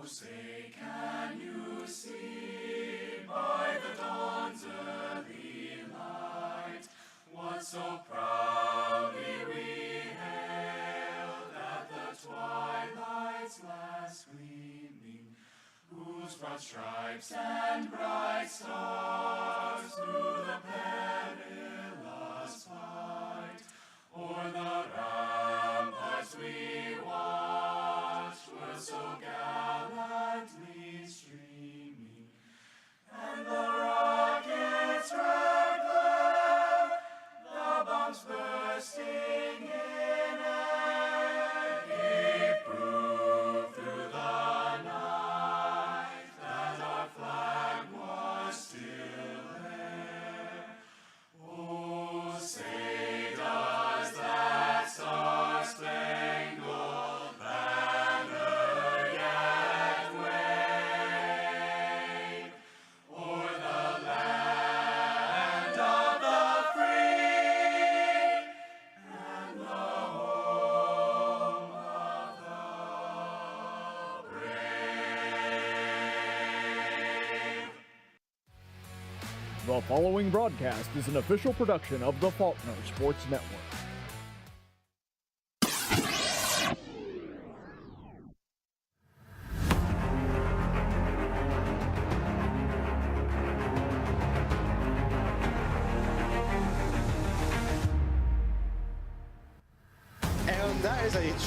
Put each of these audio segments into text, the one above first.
Say, can you see by the dawn's early light what so proudly we hailed at the twilight's last gleaming, whose broad stripes and bright stars through the perilous fight o'er the ramparts we watched were so gallantly streaming, and the rockets' red glare, the bombs bursting in air, gave proof through the night that our flag was still there. Oh, say does that star-spangled banner yet wave o'er the land of the free and the home of the brave? The following broadcast is an official production of the Faulkner Sports Network.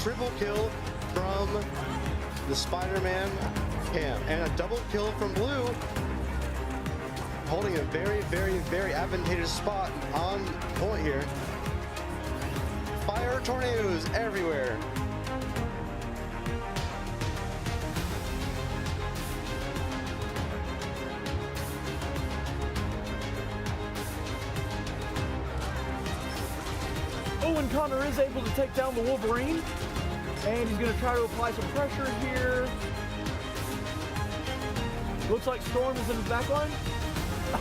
triple kill from the Spider-Man Cam, and a double kill from Blue, holding a very, very, very advantageous spot on point here. Fire tornadoes everywhere. Oh, and Connor is able to take down the Wolverine. And he's going to try to apply some pressure here. Looks like Storm is in his back line.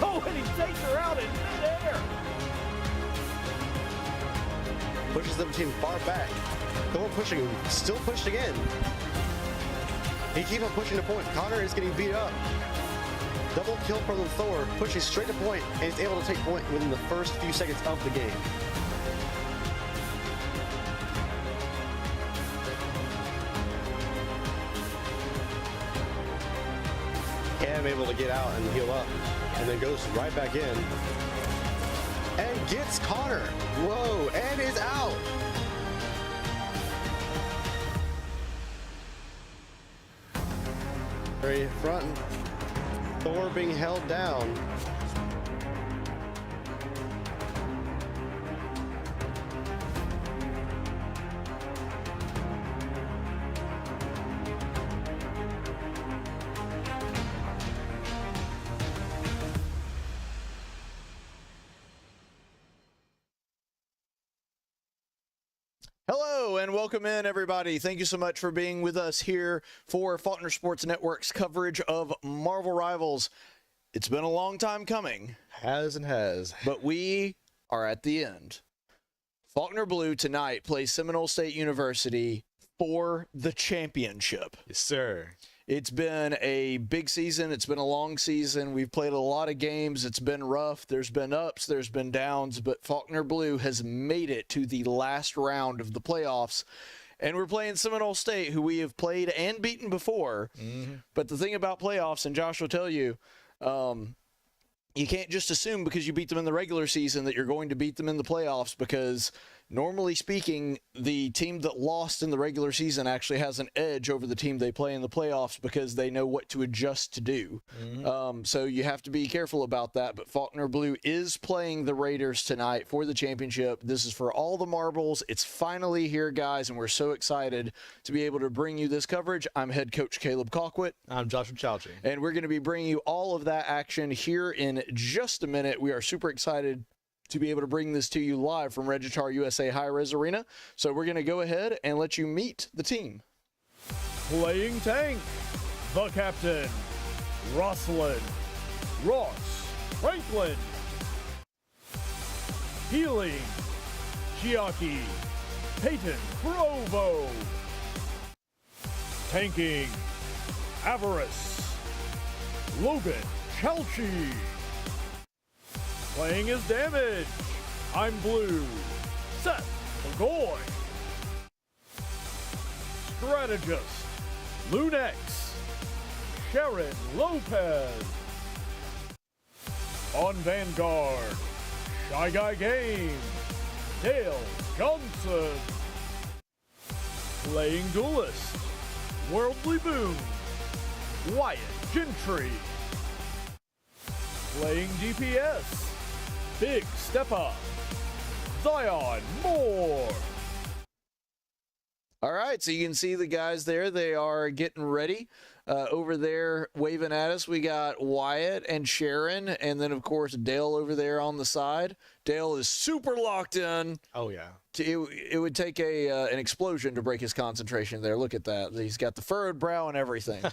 Oh, and he takes her out in midair. Pushes the team far back. Thor pushing him, still pushed again. He keeps on pushing the point. Connor is getting beat up. Double kill from Thor, pushing straight to point, and is able to take point within the first few seconds of the game. Cam able to get out and heal up, and then goes right back in. And gets Connor. Whoa, and is out. Very front. Thor being held down. Hello and welcome in, everybody. Thank you so much for being with us here for Faulkner Sports Network's coverage of Marvel Rivals. It's been a long time coming. Has and has. But we are at the end. Faulkner Blue tonight plays Seminole State University for the championship. Yes, sir. It's been a big season. It's been a long season. We've played a lot of games. It's been rough. There's been ups. There's been downs. But Faulkner Blue has made it to the last round of the playoffs. And we're playing Seminole State, who we have played and beaten before. Mm-hmm. But the thing about playoffs, and Josh will tell you, you can't just assume because you beat them in the regular season that you're going to beat them in the playoffs, because normally speaking, the team that lost in the regular season actually has an edge over the team they play in the playoffs because they know what to adjust to do. Mm-hmm. So you have to be careful about that. But Faulkner Blue is playing the Raiders tonight for the championship. This is for all the marbles. It's finally here, guys, and we're so excited to be able to bring you this coverage. I'm head coach Caleb Colquitt. I'm Joshua Chalchi. And we're going to be bringing you all of that action here in just a minute. We are super excited to be able to bring this to you live from Regitar USA High-Res Arena. So we're going to go ahead and let you meet the team. Playing tank, the captain, Rosyln, Ross, Franklin. Healing, Chiaki, Payton, Provo. Tanking, Avarice, Logan, Chalchi. Playing his damage, I'm Blue, Seth, McGaughy. Strategist, Lune, Sharon, Lopez. On Vanguard, Shy Guy Game, Dale Johnson. Playing Duelist, Worldly Boom, Wyatt Gentry. Playing DPS, Big Steppa, Zyon Moore. All right, so you can see the guys there. They are getting ready. Over there waving at us, we got Wyatt and Sharon, and then, of course, Dale over there on the side. Dale is super locked in. Oh, yeah. It would take an explosion to break his concentration there. Look at that. He's got the furrowed brow and everything.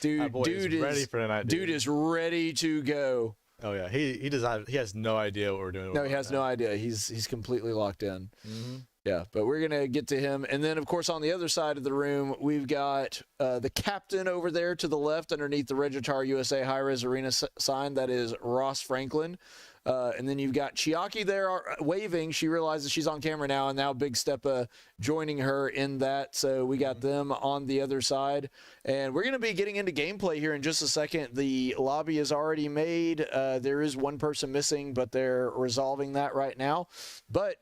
Dude is ready for tonight. Dude is ready to go. Oh yeah, he has no idea what we're doing. No, he has no idea. He's completely locked in. Mm-hmm. Yeah, but we're gonna get to him, and then of course on the other side of the room we've got the captain over there to the left underneath the Regitar USA High-Res Arena sign. That is Ross Franklin. And then you've got Chiaki there waving. She realizes she's on camera now, and now Big Steppa joining her in that. So we got them on the other side. And we're going to be getting into gameplay here in just a second. The lobby is already made. There is one person missing, but they're resolving that right now. But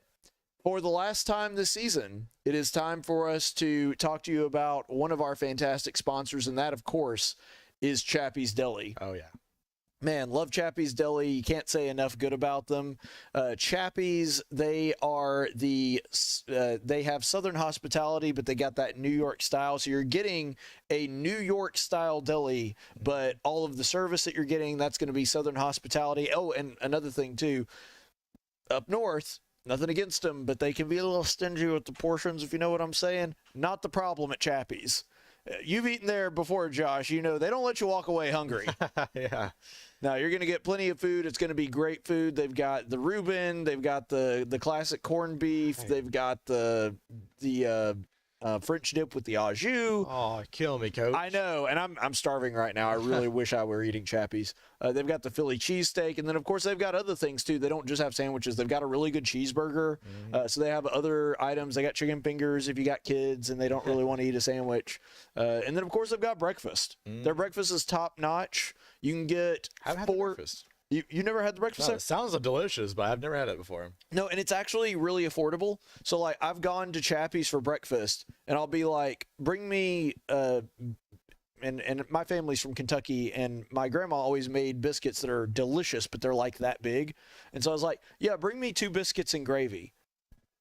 For the last time this season, it is time for us to talk to you about one of our fantastic sponsors, and that, of course, is Chappie's Deli. Oh, yeah. Man, love Chappie's Deli. You can't say enough good about them. Chappie's, they have Southern hospitality, but they got that New York style. So you're getting a New York style deli, but all of the service that you're getting, that's going to be Southern hospitality. Oh, and another thing too, up north, nothing against them, but they can be a little stingy with the portions, if you know what I'm saying. Not the problem at Chappie's. You've eaten there before, Josh. You know they don't let you walk away hungry. Yeah. Now, you're going to get plenty of food. It's going to be great food. They've got the Reuben. They've got the classic corned beef. They've got the French dip with the au jus. Oh, kill me, Coach. I know, and I'm starving right now. I really wish I were eating Chappie's. They've got the Philly cheesesteak, and then, of course, they've got other things, too. They don't just have sandwiches. They've got a really good cheeseburger. So they have other items. They got chicken fingers if you got kids and they don't really want to eat a sandwich. And then, of course, they've got breakfast. Their breakfast is top-notch. You can get I've had the breakfast. You never had the breakfast? No, it sounds delicious, but I've never had it before. No, and it's actually really affordable. So, like, I've gone to Chappie's for breakfast, and I'll be like, bring me, and my family's from Kentucky, and my grandma always made biscuits that are delicious, but they're like that big. And so I was like, yeah, bring me 2 biscuits and gravy.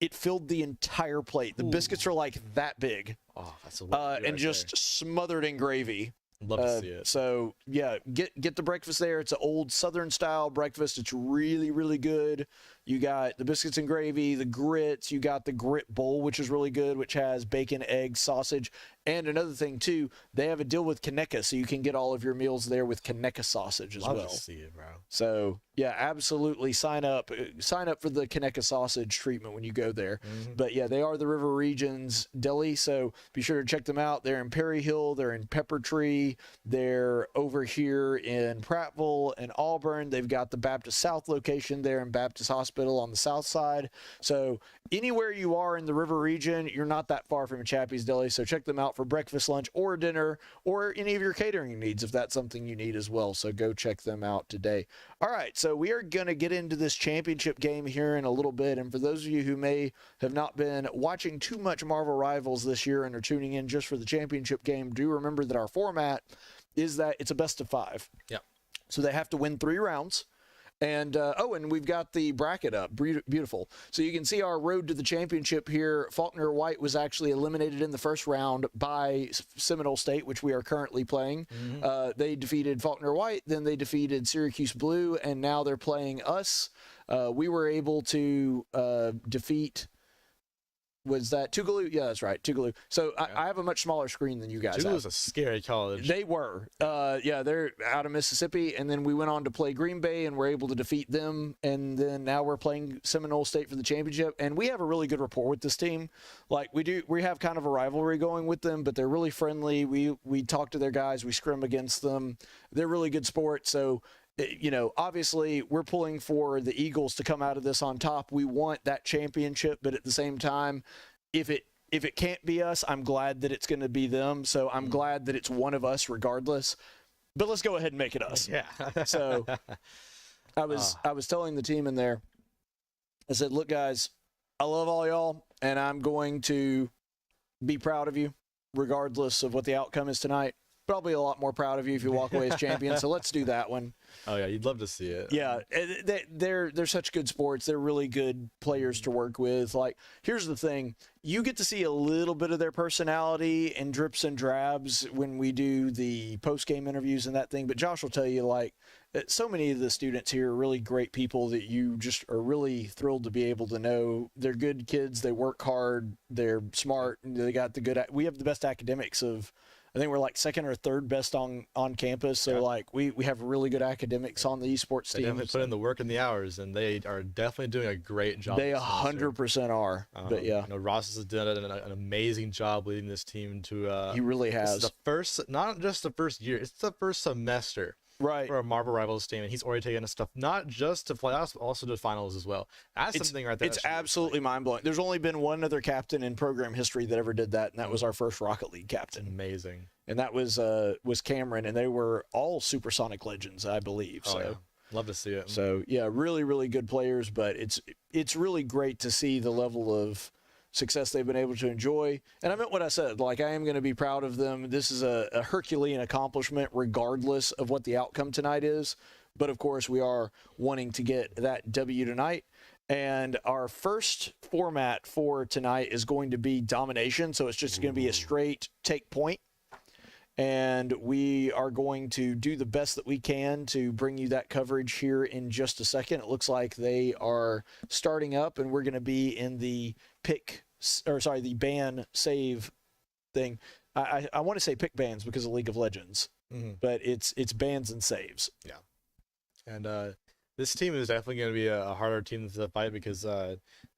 It filled the entire plate. The biscuits are like that big. Oh, that's a lot. And just smothered in gravy. Love to see it. So yeah, get the breakfast there. It's an old Southern style breakfast. It's really, really good. You got the biscuits and gravy, the grits. You got the grit bowl, which is really good, which has bacon, eggs, sausage. And another thing too, they have a deal with Kaneka, so you can get all of your meals there with Kaneka sausage as well. Love to see it, bro. So yeah, absolutely sign up for the Kaneka sausage treatment when you go there. But yeah, they are the River Region's deli, so be sure to check them out. They're in Perry Hill, they're in Pepper Tree, they're over here in Prattville and Auburn. They've got the Baptist South location there in Baptist Hospital on the south side. So anywhere you are in the River Region, you're not that far from a Chappie's Deli, so check them out for breakfast, lunch, or dinner, or any of your catering needs if that's something you need as well. So go check them out today. All right, so we are going to get into this championship game here in a little bit. And for those of you who may have not been watching too much Marvel Rivals this year and are tuning in just for the championship game, do remember that our format is that it's a best of 5. Yep. So they have to win 3 rounds. And, and we've got the bracket up. Beautiful. So you can see our road to the championship here. Faulkner White was actually eliminated in the first round by Seminole State, which we are currently playing. They defeated Faulkner White, then they defeated Syracuse Blue, and now they're playing us. We were able to defeat... Was that Tougaloo? Yeah, that's right, Tougaloo. So I have a much smaller screen than you guys have. Tougaloo's a scary college. They were. Yeah, they're out of Mississippi, and then we went on to play Green Bay, and we're able to defeat them, and then now we're playing Seminole State for the championship, and we have a really good rapport with this team. Like, we have kind of a rivalry going with them, but they're really friendly. We talk to their guys. We scrim against them. They're really good sports, so... You know, obviously, we're pulling for the Eagles to come out of this on top. We want that championship, but at the same time, if it can't be us, I'm glad that it's going to be them. So I'm glad that it's one of us regardless. But let's go ahead and make it us. Yeah. So I was telling the team in there, I said, look, guys, I love all y'all, and I'm going to be proud of you regardless of what the outcome is tonight. Probably a lot more proud of you if you walk away as champion. So let's do that one. Oh yeah, you'd love to see it. Yeah, they're such good sports. They're really good players to work with. Like, here's the thing: you get to see a little bit of their personality in drips and drabs when we do the post-game interviews and that thing. But Josh will tell you, like, so many of the students here are really great people that you just are really thrilled to be able to know. They're good kids. They work hard. They're smart. And they got the good. We have the best academics of. I think we're like second or third best on campus. So like we have really good academics on the esports team. They definitely put in the work and the hours, and they are definitely doing a great job. They 100% are. But yeah, I know Ross has done an amazing job leading this team to. He really has. The first, not just the first year, it's the first semester. Right. For a Marvel Rivals team, and he's already taken us stuff not just to playoffs, but also to finals as well. That's something right there. It's absolutely mind-blowing. There's only been one other captain in program history that ever did that, and that was our first Rocket League captain. Amazing. And that was Cameron, and they were all supersonic legends, I believe. So, Love to see it. So yeah, really, really good players, but it's really great to see the level of success they've been able to enjoy. And I meant what I said, like, I am going to be proud of them. This is a Herculean accomplishment regardless of what the outcome tonight is. But of course, we are wanting to get that W tonight. And our first format for tonight is going to be domination. So it's just going to be a straight take point. And we are going to do the best that we can to bring you that coverage here in just a second. It looks like they are starting up, and we're going to be in the the ban save thing. I want to say pick bans because of League of Legends, but it's bans and saves. Yeah. And this team is definitely going to be a harder team to fight because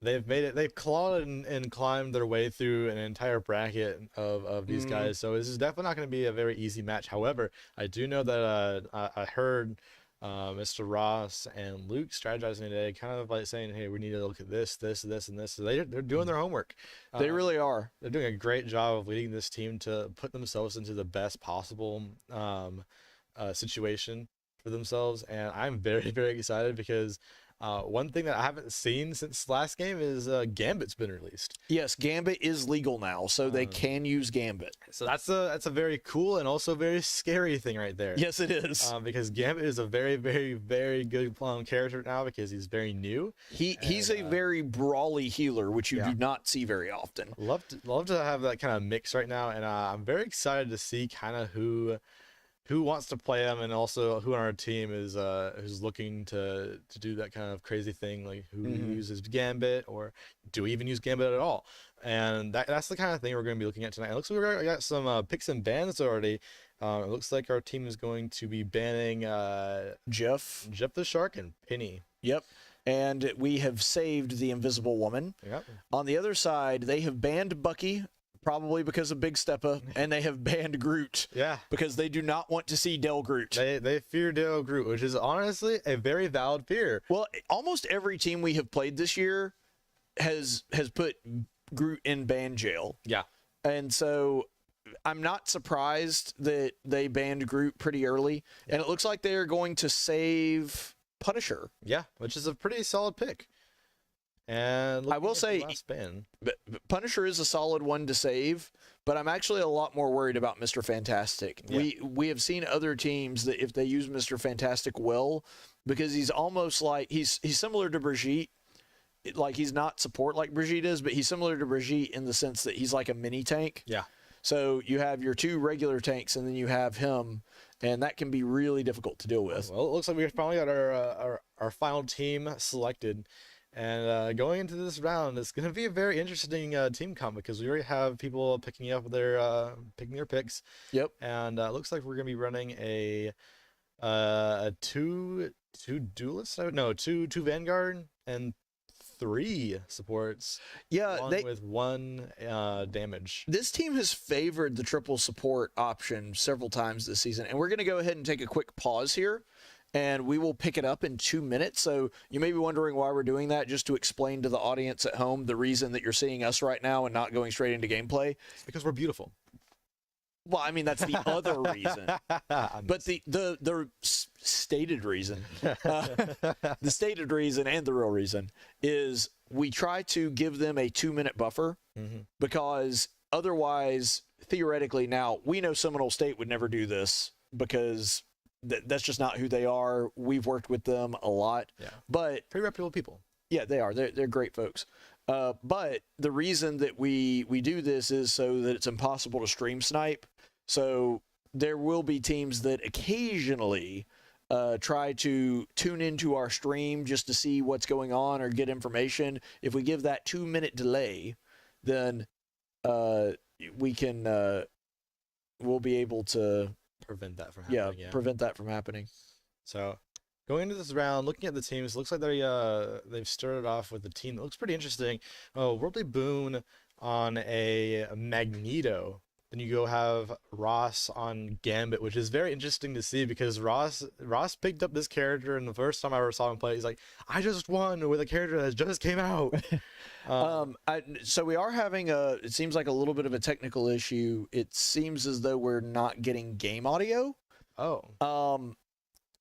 they've clawed and climbed their way through an entire bracket of these guys. So this is definitely not going to be a very easy match. However, I do know that I heard Mr. Ross and Luke strategizing today, kind of like saying, hey, we need to look at this, and this. So they're doing their homework. They really are. They're doing a great job of leading this team to put themselves into the best possible situation for themselves, and I'm very, very excited because one thing that I haven't seen since last game is Gambit's been released. Yes, Gambit is legal now, so they can use Gambit. So that's a very cool and also very scary thing right there. Yes, it is. Because Gambit is a very, very, very good character now because he's very new. He's a very brawly healer, which you do not see very often. Love to have that kind of mix right now, and I'm very excited to see kind of who wants to play him, and also who on our team is who's looking to do that kind of crazy thing, like who uses Gambit, or do we even use Gambit at all? And that's the kind of thing we're going to be looking at tonight. It looks like we got some picks and bans already. It looks like our team is going to be banning Jeff the Shark and Penny. Yep. And we have saved the Invisible Woman. Yep. On the other side, they have banned Bucky, probably because of Big Steppa, and they have banned Groot. Yeah. Because they do not want to see Del Groot. They fear Del Groot, which is honestly a very valid fear. Well, almost every team we have played this year has put Groot in ban jail. Yeah. And so I'm not surprised that they banned Groot pretty early. Yeah. And it looks like they're going to save Punisher. Yeah, which is a pretty solid pick. And I will say, Punisher is a solid one to save, but I'm actually a lot more worried about Mr. Fantastic. Yeah. We have seen other teams that if they use Mr. Fantastic well, because he's almost like he's similar to Brigitte. Like, he's not support like Brigitte is, but he's similar to Brigitte in the sense that he's like a mini tank. Yeah. So you have your two regular tanks, and then you have him, and that can be really difficult to deal with. Well, it looks like we finally got our final team selected. And going into this round, it's going to be a very interesting team comp because we already have people picking up picking their picks. Yep. And it looks like we're going to be running a two duelists. No, two Vanguard and 3 supports. Yeah, along with 1 damage. This team has favored the triple support option several times this season, and we're going to go ahead and take a quick pause here. And we will pick it up in 2 minutes. So you may be wondering why we're doing that, just to explain to the audience at home the reason that you're seeing us right now and not going straight into gameplay. It's because we're beautiful. Well, I mean, that's the other reason. But the stated reason, the stated reason and the real reason is we try to give them a 2-minute buffer because otherwise, theoretically, now we know Seminole State would never do this because that's just not who they are. We've worked with them a lot. Yeah. But pretty reputable people. Yeah, they are. They're great folks. But the reason that we do this is so that it's impossible to stream snipe. So there will be teams that occasionally try to tune into our stream just to see what's going on or get information. If we give that 2-minute delay, then we can we'll be able to prevent that from happening. Yeah, prevent that from happening. So going into this round, looking at the teams, looks like they've started off with a team that looks pretty interesting. Worldly Boon on a Magneto. Then you go have Ross on Gambit, which is very interesting to see because Ross picked up this character, and the first time I ever saw him play, he's like, I just won with a character that just came out. So we are having it seems like a little bit of a technical issue. It seems as though we're not getting game audio. Oh.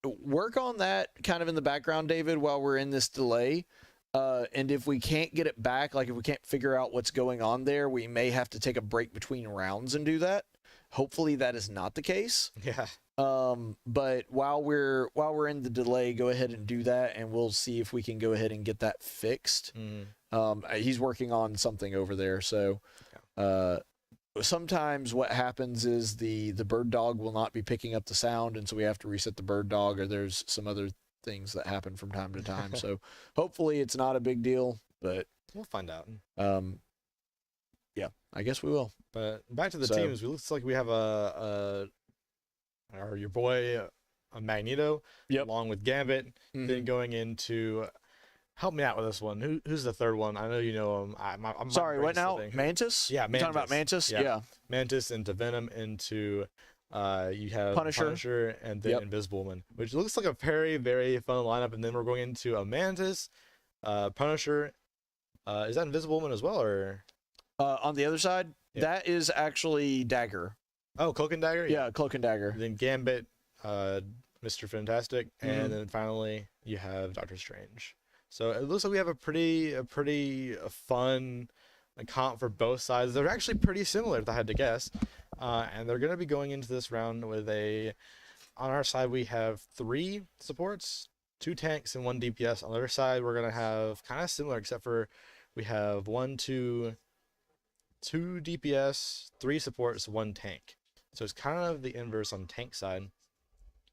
work on that kind of in the background, David, while we're in this delay. And if we can't get it back, like if we can't figure out what's going on there, we may have to take a break between rounds and do that. Hopefully that is not the case. Yeah. But while we're in the delay, go ahead and do that, and we'll see if we can go ahead and get that fixed. He's working on something over there, so sometimes what happens is the bird dog will not be picking up the sound, and so we have to reset the bird dog, or there's some other things that happen from time to time. So hopefully it's not a big deal, but we'll find out. Yeah, I guess we will. But back to the teams, it looks like we have your boy Magneto, along with Gambit. Then going into, help me out with this one. Who's the third one? I know you know him. I'm sorry, what now? Mantis? Yeah, Mantis. You're talking about Mantis? Yeah. Mantis into Venom into you have Punisher and then Invisible Woman, which looks like a very, very fun lineup. And then we're going into a Mantis, Punisher. Is that Invisible Woman as well, or on the other side? Yeah. That is actually Dagger. Oh, Cloak and Dagger? Yeah, Cloak and Dagger. Then Gambit, Mr. Fantastic, and then finally you have Doctor Strange. So it looks like we have a pretty fun comp for both sides. They're actually pretty similar, if I had to guess. And they're going to be going into this round with on our side we have 3 supports, 2 tanks, and 1 DPS. On the other side we're going to have kind of similar, except for we have 2 DPS, 3 supports, 1 tank. So it's kind of the inverse on tank side.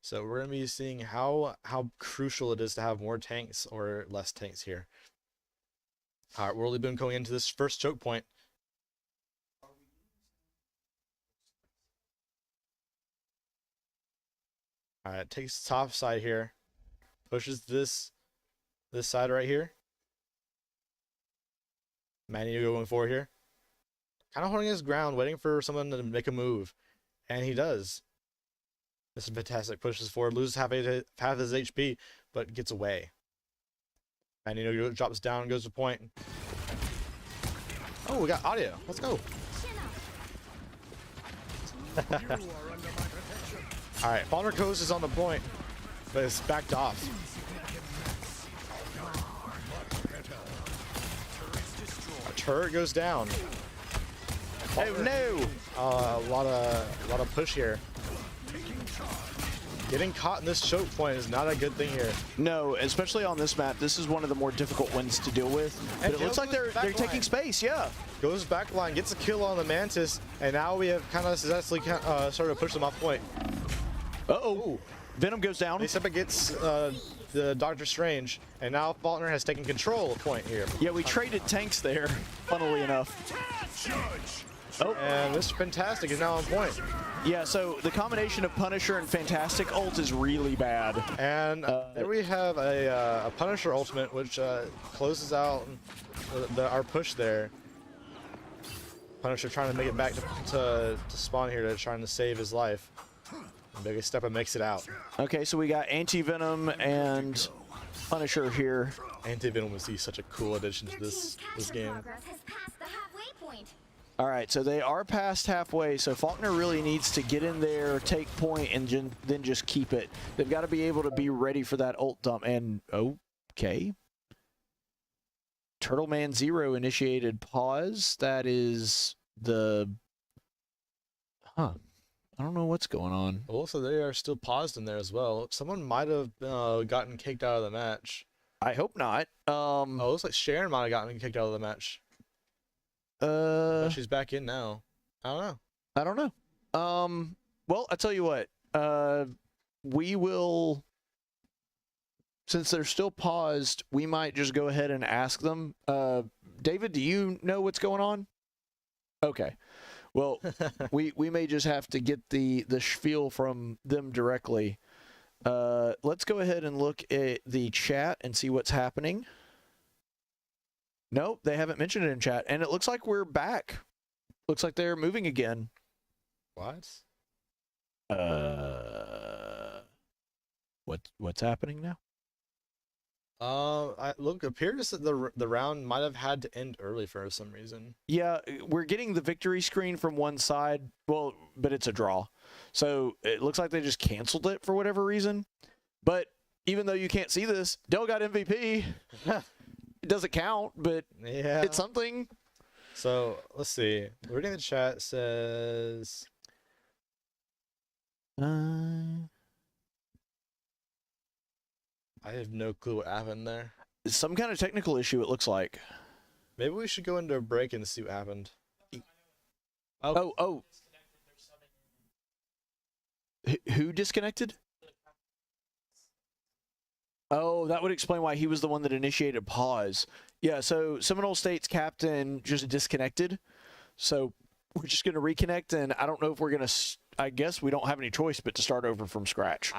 So we're going to be seeing how crucial it is to have more tanks or less tanks here. All right, we're only been going into this first choke point. All right, takes the top side here, pushes this side right here. Magneto going forward here, kind of holding his ground, waiting for someone to make a move, and he does. This is fantastic. Pushes forward, loses half his HP, but gets away. Magneto drops down, goes to point. Oh, we got audio. Let's go. All right, Faulkner Coast is on the point, but it's backed off. A turret goes down. Oh no! A lot of push here. Getting caught in this choke point is not a good thing here. No, especially on this map. This is one of the more difficult ones to deal with. But it looks like they're taking space. Yeah. Goes back line, gets a kill on the Mantis, and now we have kind of successfully started to push them off point. Uh-oh. Venom goes down. Steppa gets the Doctor Strange, and now Faulkner has taken control of point here. Yeah, we traded tanks there, funnily enough. Oh, and Mr. Fantastic is now on point. Yeah, so the combination of Punisher and Fantastic ult is really bad. And there we have a Punisher ultimate, which closes out our push there. Punisher trying to make it back to spawn here, trying to save his life. And Big Steppa makes it out. Okay, so we got Anti-Venom and Punisher here. Anti-Venom would be such a cool addition to this game. All right, so they are past halfway, so Faulkner really needs to get in there, take point, and then just keep it. They've got to be able to be ready for that ult dump. And, okay. Turtle Man 0 initiated pause. That is the... Huh. I don't know what's going on. Also, they are still paused in there as well. Someone might have gotten kicked out of the match. I hope not. It looks like Sharon might have gotten kicked out of the match. But she's back in now. I don't know. Well, I tell you what. We will, since they're still paused, we might just go ahead and ask them. David, do you know what's going on? Okay. Well, we may just have to get the spiel from them directly. Let's go ahead and look at the chat and see what's happening. Nope, they haven't mentioned it in chat, and it looks like we're back. Looks like they're moving again. What? What's happening now? Appears that the round might have had to end early for some reason. Yeah, we're getting the victory screen from one side. Well, but it's a draw, so it looks like they just canceled it for whatever reason. But even though you can't see this, Dell got MVP. It doesn't count, but Yeah. it's something. So let's see. Reading the chat says I have no clue what happened there. Some kind of technical issue, it looks like. Maybe we should go into a break and see what happened. Oh. Who disconnected? Oh, that would explain why he was the one that initiated pause. Yeah, so Seminole State's captain just disconnected. So we're just going to reconnect, and I don't know if we're going to... I guess we don't have any choice but to start over from scratch.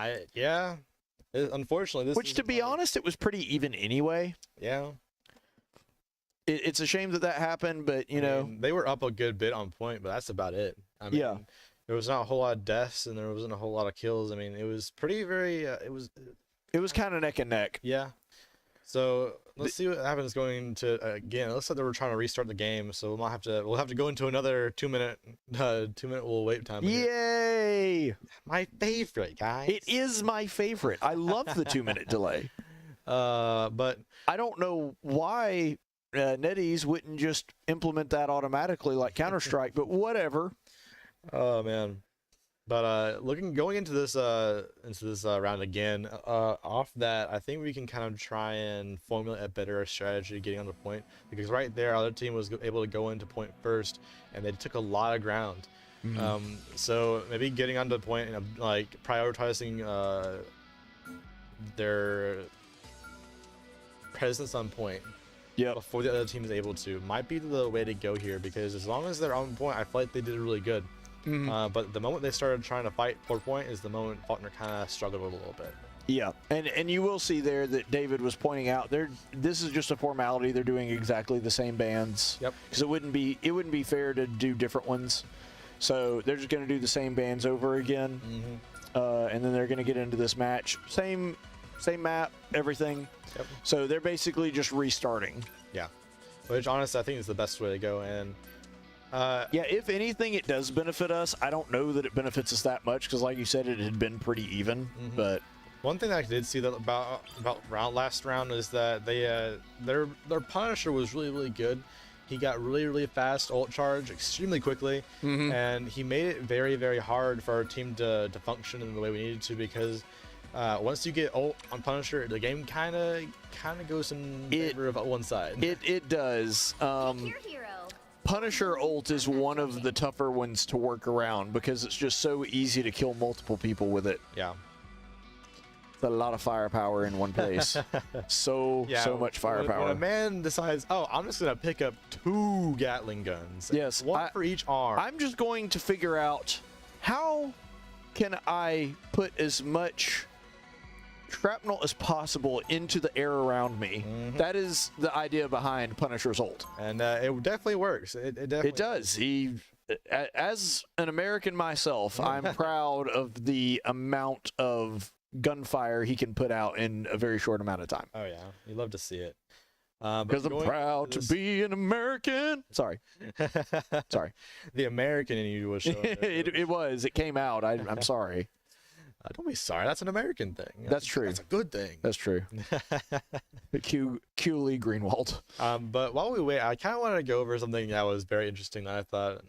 Unfortunately, this. Which, to be honest, it was pretty even anyway. Yeah. It's a shame that happened, but, I mean, they were up a good bit on point, but that's about it. I mean, Yeah. There was not a whole lot of deaths, and there wasn't a whole lot of kills. I mean, it was pretty It was kind of neck and neck. Yeah. So let's see what happens going to again. It looks like they were trying to restart the game, so we'll have to go into another 2-minute we'll wait time. Yay! My favorite, guys. It is my favorite. I love the 2-minute delay. But I don't know why NetEase wouldn't just implement that automatically like Counter-Strike, but whatever. oh man. But going into this round again, off that, I think we can kind of try and formulate a better strategy getting on the point, because right there, our other team was able to go into point first, and they took a lot of ground. So maybe getting onto the point and like prioritizing their presence on point before the other team is able to might be the way to go here, because as long as they're on point, I feel like they did really good. But the moment they started trying to fight for point is the moment Faulkner kind of struggled a little bit. Yeah, and you will see there that David was pointing out this is just a formality. They're doing exactly the same bands. Yep. Because it wouldn't be fair to do different ones. So they're just going to do the same bands over again, and then they're going to get into this match. Same map, everything. Yep. So they're basically just restarting. Yeah, which honestly I think is the best way to go. And yeah, if anything, it does benefit us. I don't know that it benefits us that much because, like you said, it had been pretty even. But one thing I did see that about last round is that their Punisher was really good. He got really fast ult charge extremely quickly, and he made it very hard for our team to function in the way we needed to, because once you get ult on Punisher, the game kind of goes in favor of one side. It does. Punisher ult is one of the tougher ones to work around because it's just so easy to kill multiple people with it. Yeah. It's a lot of firepower in one place. so much firepower. When a man decides, oh, I'm just going to pick up 2 Gatling guns. Yes. One for each arm. I'm just going to figure out how can I put as much shrapnel as possible into the air around me. That is the idea behind Punisher's ult. And it definitely works. It definitely does. He, as an American myself, I'm proud of the amount of gunfire he can put out in a very short amount of time. Oh yeah, you love to see it. Because I'm proud to be an American. Sorry. The American in you was showing. It was. It came out. I'm sorry. Don't be sorry. That's an American thing. That's true. That's a good thing. That's true. Q Lee Greenwald. But while we wait, I kind of wanted to go over something that was very interesting that I thought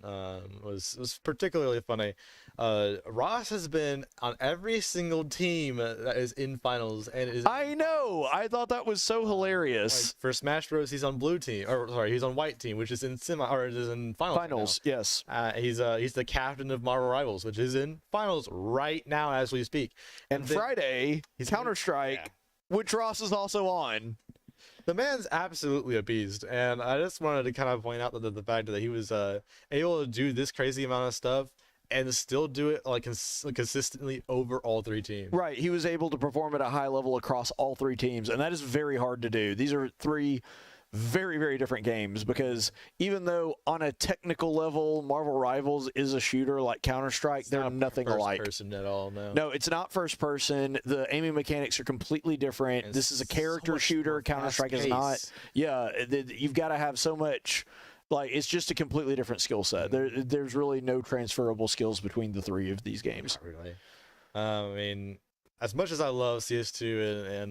was particularly funny. Ross has been on every single team that is in finals, and I know. I thought that was so hilarious. Like for Smash Bros, he's on blue team, or sorry, he's on white team, which is in finals. Finals, yes. He's the captain of Marvel Rivals, which is in finals right now as we speak. And Friday, Counter-Strike, which Ross is also on. The man's absolutely a beast, and I just wanted to kind of point out the fact that he was able to do this crazy amount of stuff and still do it like consistently over all 3 teams. Right, he was able to perform at a high level across all 3 teams, and that is very hard to do. These are 3 very different games, because even though on a technical level Marvel Rivals is a shooter like Counter-Strike, they're nothing alike. First person at all, no, it's not first person. The aiming mechanics are completely different. And this is a character shooter. Counter-Strike is not. Yeah, you've got to have so much. Like, it's just a completely different skill set. There's really no transferable skills between the 3 of these games. Not really. I mean, as much as I love CS2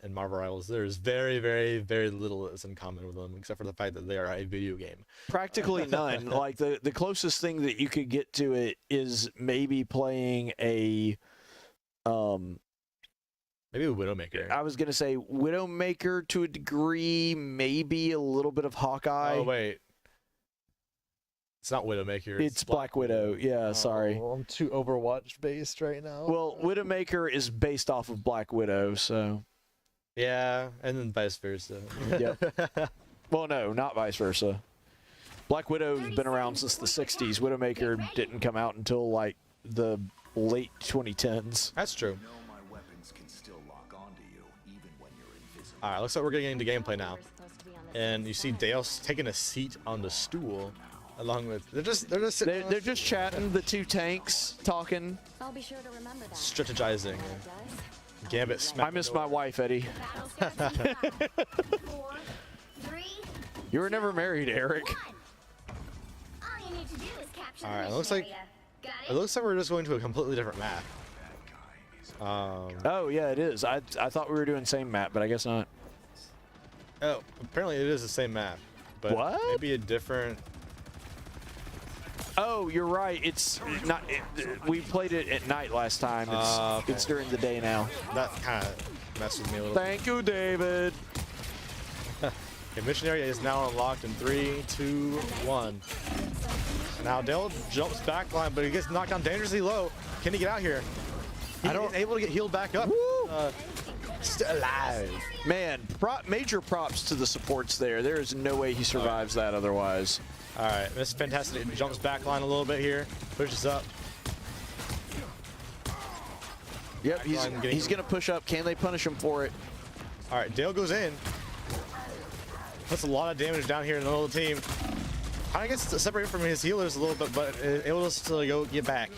and Marvel Rivals, there's very, very, very little that's in common with them, except for the fact that they are a video game. Practically none. Like the closest thing that you could get to it is maybe playing a maybe a Widowmaker. I was gonna say Widowmaker to a degree, maybe a little bit of Hawkeye. Oh wait, it's not Widowmaker. It's Black Widow. Yeah, sorry. I'm too Overwatch based right now. Well, Widowmaker is based off of Black Widow, so Yeah, and then vice versa. Yep. Well, no, not vice versa. Black Widow's been around since the 60s. Widowmaker didn't come out until like the late 2010s. That's true. know my weapons can still lock onto you even when you're invisible. All right, looks like we're getting into gameplay now, and you see Dale taking a seat on the stool, along with they're just sitting They're just chatting, the two tanks talking. I'll be sure to remember that. strategizing. Gambit smack. I miss my wife, Eddie. Battle steps to 4, 3, You were never married, Eric. 1. All you need to do is capture All the right, it mission looks like area. Got it looks like we're just going to a completely different map. Oh yeah, it is. I thought we were doing same map, but I guess not. Oh, apparently it is the same map, but What? maybe a different. Oh, you're right. It's not. We played it at night last time. Okay. It's during the day now. That kind of messed with me a little. Thank you, David. Okay, mission area is now unlocked in 3, 2, 1. Now Dale jumps back line, but he gets knocked down dangerously low. Can he get out here? He's able to get healed back up. Still alive. Man, major props to the supports there. There is no way he survives that otherwise. All right, this is fantastic. He jumps back line a little bit here, pushes up. Yep, he's going to push up. Can they punish him for it? All right, Dale goes in. Puts a lot of damage down here in the middle of the team. Kind of gets separated from his healers a little bit, but able to still go get back.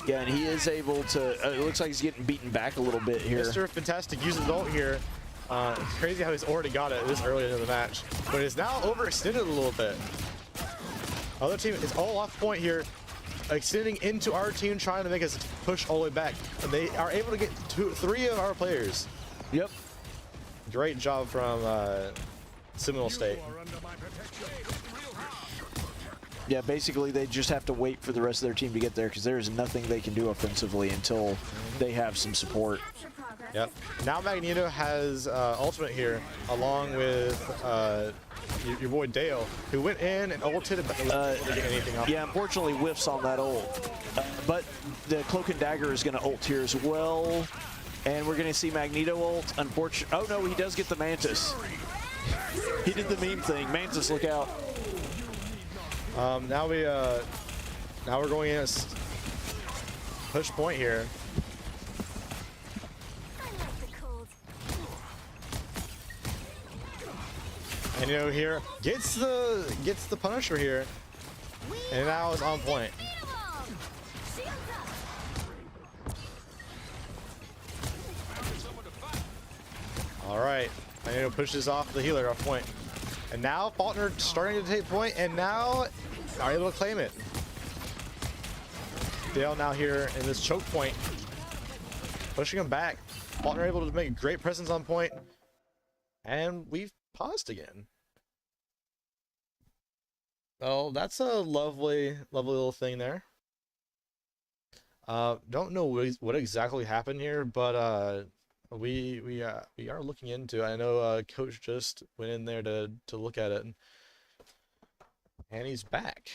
Yeah, and he is able to. It looks like he's getting beaten back a little bit here. Mr. Fantastic uses ult here. It's crazy how he's already got it this early in the match, but it's now overextended a little bit. Other team is all off point here, extending into our team, trying to make us push all the way back. And they are able to get 3 of our players. Yep. Great job from Seminole State. Yeah, basically they just have to wait for the rest of their team to get there because there is nothing they can do offensively until they have some support. Yep. Now Magneto has ultimate here, along with your boy Dale, who went in and ulted, but didn't get anything off. Yeah, unfortunately whiffs on that ult. But the Cloak and Dagger is going to ult here as well. And we're going to see Magneto ult. Unfortunately, oh no, he does get the Mantis. He did the meme thing. Mantis, look out. Now we're going in a push point here. And here gets the Punisher here, and now it's on point. All right, Magneto pushes off the healer off point, and now Faulkner starting to take point, and now are able to claim it. Dale now here in this choke point, pushing him back. Faulkner able to make a great presence on point, and we've paused again. Well, that's a lovely little thing there. Don't know what exactly happened here, but we are looking into it. I know Coach just went in there to look at it, and he's back.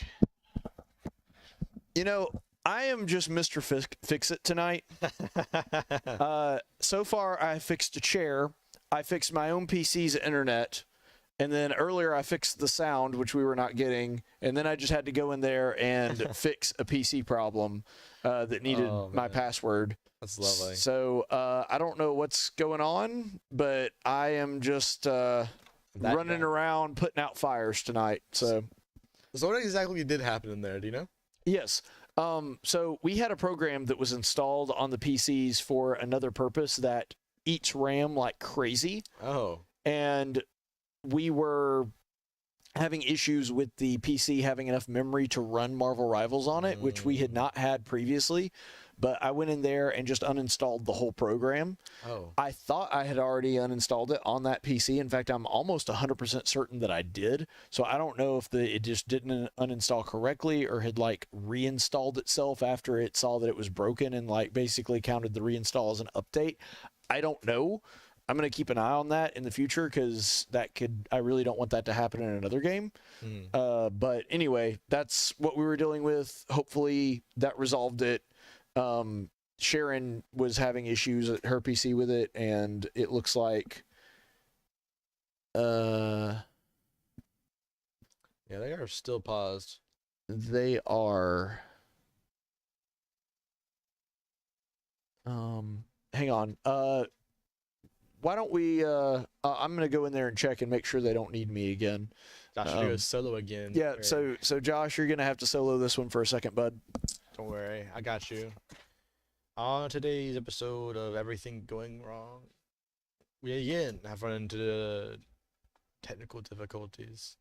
You know, I am just Mr. Fix-It tonight. So far, I fixed a chair. I fixed my own PC's internet. And then earlier, I fixed the sound, which we were not getting. And then I just had to go in there and fix a PC problem that needed my password. That's lovely. So I don't know what's going on, but I am just running around putting out fires tonight. So what exactly did happen in there? Do you know? Yes. So we had a program that was installed on the PCs for another purpose that eats RAM like crazy. Oh. And we were having issues with the PC having enough memory to run Marvel Rivals on it, which we had not had previously. but I went in there and just uninstalled the whole program. Oh. I thought I had already uninstalled it on that PC. In fact, I'm almost 100% certain that I did. So I don't know if it just didn't uninstall correctly or had like reinstalled itself after it saw that it was broken and like basically counted the reinstall as an update. I don't know. I'm going to keep an eye on that in the future because I really don't want that to happen in another game. But anyway, that's what we were dealing with. Hopefully that resolved it. Sharon was having issues at her PC with it, and it looks like yeah, they are still paused. They are hang on. Why don't we I'm gonna go in there and check and make sure they don't need me again. Josh, you go solo again. Yeah, so Josh, you're gonna have to solo this one for a second, bud. Don't worry, I got you. On today's episode of Everything Going Wrong, we again have run into technical difficulties.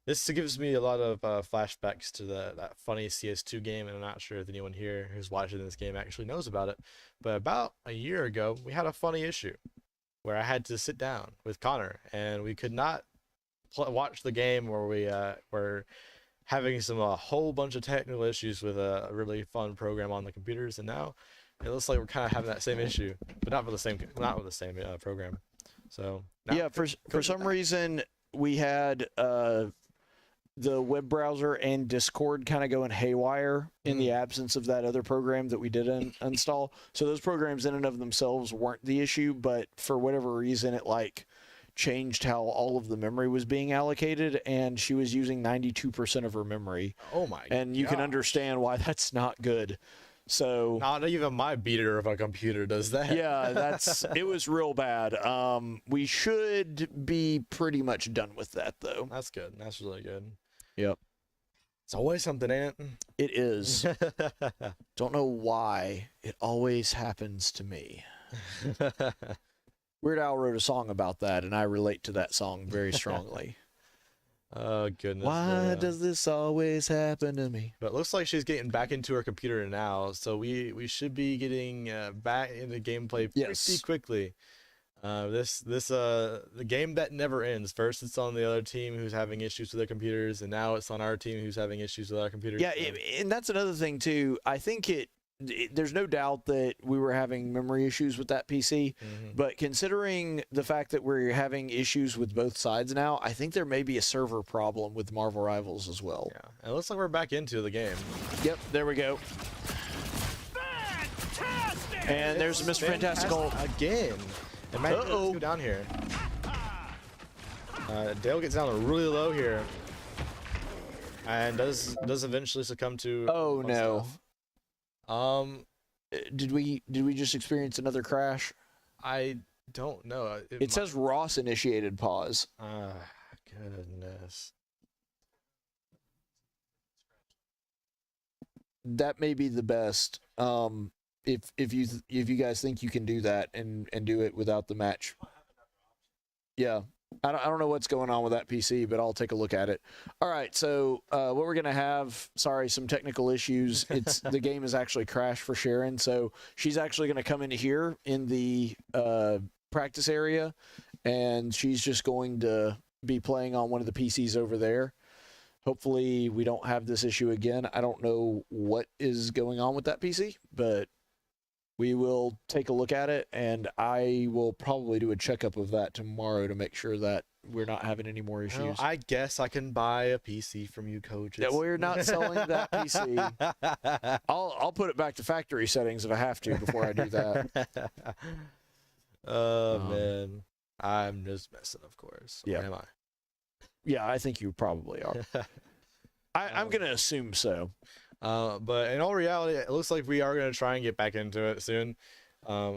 This gives me a lot of flashbacks to that funny CS2 game, and I'm not sure if anyone here who's watching this game actually knows about it. But about a year ago, we had a funny issue where I had to sit down with Connor, and we could not watch the game where we were having a whole bunch of technical issues with a really fun program on the computers, and now it looks like we're kind of having that same issue, but not with the same program. So yeah, for some reason we had the web browser and Discord kind of going haywire in the absence of that other program that we did install. So those programs in and of themselves weren't the issue, but for whatever reason it like changed how all of the memory was being allocated, and she was using 92% of her memory. Oh my! And you can understand why that's not good. So not even my beater of a computer does that. Yeah, it was real bad. We should be pretty much done with that though. That's good. That's really good. Yep. It's always something, ain't it? It is. Don't know why it always happens to me. Weird Al wrote a song about that, and I relate to that song very strongly. Oh, goodness. Why does this always happen to me? But it looks like she's getting back into her computer now, so we should be getting back into gameplay pretty quickly. The game that never ends. First it's on the other team who's having issues with their computers, and now it's on our team who's having issues with our computers. Yeah, and that's another thing too. I think there's no doubt that we were having memory issues with that PC, but considering the fact that we're having issues with both sides now, I think there may be a server problem with Marvel Rivals as well. Yeah, and it looks like we're back into the game. Yep, there we go. Fantastic! And there's Mr. Fantastical again. And man, let's go down here. Dale gets down really low here, and does eventually succumb to. Oh no. Stuff. Did we just experience another crash? I don't know. It says Ross initiated pause. Goodness. That may be the best. If you guys think you can do that and do it without the match. Yeah. I don't know what's going on with that PC, but I'll take a look at it. All right, so what we're gonna have, some technical issues. The game has actually crashed for Sharon, so she's actually gonna come in here in the practice area, and she's just going to be playing on one of the PCs over there. Hopefully, we don't have this issue again. I don't know what is going on with that PC, but we will take a look at it, and I will probably do a checkup of that tomorrow to make sure that we're not having any more issues. Well, I guess I can buy a PC from you, coaches. Yeah, we're not selling that PC. I'll put it back to factory settings if I have to before I do that. Oh man, I'm just messing, of course. Yeah. Or am I? Yeah, I think you probably are. I'm gonna assume so. But in all reality, it looks like we are going to try and get back into it soon. I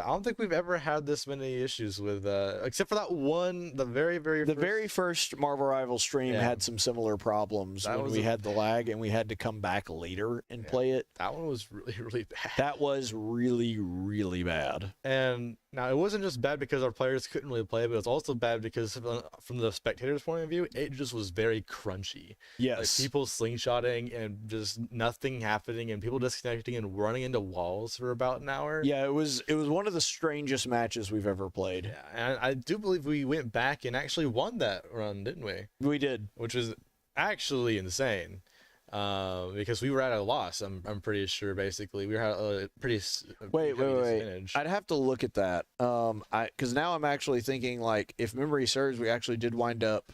don't think we've ever had this many issues with, except for that one, the very first Marvel Rivals stream had some similar problems when we had the lag and we had to come back later and play it. That one was really, really bad. That was really, really bad. And Now, it wasn't just bad because our players couldn't really play, but it was also bad because from the spectators' point of view, it just was very crunchy. Yes. Like people slingshotting and just nothing happening and people disconnecting and running into walls for about an hour. Yeah, it was one of the strangest matches we've ever played. Yeah, and I do believe we went back and actually won that run, didn't we? We did. Which was actually insane. Because we were at a loss. I'm pretty sure. Basically, we were at a pretty Wait. disadvantage. I'd have to look at that. Because now I'm actually thinking, like, if memory serves, we actually did wind up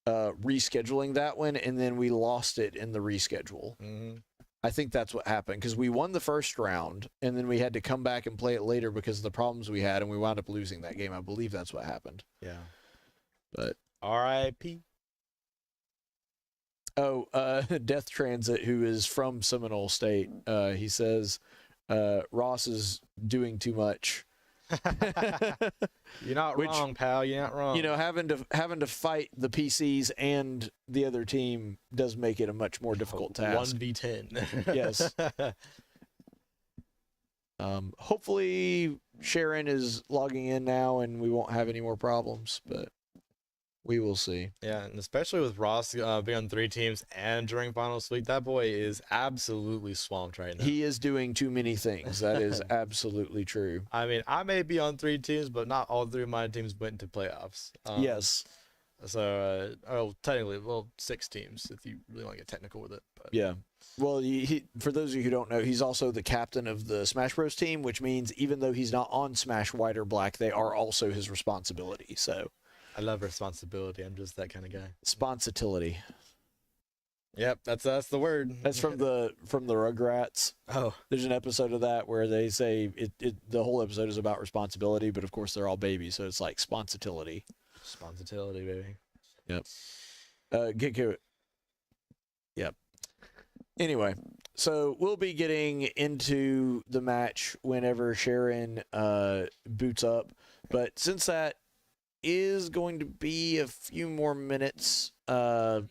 rescheduling that one, and then we lost it in the reschedule. Mm-hmm. I think that's what happened, because we won the first round, and then we had to come back and play it later because of the problems we had, and we wound up losing that game. I believe that's what happened. Yeah. But R.I.P. Oh, Death Transit, who is from Seminole State, he says Ross is doing too much. You're not wrong, pal. You're not wrong. You know, having to fight the PCs and the other team does make it a much more difficult task. 1v10. Yes. Hopefully Sharon is logging in now and we won't have any more problems, but we will see. Yeah, and especially with Ross being on 3 teams and during finals week, that boy is absolutely swamped right now. He is doing too many things. That is absolutely true. I mean, I may be on 3 teams, but not all 3 of my teams went to playoffs. Yes. So, technically, 6 teams if you really want to get technical with it. But. Yeah. Well, for those of you who don't know, he's also the captain of the Smash Bros team, which means even though he's not on Smash White or Black, they are also his responsibility. So. I love responsibility. I'm just that kind of guy. Sponsibility. Yep, that's the word. That's from the Rugrats. Oh, there's an episode of that where they say the whole episode is about responsibility, but of course they're all babies, so it's like sponsibility. Sponsibility, baby. Yep. Get to it. Yep. Anyway, so we'll be getting into the match whenever Sharon boots up, but since that is going to be a few more minutes. I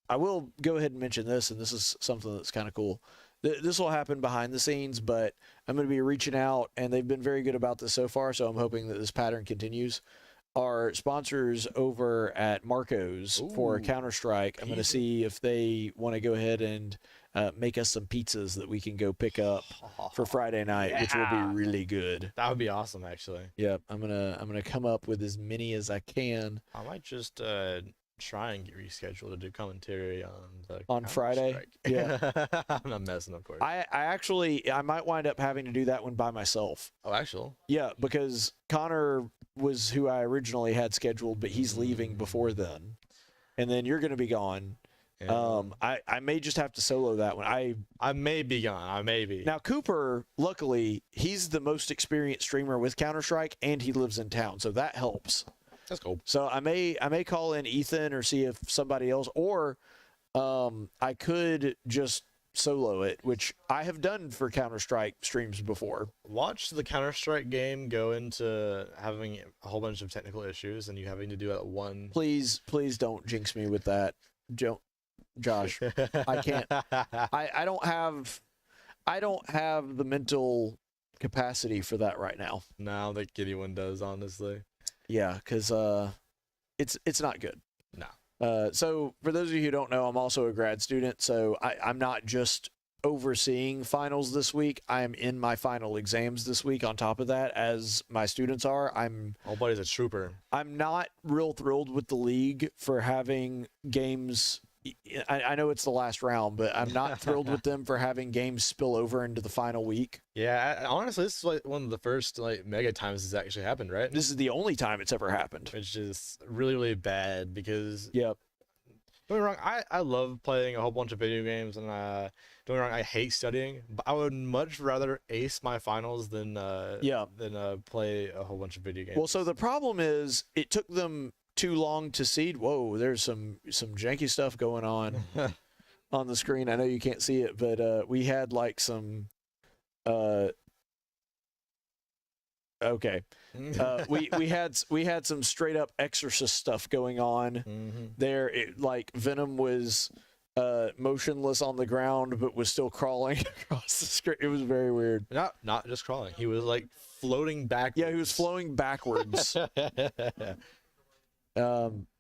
will go ahead and mention this, and this is something that's kind of cool. This will happen behind the scenes, but I'm going to be reaching out, and they've been very good about this so far, so I'm hoping that this pattern continues. Our sponsors over at Marco's for Counter-Strike, I'm going to see if they want to go ahead and make us some pizzas that we can go pick up for Friday night, which will be really good. That would be awesome, actually. Yep, I'm gonna come up with as many as I can. I might just try and get rescheduled to do commentary on Friday. Yeah, I'm not messing, of course. I might wind up having to do that one by myself. Oh, actually? Yeah, because Connor was who I originally had scheduled, but he's leaving before then, and then you're gonna be gone. Yeah. I may just have to solo that one. I may be gone. I may be. Now Cooper, luckily, he's the most experienced streamer with Counter-Strike, and he lives in town, so that helps. That's cool. So I may call in Ethan or see if somebody else, or I could just solo it, which I have done for Counter-Strike streams before. Watch the Counter-Strike game go into having a whole bunch of technical issues, and you having to do it at one. Please don't jinx me with that. Josh, I can't. I don't have the mental capacity for that right now. No, I don't think anyone does, honestly. Yeah, because it's not good. No. So for those of you who don't know, I'm also a grad student, so I'm not just overseeing finals this week. I'm in my final exams this week on top of that, as my students are. Oh, buddy's a trooper. I'm not real thrilled with the league for having games. I know it's the last round, but I'm not thrilled with them for having games spill over into the final week. Yeah, honestly, this is like one of the first mega times this actually happened, right? This is the only time it's ever happened. Which is really, really bad because. Yep. Don't get me wrong, I love playing a whole bunch of video games, and don't get me wrong, I hate studying, but I would much rather ace my finals than play a whole bunch of video games. Well, so the problem is it took them too long to seed. Whoa, there's some janky stuff going on on the screen. I know you can't see it, but we had like some okay. We had some straight up Exorcist stuff going on there. Like Venom was motionless on the ground, but was still crawling across the screen. It was very weird. Not just crawling. He was like floating back. Yeah, he was flowing backwards.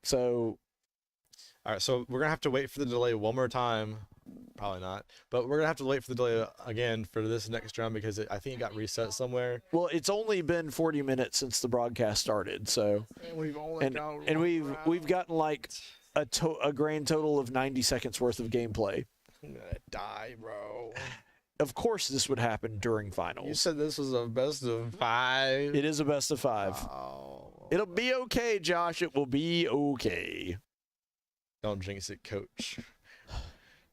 So. All right, so we're gonna have to wait for the delay one more time. Probably not, but we're gonna have to wait for the delay again for this next round because I think it got reset somewhere. Well, it's only been 40 minutes since the broadcast started, so And we've only we've gotten like a grand total of 90 seconds worth of gameplay. I'm gonna die, bro. Of course, this would happen during finals. You said this was a best of 5. It is a best of 5. Oh. It'll be okay, Josh. It will be okay. Don't jinx it, coach.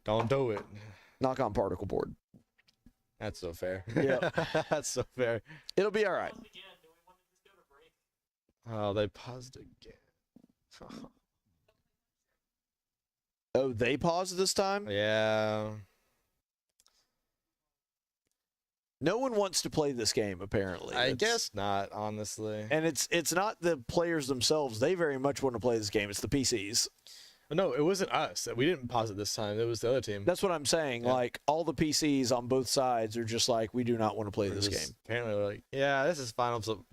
Don't do it. Knock on particle board. That's so fair. Yeah. That's so fair. It'll be all right. Oh, they paused again. Oh, they paused this time? Yeah. No one wants to play this game, apparently. I guess not, honestly. And it's not the players themselves. They very much want to play this game. It's the PCs. No, it wasn't us. We didn't pause it this time. It was the other team. That's what I'm saying. Yeah. Like, all the PCs on both sides are just like, we do not want to play this game. Apparently, we're like, yeah, this is final. So,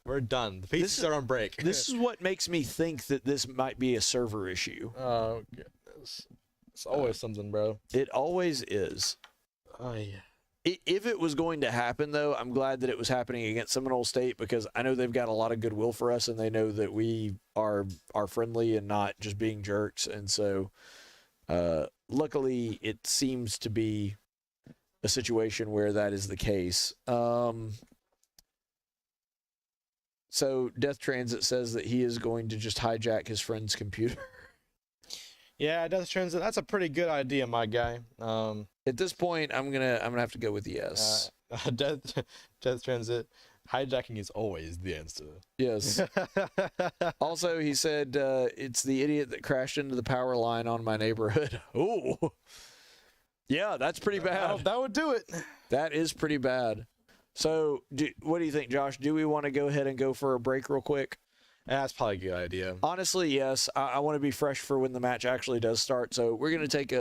we're done. The PCs are on break. This is what makes me think that this might be a server issue. Oh, goodness. It's always something, bro. It always is. Oh, yeah. If it was going to happen, though, I'm glad that it was happening against Seminole State because I know they've got a lot of goodwill for us and they know that we are friendly and not just being jerks. And so, luckily, it seems to be a situation where that is the case. So, Death Transit says that he is going to just hijack his friend's computer. Yeah, Death Transit. That's a pretty good idea, my guy. At this point, I'm gonna have to go with yes. Death Transit. Hijacking is always the answer. Yes. Also, he said it's the idiot that crashed into the power line on my neighborhood. Oh, yeah, that's pretty bad. That would do it. That is pretty bad. So, what do you think, Josh? Do we want to go ahead and go for a break real quick? Yeah, that's probably a good idea. Honestly, yes. I want to be fresh for when the match actually does start. So we're going to take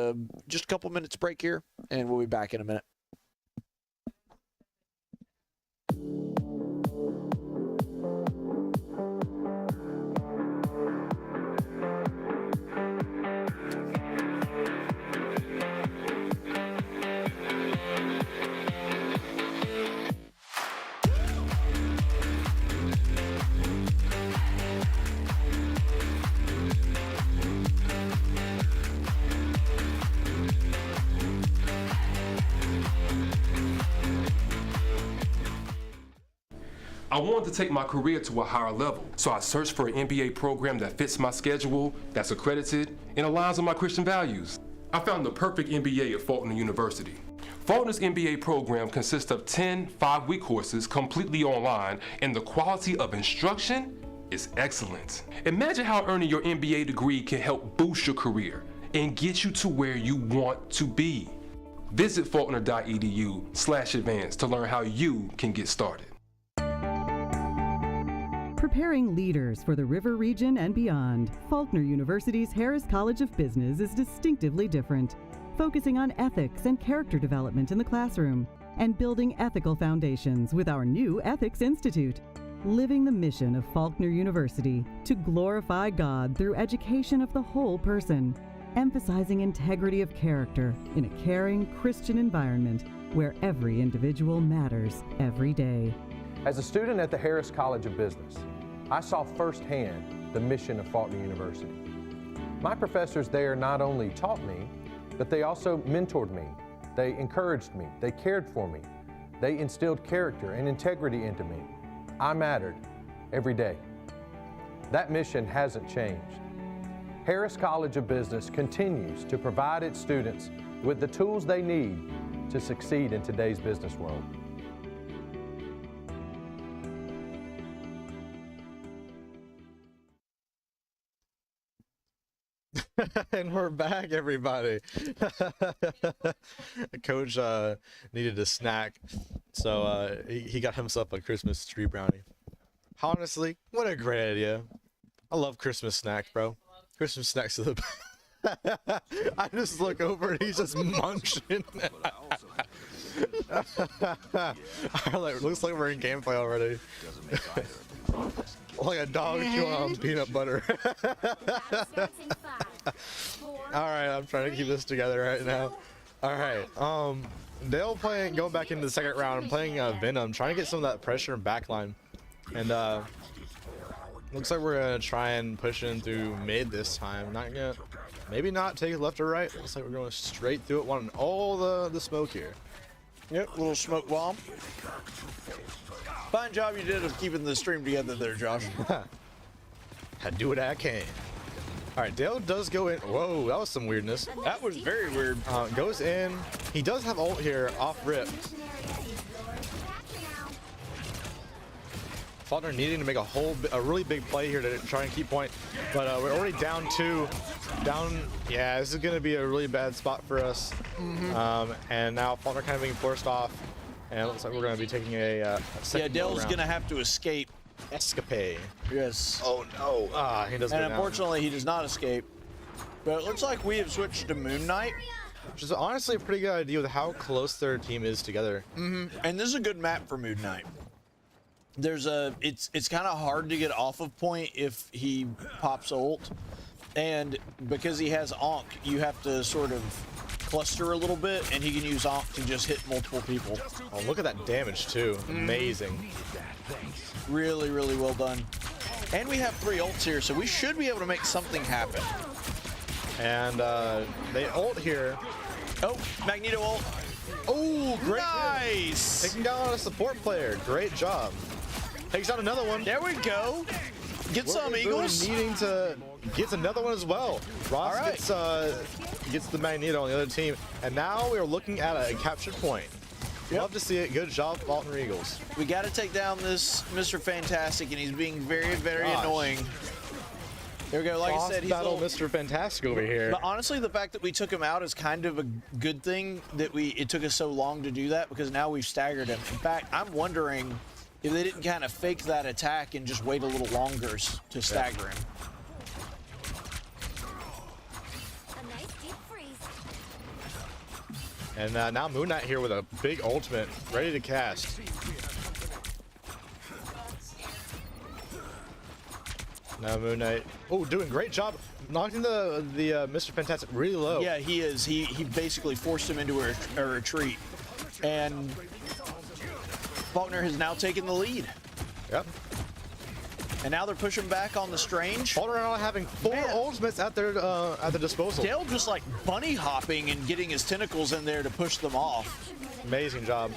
just a couple minutes break here, and we'll be back in a minute. I wanted to take my career to a higher level, so I searched for an MBA program that fits my schedule, that's accredited, and aligns with my Christian values. I found the perfect MBA at Faulkner University. Faulkner's MBA program consists of 10 5-week courses completely online, and the quality of instruction is excellent. Imagine how earning your MBA degree can help boost your career and get you to where you want to be. Visit faulkner.edu/advance to learn how you can get started. Preparing leaders for the River region and beyond, Faulkner University's Harris College of Business is distinctively different, focusing on ethics and character development in the classroom and building ethical foundations with our new Ethics Institute. Living the mission of Faulkner University to glorify God through education of the whole person, emphasizing integrity of character in a caring Christian environment where every individual matters every day. As a student at the Harris College of Business, I saw firsthand the mission of Faulkner University. My professors there not only taught me, but they also mentored me. They encouraged me. They cared for me. They instilled character and integrity into me. I mattered every day. That mission hasn't changed. Harris College of Business continues to provide its students with the tools they need to succeed in today's business world. And we're back, everybody. Coach needed a snack, so he got himself a Christmas tree brownie. Honestly, what a great idea. I love Christmas snacks, bro. Christmas snacks are the best. I just look over and he's just munching. Like, looks like we're in gameplay already. Like a dog chewing on peanut butter. Alright, I'm trying to keep this together right now. Alright, Dale going back into the second round. I'm playing Venom, trying to get some of that pressure in backline. And looks like we're gonna try and push in through mid this time. Not gonna, maybe not take it left or right. Looks like we're going straight through it, wanting all the smoke here. Yep, little smoke bomb. Fine job you did of keeping the stream together there, Josh. I do what I can. All right, Dale does go in. Whoa, that was some weirdness. That was very weird. Goes in. He does have ult here off rip. Faulkner needing to make a really big play here to try and keep point, but we're already down 2. Yeah, this is going to be a really bad spot for us. And now Faulkner kind of being forced off, and it looks like we're going to be taking a second. Yeah, Dale's going to have to escape. Escape. Yes. Oh no. He doesn't. And unfortunately, he does not escape. But it looks like we have switched to Moon Knight, which is honestly a pretty good idea with how close their team is together. And this is a good map for Moon Knight. It's kind of hard to get off of point if he pops ult, and because he has Ankh, you have to sort of cluster a little bit, and he can use Ankh to just hit multiple people. Oh, look at that damage too. Amazing. Really, really well done. And we have 3 ults here, so we should be able to make something happen. And they ult here. Oh, Magneto ult. Oh, great. Nice. Taking down a support player. Great job. Takes down another one. There we go. Get some Eagles. Needing to get another one as well. Ross gets the Magneto on the other team, and now we are looking at a captured point. Love to see it. Good job, Faulkner Eagles. We got to take down this Mr. Fantastic, and he's being very, very annoying. There we go. Like I said, he's battle Mr. Fantastic over here. But honestly, the fact that we took him out is kind of a good thing that it took us so long to do that, because now we've staggered him. In fact, I'm wondering if they didn't kind of fake that attack and just wait a little longer to stagger him. And now Moon Knight here with a big ultimate, ready to cast. Now Moon Knight, doing a great job, knocking the Mr. Fantastic really low. Yeah, he is. He basically forced him into a retreat, and Faulkner has now taken the lead. Yep. And now they're pushing back on the Strange. Faulkner now having 4 ultimates at their disposal. Dale just like bunny hopping and getting his tentacles in there to push them off. Amazing job.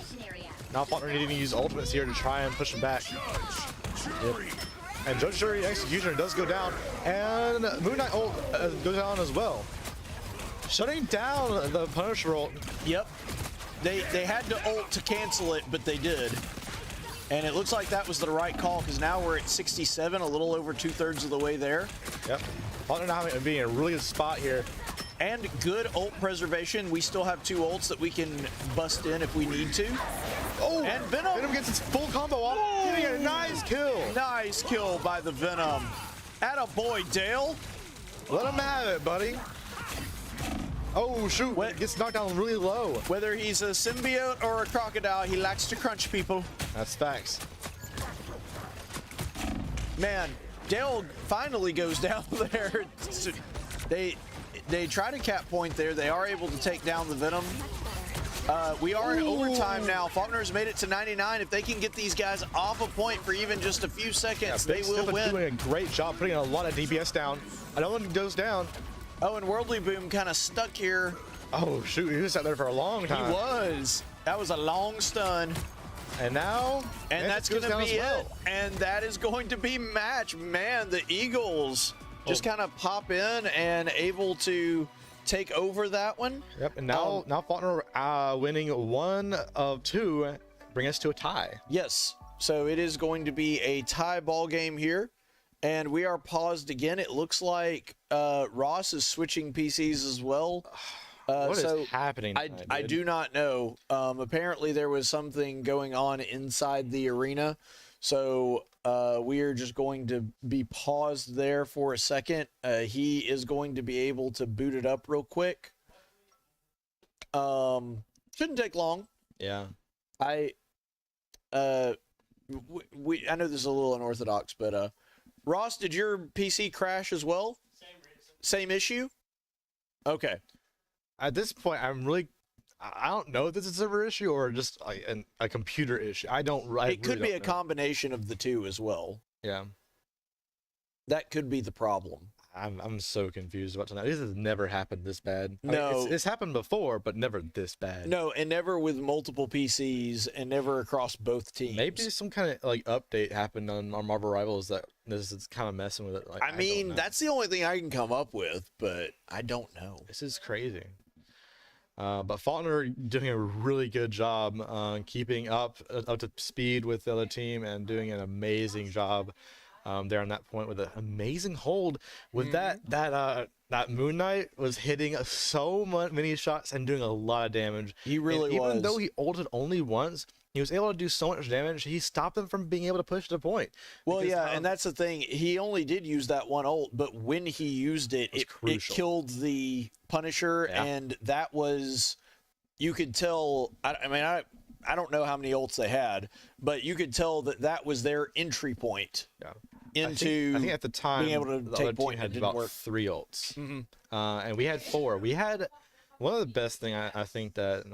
Now Faulkner needing to use ultimates here to try and push him back. Yep. And Judge Jury Executioner does go down, and Moon Knight ult goes down as well. Shutting down the Punisher ult. Yep. They had to ult to cancel it, but they did. And it looks like that was the right call, because now we're at 67, a little over 2/3 of the way there. Yep. Faulkner now being in a really good spot here. And good ult preservation. We still have 2 ults that we can bust in if we need to. Oh, and Venom gets its full combo off, getting a nice kill. Nice kill by the Venom. Atta boy, Dale. Let him have it, buddy. Oh, shoot. Gets knocked down really low. Whether he's a symbiote or a crocodile, he likes to crunch people. That's facts. Man, Dale finally goes down there. They try to cap point there. They are able to take down the Venom. We are in overtime now. Faulkner's made it to 99. If they can get these guys off a point for even just a few seconds, they will win. Doing a great job putting a lot of DPS down. Another one goes down. Oh, and Worldly Boom kind of stuck here. Oh, shoot. He was out there for a long time. He was. That was a long stun. And now, and that's going to be it. And that is going to be match. Man, the Eagles just kind of pop in and able to take over that one. Yep. And now, Faulkner winning 1 of 2, bring us to a tie. Yes. So it is going to be a tie ball game here. And we are paused again. It looks like Ross is switching PCs as well. What is happening tonight, I do not know. Apparently there was something going on inside the arena. So We are just going to be paused there for a second. He is going to be able to boot it up real quick. Shouldn't take long. Yeah. I know this is a little unorthodox, but Ross, did your PC crash as well? Same issue? Okay. At this point, I don't know if this is a server issue or just a computer issue. It could be a combination of the two as well. Yeah. That could be the problem. I'm so confused about tonight. This has never happened this bad. No. It's happened before, but never this bad. No, and never with multiple PCs and never across both teams. Maybe some kind of update happened on Marvel Rivals that this is kind of messing with it. I mean, that's the only thing I can come up with, but I don't know. This is crazy. But Faulkner doing a really good job keeping up to speed with the other team and doing an amazing job there on that point with an amazing hold. With that Moon Knight was hitting so many shots and doing a lot of damage. He really was. Even though he ulted only once, he was able to do so much damage. He stopped them from being able to push the point. Well, yeah, and that's the thing. He only did use that one ult, but when he used it, it killed the Punisher, and that was, you could tell. I don't know how many ults they had, but you could tell that was their entry point. Yeah. Into I think at the time being able to the take other point team had didn't about work. 3 ults, and we had 4. We had one of the best thing I think that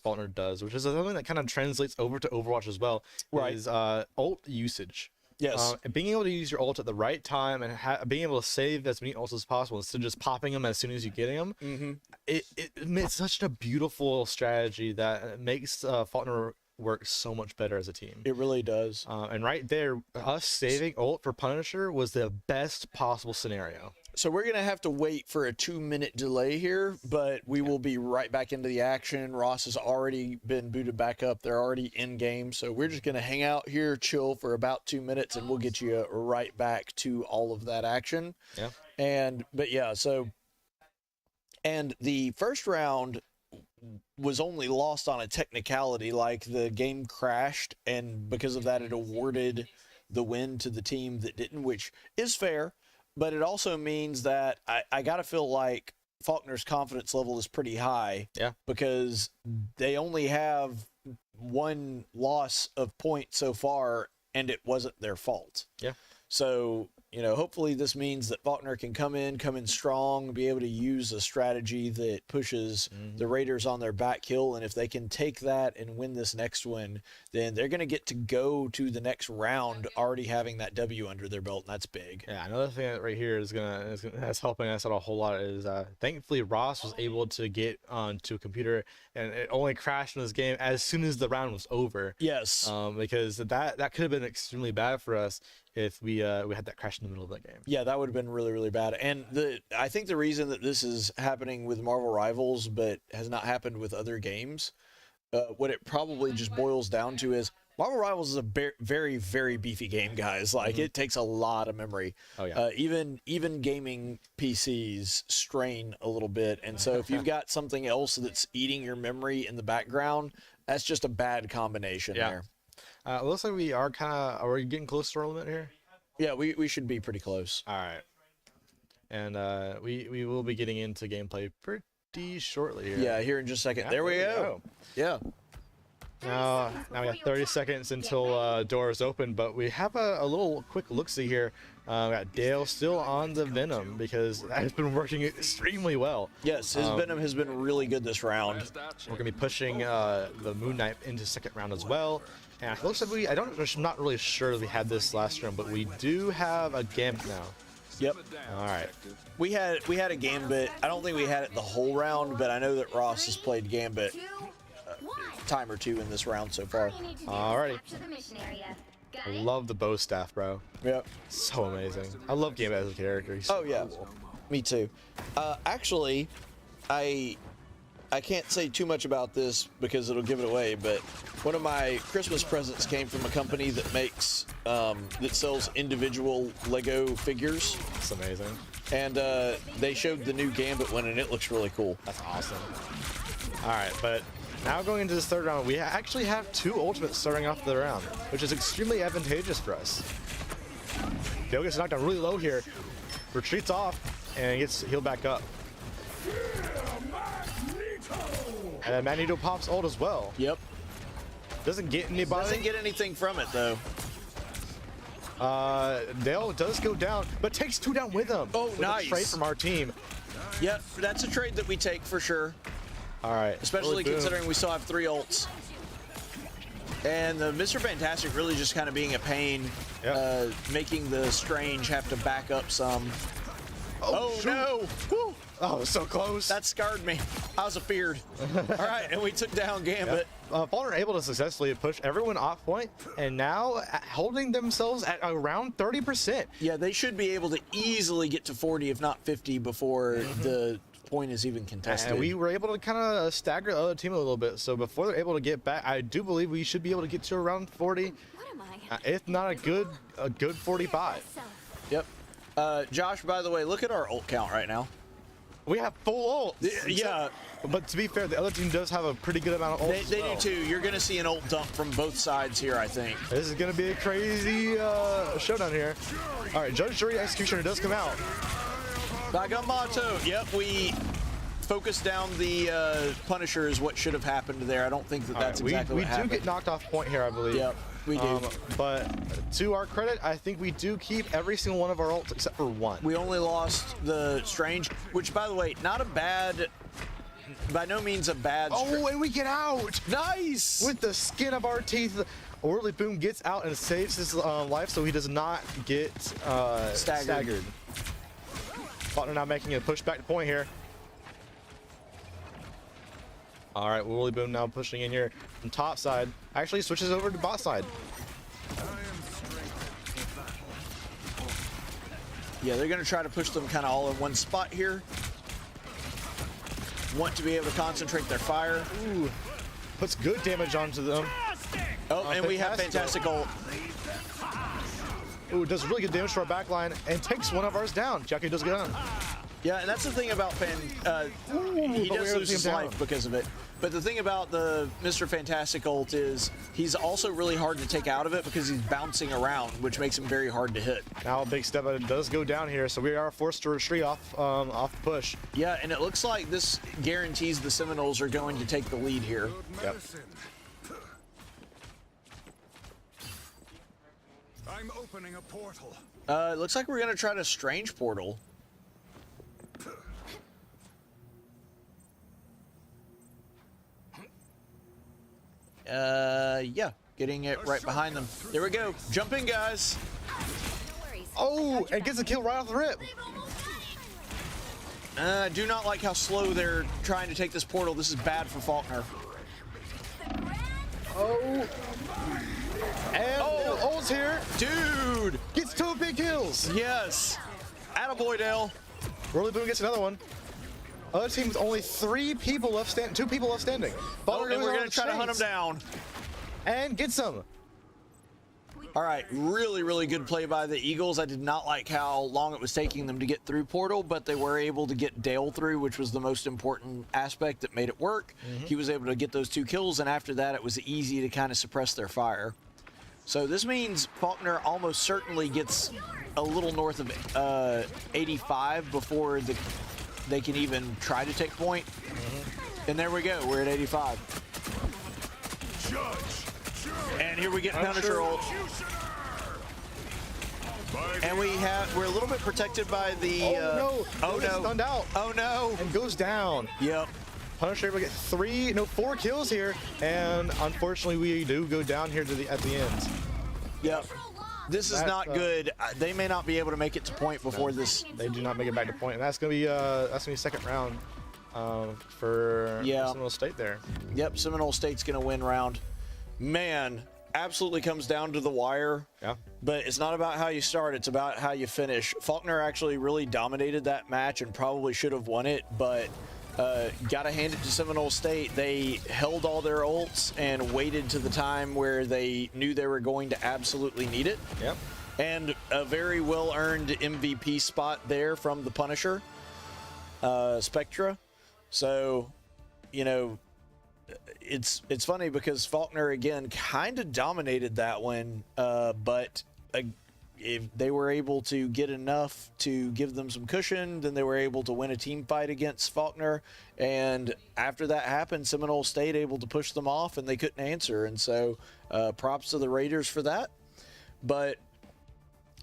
Faulkner does, which is something that kind of translates over to Overwatch as well, is ult usage. Yes. Being able to use your ult at the right time and being able to save as many ults as possible instead of just popping them as soon as you get them. It's such a beautiful strategy that makes Faulkner work so much better as a team. It really does. And right there, us saving ult for Punisher was the best possible scenario. So we're going to have to wait for a 2-minute delay here, but we will be right back into the action. Ross has already been booted back up. They're already in game. So we're just going to hang out here, chill for about 2 minutes, and we'll get you right back to all of that action. Yeah. And the first round was only lost on a technicality, like the game crashed, and because of that, it awarded the win to the team that didn't, which is fair. But it also means that I got to feel like Faulkner's confidence level is pretty high. Yeah. Because they only have 1 loss of points so far, and it wasn't their fault. Yeah. So, hopefully this means that Faulkner can come in strong, be able to use a strategy that pushes the Raiders on their back heel. And if they can take that and win this next one, then they're going to get to go to the next round already having that W under their belt, and that's big. Yeah, another thing that right here that's helping us out a whole lot is thankfully Ross was able to get onto a computer, and it only crashed in this game as soon as the round was over. Yes. Because that could have been extremely bad for us if we had that crash in the middle of that game. Yeah, that would have been really, really bad. And I think the reason that this is happening with Marvel Rivals but has not happened with other games, what it probably just boils down to is Marvel Rivals is a very, very beefy game, guys. Like, it takes a lot of memory. Oh, yeah. Even gaming PCs strain a little bit. And so if you've got something else that's eating your memory in the background, that's just a bad combination there. It looks like we are are we getting close to our limit here? Yeah, we should be pretty close. All right. And we will be getting into gameplay pretty shortly here. Yeah, here in just a second. There we go. Yeah. Now we have 30 seconds until doors open, but we have a little quick look-see here. We got Dale still on the Venom because that has been working extremely well. Yes, his Venom has been really good this round. We're going to be pushing the Moon Knight into second round as well. And it looks like I'm not really sure if we had this last round, but we do have a Gambit now. Yep. All right. We had a Gambit. I don't think we had it the whole round, but I know that Ross has played Gambit a time or two in this round so far. Alrighty. I love the bow staff, bro. Yep. So amazing. I love Gambit as a character. He's so cool. Me too. Actually, I can't say too much about this because it'll give it away, but one of my Christmas presents came from a company that makes that sells individual Lego figures. That's amazing. And they showed the new Gambit one, and it looks really cool. That's awesome. All right, but Now going into this third round, we actually have 2 ultimates starting off the round, which is extremely advantageous for us. Dale gets knocked down really low here, retreats off, and gets healed back up. And Magneto pops ult as well. Yep. Doesn't get anybody. Doesn't get anything from it though. Dale does go down, but takes 2 down with him. Oh, with nice. A trade from our team. Yep, that's a trade that we take for sure. All right. Especially considering we still have 3 ults. And the Mr. Fantastic really just kind of being a pain, making the Strange have to back up some. Oh no! Woo. Oh, so close. That scarred me. I was afeared. All right, and we took down Gambit. Faulkner able to successfully push everyone off point, and now holding themselves at around 30%. Yeah, they should be able to easily get to 40, if not 50, before the point is even contested. And we were able to kind of stagger the other team a little bit. So before they're able to get back, I do believe we should be able to get to around 40, if not a good 45. Yep. Josh, by the way, look at our ult count right now. We have full ult. Yeah. But to be fair, the other team does have a pretty good amount of ults. They do too. You're going to see an ult dump from both sides here, I think. This is going to be a crazy showdown here. All right, Judge, Jury, Executioner does come out. Bagamato. Yep, we focused down the Punisher is what should have happened there. I don't think that that's exactly what happened. We do get knocked off point here, I believe. Yep, we do. But to our credit, I think we do keep every single one of our ults except for 1. We only lost the Strange, which, by the way, not a bad, by no means a bad. Oh, and we get out! Nice! With the skin of our teeth. Orderly Boom gets out and saves his life so he does not get staggered. Faulkner now making a push back to point here. All right, Orderly Boom now pushing in here from top side. Actually switches over to bot side. Yeah, they're going to try to push them kind of all in one spot here. Want to be able to concentrate their fire. Ooh, puts good damage onto them. Oh, and we have Fantastic ult. Ooh, does really good damage to our back line and takes one of ours down. Chiaki does get down. Yeah, and that's the thing about he does lose his life because of it. But the thing about the Mr. Fantastic ult is he's also really hard to take out of it because he's bouncing around, which makes him very hard to hit. Now Big Steppa does go down here, so we are forced to retreat off the push. Yeah, and it looks like this guarantees the Seminoles are going to take the lead here. Yep. I'm opening a portal. It looks like we're going to try to Strange portal. Yeah, getting it right behind them. There we go. Jump in, guys. Oh, and gets a kill right off the rip. I do not like how slow they're trying to take this portal. This is bad for Faulkner. Oh. And ult's here. Dude. Gets 2 big kills. Yes. Attaboy, Dale. Orderly Boom gets another one. Other team's only 3 people left standing. 2 people left standing. Oh, and we're going to try to hunt him down. And get some. All right, really, really good play by the Eagles. I did not like how long it was taking them to get through portal, but they were able to get Dale through, which was the most important aspect that made it work. He was able to get those 2 kills, and after that, it was easy to kind of suppress their fire. So this means Faulkner almost certainly gets a little north of 85 before they can even try to take point. And there we go, we're at 85. And here we get Punisher ult. And we're a little bit protected by the oh no, stunned out. Oh no. And goes down. Yep. Punisher able to get 4 kills here, and unfortunately we do go down here to at the end. Yep. This is not good. They may not be able to make it to point before this. They do not make it back to point, and that's gonna be second round for Seminole State there. Yep, Seminole State's gonna win round. Man, absolutely comes down to the wire. Yeah. But it's not about how you start, it's about how you finish. Faulkner actually really dominated that match and probably should have won it, but gotta hand it to Seminole State. They held all their ults and waited to the time where they knew they were going to absolutely need it. Yep. And a very well-earned MVP spot there from the Punisher, Spectra. So, you know, it's funny because Faulkner again kind of dominated that one, but if they were able to get enough to give them some cushion, then they were able to win a team fight against Faulkner. And after that happened, Seminole State able to push them off, and they couldn't answer. And so props to the Raiders for that. But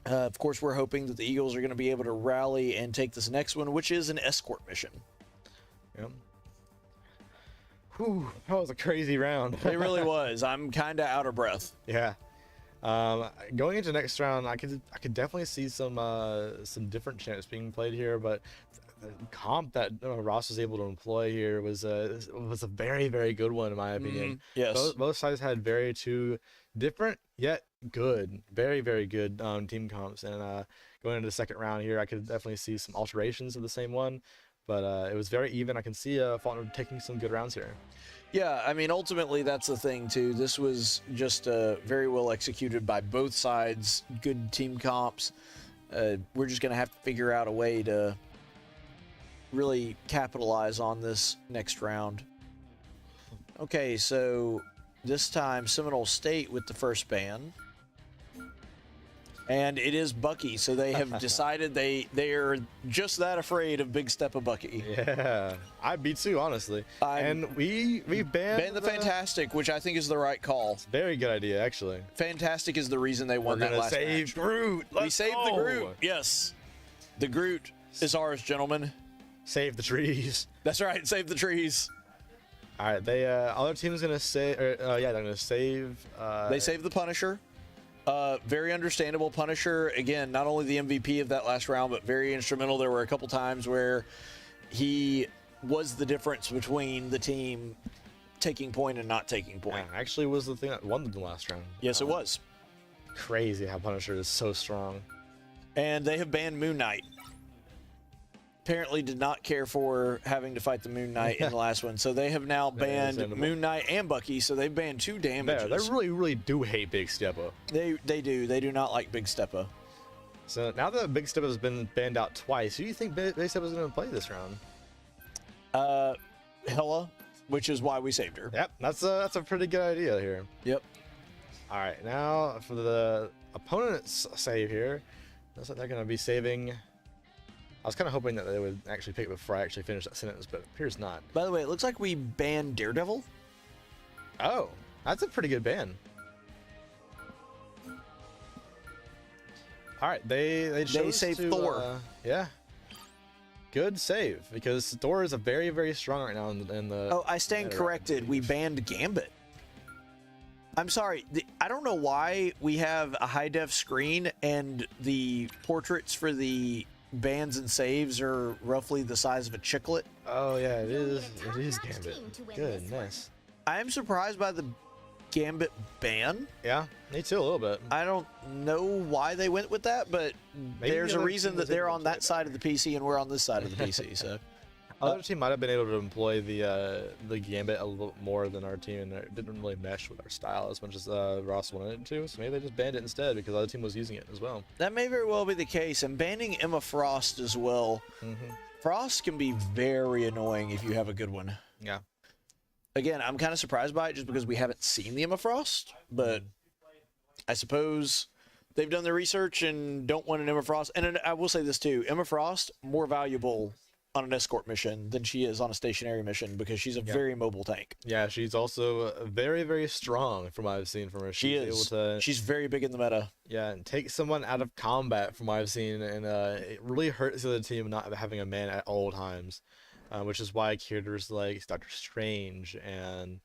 of course, we're hoping that the Eagles are going to be able to rally and take this next one, which is an escort mission. Yep. Whew, that was a crazy round. It really was. I'm kind of out of breath. Yeah. Going into next round, I could definitely see some different champs being played here, but the comp that Ross was able to employ here was a very, very good one in my opinion. Yes. Both sides had two different yet good, very, very good team comps, and going into the second round here, I could definitely see some alterations of the same one, but it was very even. I can see Faulkner taking some good rounds here. Yeah, I mean, ultimately, that's the thing, too. This was just very well executed by both sides. Good team comps. We're just going to have to figure out a way to really capitalize on this next round. Okay, so this time, Seminole State with the first ban. And it is Bucky, so they have decided they are just that afraid of Big Steppa Bucky. Yeah, I'd be too, honestly. And we banned the Fantastic, which I think is the right call. Very good idea, actually. Fantastic is the reason they won that last match. Save Groot. We saved the Groot. Yes, the Groot is ours, gentlemen. Save the trees. That's right. Save the trees. All right, they other team's gonna say, they're gonna save. They saved the Punisher. Very understandable. Punisher, again, not only the MVP of that last round, but very instrumental. There were a couple times where he was the difference between the team taking point and not taking point. Yeah, actually was the thing that won the last round. Yes, it was. Crazy how Punisher is so strong. And they have banned Moon Knight. Apparently did not care for having to fight the Moon Knight in the last one. So they have now banned Moon Knight and Bucky, so they've banned 2 damages. They really, really do hate Big Steppa. They do. They do not like Big Steppa. So now that Big Steppa has been banned out twice, who do you think Big Steppa's going to play this round? Hella, which is why we saved her. Yep, that's a pretty good idea here. Yep. All right, now for the opponent's save here, looks like they're going to be saving... I was kind of hoping that they would actually pick it before I actually finish that sentence, but it appears not. By the way, it looks like we banned Daredevil. Oh, that's a pretty good ban. All right, they saved Thor. Yeah, good save because Thor is a very, very strong right now in the. Oh, I stand corrected. We banned Gambit. I'm sorry. I don't know why we have a high def screen and the portraits for the bans and saves are roughly the size of a chiclet. Oh yeah, it is. It is Gambit. Goodness. I am surprised by the Gambit ban. Yeah, me too a little bit. I don't know why they went with that, but maybe there's a reason that they're on that side of the PC and we're on this side of the PC. So other team might have been able to employ the Gambit a little more than our team, and it didn't really mesh with our style as much as Ross wanted it to. So maybe they just banned it instead because the other team was using it as well. That may very well be the case. And banning Emma Frost as well. Frost can be very annoying if you have a good one. Yeah. Again, I'm kind of surprised by it just because we haven't seen the Emma Frost, but I suppose they've done their research and don't want an Emma Frost. And I will say this too, Emma Frost, more valuable on an escort mission than she is on a stationary mission because she's a very mobile tank. Yeah, she's also very, very strong from what I've seen from her. She is. She's very big in the meta. Yeah, and take someone out of combat from what I've seen, and it really hurts the other team not having a man at all times, which is why characters like Doctor Strange and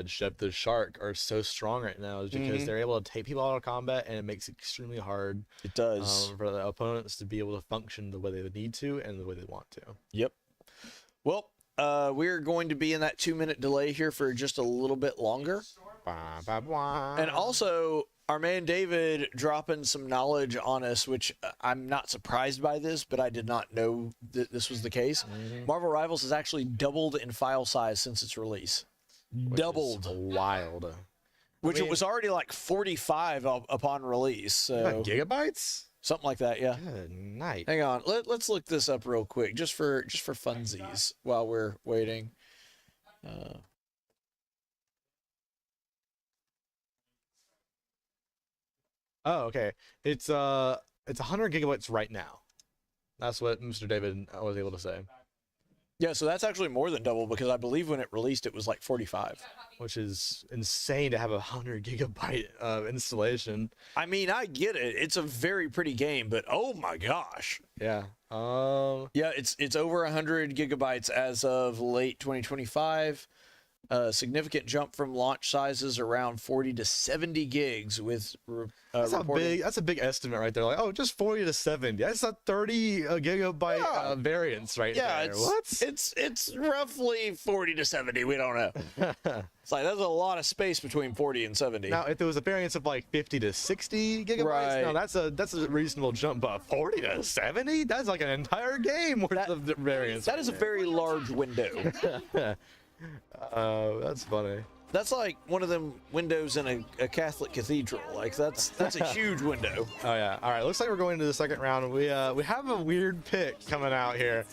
Shep the Shark are so strong right now is because they're able to take people out of combat, and it makes it extremely hard. It does. For the opponents to be able to function the way they would need to and the way they want to. Yep. Well, we're going to be in that 2-minute delay here for just a little bit longer. And also, our man David dropping some knowledge on us, which I'm not surprised by this, but I did not know that this was the case. Marvel Rivals has actually doubled in file size since its release. Doubled. Wild. Which it was already like 45 upon release. So gigabytes? Something like that, yeah. Good night. Hang on. Let's look this up real quick, just for funsies while we're waiting. Oh, okay. It's 100 gigabytes right now. That's what Mr. David was able to say. Yeah, so that's actually more than double because I believe when it released, it was like 45. Which is insane to have 100 gigabyte installation. I mean, I get it. It's a very pretty game, but oh my gosh. Yeah. Yeah, it's over 100 gigabytes as of late 2025. Significant jump from launch sizes around 40 to 70 gigs with that's a big estimate right there. Like, oh, just 40 to 70. That's a 30 gigabyte variance right there. It's roughly 40 to 70. We don't know. It's like that's a lot of space between 40 and 70. Now, if there was a variance of like 50 to 60 gigabytes, now that's a reasonable jump. But 40 to 70, that's like an entire game worth of variance. That is a very large window. That's funny. That's like one of them windows in a Catholic cathedral. Like that's a huge window. Oh yeah. All right. Looks like we're going into the second round. We have a weird pick coming out here,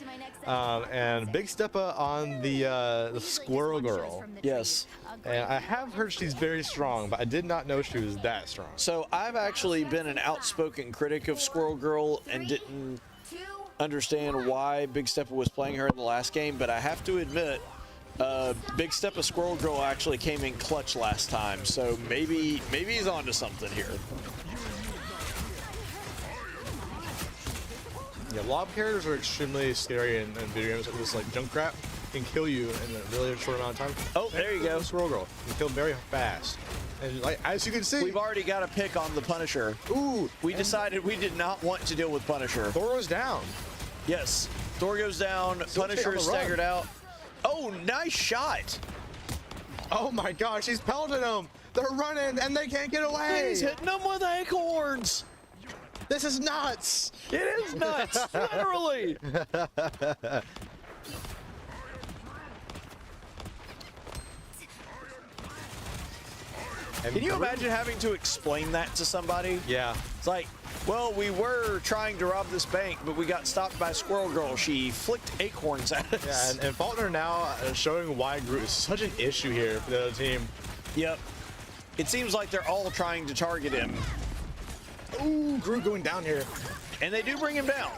and Big Steppa on the Squirrel Girl. Yes. And I have heard she's very strong, but I did not know she was that strong. So I've actually been an outspoken critic of Squirrel Girl and didn't understand why Big Steppa was playing her in the last game, but I have to admit. Big Steppa Squirrel Girl actually came in clutch last time, so maybe he's onto something here. Yeah, lob characters are extremely scary in video games. This like Junkrat can kill you in a really short amount of time. Oh, there you go. Squirrel Girl can kill very fast. And like as you can see, we've already got a pick on the Punisher. Ooh, we decided we did not want to deal with Punisher. Thor goes down. Yes, Thor goes down. Punisher is staggered out. Oh, nice shot. Oh my gosh, he's pelting them. They're running and they can't get away. He's hitting them with acorns. This is nuts. It is nuts, literally. Can you imagine having to explain that to somebody? Yeah. It's like, well, we were trying to rob this bank, but we got stopped by Squirrel Girl. She flicked acorns at us. Yeah, and Faulkner now showing why Groot is such an issue here for the other team. Yep. It seems like they're all trying to target him. Ooh, Groot going down here. And they do bring him down.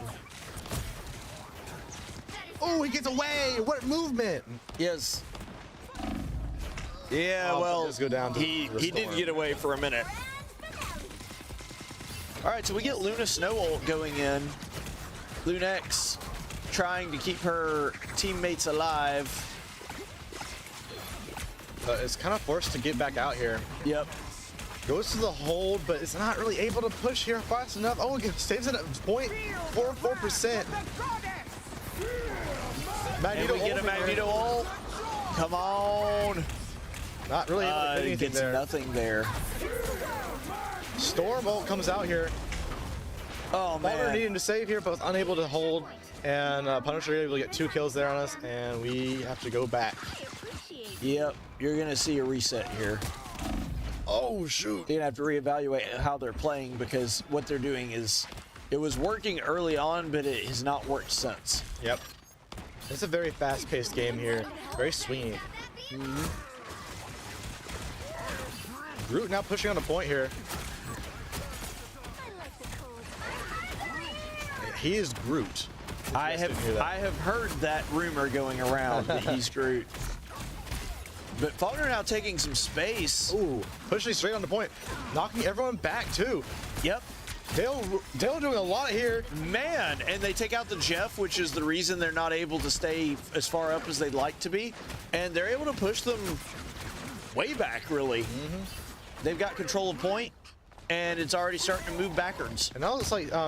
Oh, he gets away. What movement. Yes. Yeah, well, go down he did get away for a minute. All right, so we get Luna Snow ult going in. Lune X trying to keep her teammates alive. It's kind of forced to get back out here. Yep. Goes to the hold, but it's not really able to push here fast enough. Oh, it stays at 0.44%. Magneto, we get a Magneto ult. Come on. Not really able to get anything gets there. Nothing there. Storm ult comes out here. Oh, man. Faulkner needing to save here, but unable to hold. And Punisher able to get 2 kills there on us, and we have to go back. Yep, you're going to see a reset here. Oh, shoot. You're going to have to reevaluate how they're playing because what they're doing is, it was working early on, but it has not worked since. Yep. It's a very fast-paced game here. Very swingy. Groot now pushing on the point here. He is Groot. I have heard that rumor going around that he's Groot. But Faulkner now taking some space. Ooh, pushing straight on the point. Knocking everyone back, too. Yep. Dale doing a lot here. Man, and they take out the Jeff, which is the reason they're not able to stay as far up as they'd like to be. And they're able to push them way back, really. They've got control of point, and it's already starting to move backwards. And now it's like Big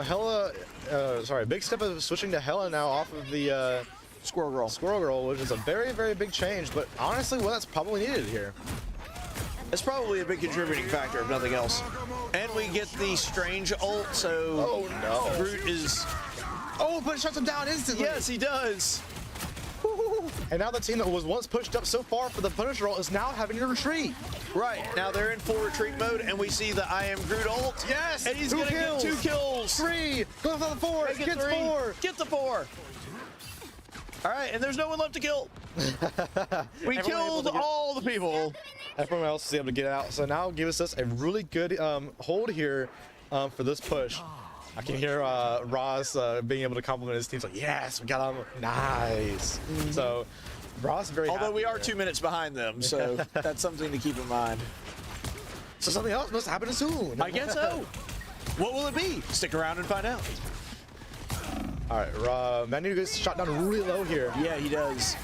Steppa switching to Hela now off of the Squirrel Girl, which is a very, very big change. But honestly, well, that's probably needed here. It's probably a big contributing factor, if nothing else. And we get the Strange ult, so Groot is... Oh, but it shuts him down instantly. Yes, he does. And now the team that was once pushed up so far for the Punisher ult is now having to retreat. Right, now they're in full retreat mode, and we see the I Am Groot ult. Yes! And he's going to get 2 kills. 3! Go for the 4! Get 4! Get the 4! All right, and there's no one left to kill. We killed all the people. Everyone else is able to get out. So now gives us a really good hold here for this push. I can hear Ross being able to compliment his team. Like, yes, we got him. Nice. So Ross very Although we are here. 2 minutes behind them, so that's something to keep in mind. So something else must happen soon. I guess so. What will it be? Stick around and find out. All right, Magneto gets shot down really low here. Yeah, he does.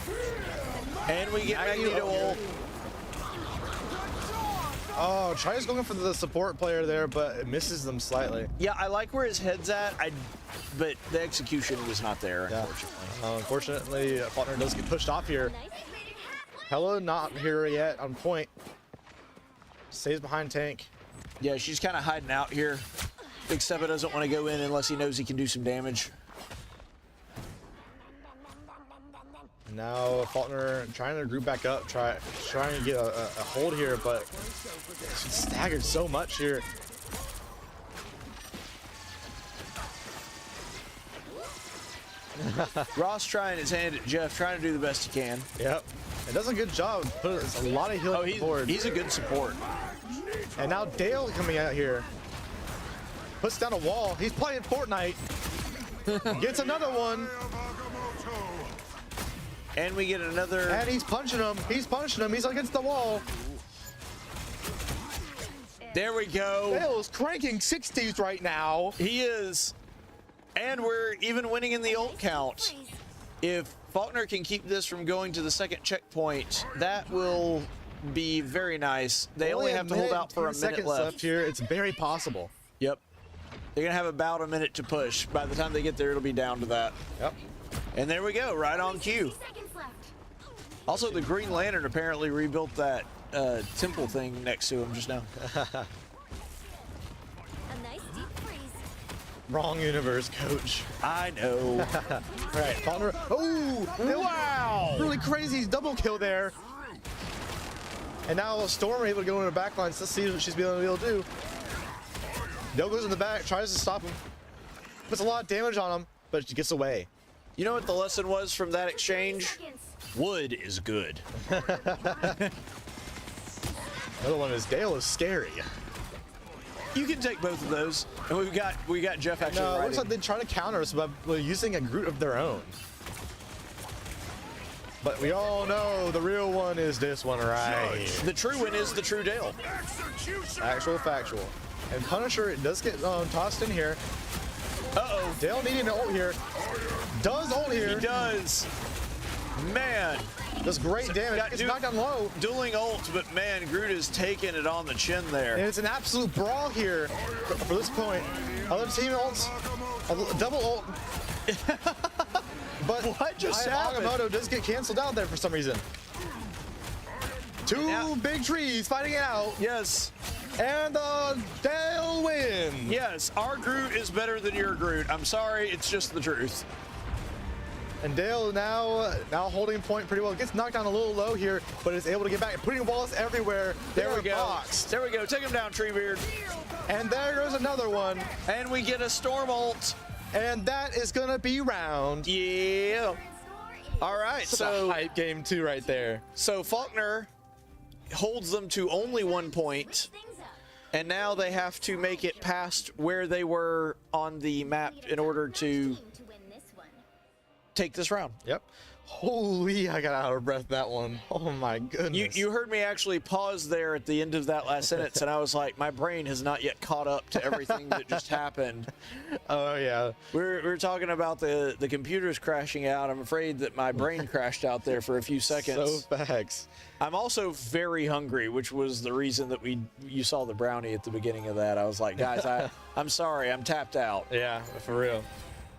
And we get Magneto ult. Oh, Try's going for the support player there, but it misses them slightly. Yeah, I like where his head's at, but the execution was not there, unfortunately. Unfortunately, Faulkner does get pushed off here. Hella not here yet on point. Stays behind tank. Yeah, she's kind of hiding out here. Big Steppa doesn't want to go in unless he knows he can do some damage. Now Faulkner trying to group back up, trying to get a hold here, but she's staggered so much here. Ross trying his hand at Jeff, trying to do the best he can. Yep, it does a good job. Puts a lot of healing on the board. He's a good support. And now Dale coming out here. Puts down a wall. He's playing Fortnite. Gets another one. And we get another. And he's punching him. He's punching him. He's against the wall. There we go. Dale's cranking 60s right now. He is. And we're even winning in the ult count. If Faulkner can keep this from going to the second checkpoint, that will be very nice. They only have to hold out for a minute left here. It's very possible. Yep. They're going to have about a minute to push. By the time they get there, it'll be down to that. Yep. And there we go, right on cue. Also, the Green Lantern apparently rebuilt that temple thing next to him just now. Wrong universe, coach. I know. All right, Faulkner. Oh, wow. Really crazy double kill there. And now Storm able to go in the back line. Let's see what she's able to do. Dale goes in the back, tries to stop him. Puts a lot of damage on him, but she gets away. You know what the lesson was from that exchange? Wood is good. Another one is Dale is scary. You can take both of those, and we got Jeff actually. No, it looks like they try to counter us by using a Groot of their own. But we all know the real one is this one, right? The true one is the true Dale. Actual factual. And Punisher does get tossed in here. Uh-oh. Dale needing an ult here. Does ult here. He does. Man. Does great damage. Gets knocked down low. Dueling ults, but man, Groot is taking it on the chin there. And it's an absolute brawl here for this point. Other team ults, a double ult. But what just happened? Agamotto does get canceled out there for some reason. Two big trees fighting it out. Yes. And Dale wins. Yes, our Groot is better than your Groot. I'm sorry, it's just the truth. And Dale now holding point pretty well. Gets knocked down a little low here, but is able to get back. Putting walls everywhere. There we go. Boxed. There we go. Take him down, Treebeard. And there goes another one. And we get a Storm ult. And that is gonna be round. Yeah. All right. So a hype game too, right there. So Faulkner holds them to only 1 point. And now they have to make it past where they were on the map in order to take this round. Yep. Holy, I got out of breath that one. Oh my goodness. You heard me actually pause there at the end of that last sentence, and I was like, my brain has not yet caught up to everything that just happened. Oh yeah. We're talking about the computers crashing out. I'm afraid that my brain crashed out there for a few seconds. So facts. I'm also very hungry, which was the reason that you saw the brownie at the beginning of that. I was like, guys, I'm sorry, I'm tapped out. Yeah, for real.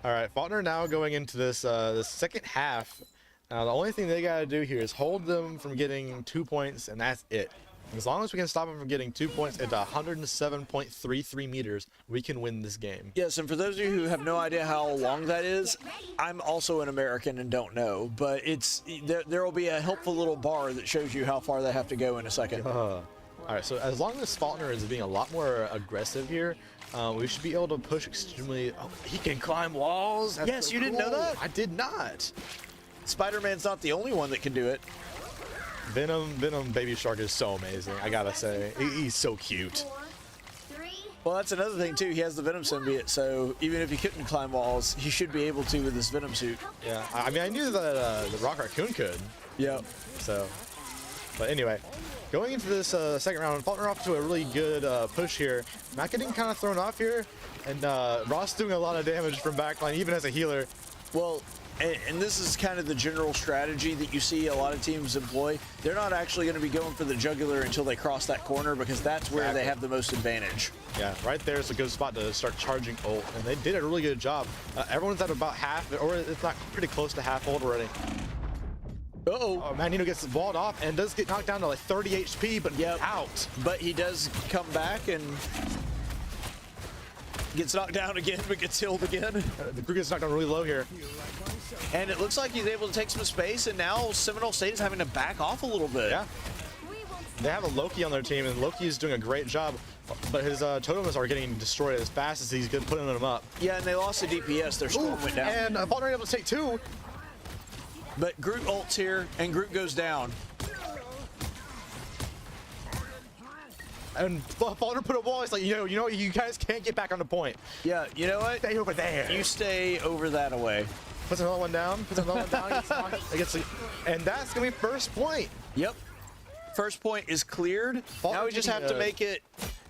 All right, Faulkner now going into this the second half. Now the only thing they got to do here is hold them from getting 2 points, and that's it. As long as we can stop them from getting 2 points at 107.33 meters, we can win this game. Yes, and for those of you who have no idea how long that is, I'm also an American and don't know, but there will be a helpful little bar that shows you how far they have to go in a second. All right, so as long as Faulkner is being a lot more aggressive here, we should be able to push extremely. Oh, he can climb walls. That's yes, so you didn't cool. know that? I did not. Spider-Man's not the only one that can do it. Venom Baby Shark is so amazing, I gotta say. He's so cute. Well, that's another thing too. He has the Venom symbiote, so even if he couldn't climb walls, he should be able to with this Venom suit. Yeah, I mean, I knew that the Rock Raccoon could. Yeah. So, but anyway, going into this second round, Faulkner off to a really good push here. Not getting kind of thrown off here, and Ross doing a lot of damage from backline, even as a healer. Well, and this is kind of the general strategy that you see a lot of teams employ. They're not actually going to be going for the jugular until they cross that corner, because that's where they have the most advantage. Yeah, right there is a good spot to start charging ult, and they did a really good job. Everyone's at about half, or it's not pretty close to half ult already. Oh, Magneto gets walled off and does get knocked down to like 30 HP, but out. But he does come back and gets knocked down again, but gets healed again. The crew gets knocked down really low here. And it looks like he's able to take some space, and now Seminole State is having to back off a little bit. Yeah. They have a Loki on their team, and Loki is doing a great job, but his totems are getting destroyed as fast as he's good putting them up. Yeah, and they lost the DPS. Their storm went down. And Faulkner able to take 2. But Groot ults here, and Groot goes down. And Faulkner put a wall. It's like, you know, you guys can't get back on the point. Yeah, you know what? Stay over there. You stay over that away. Puts another one down. Puts another one down. And that's gonna be first point. Yep. First point is cleared. Now we just have to make it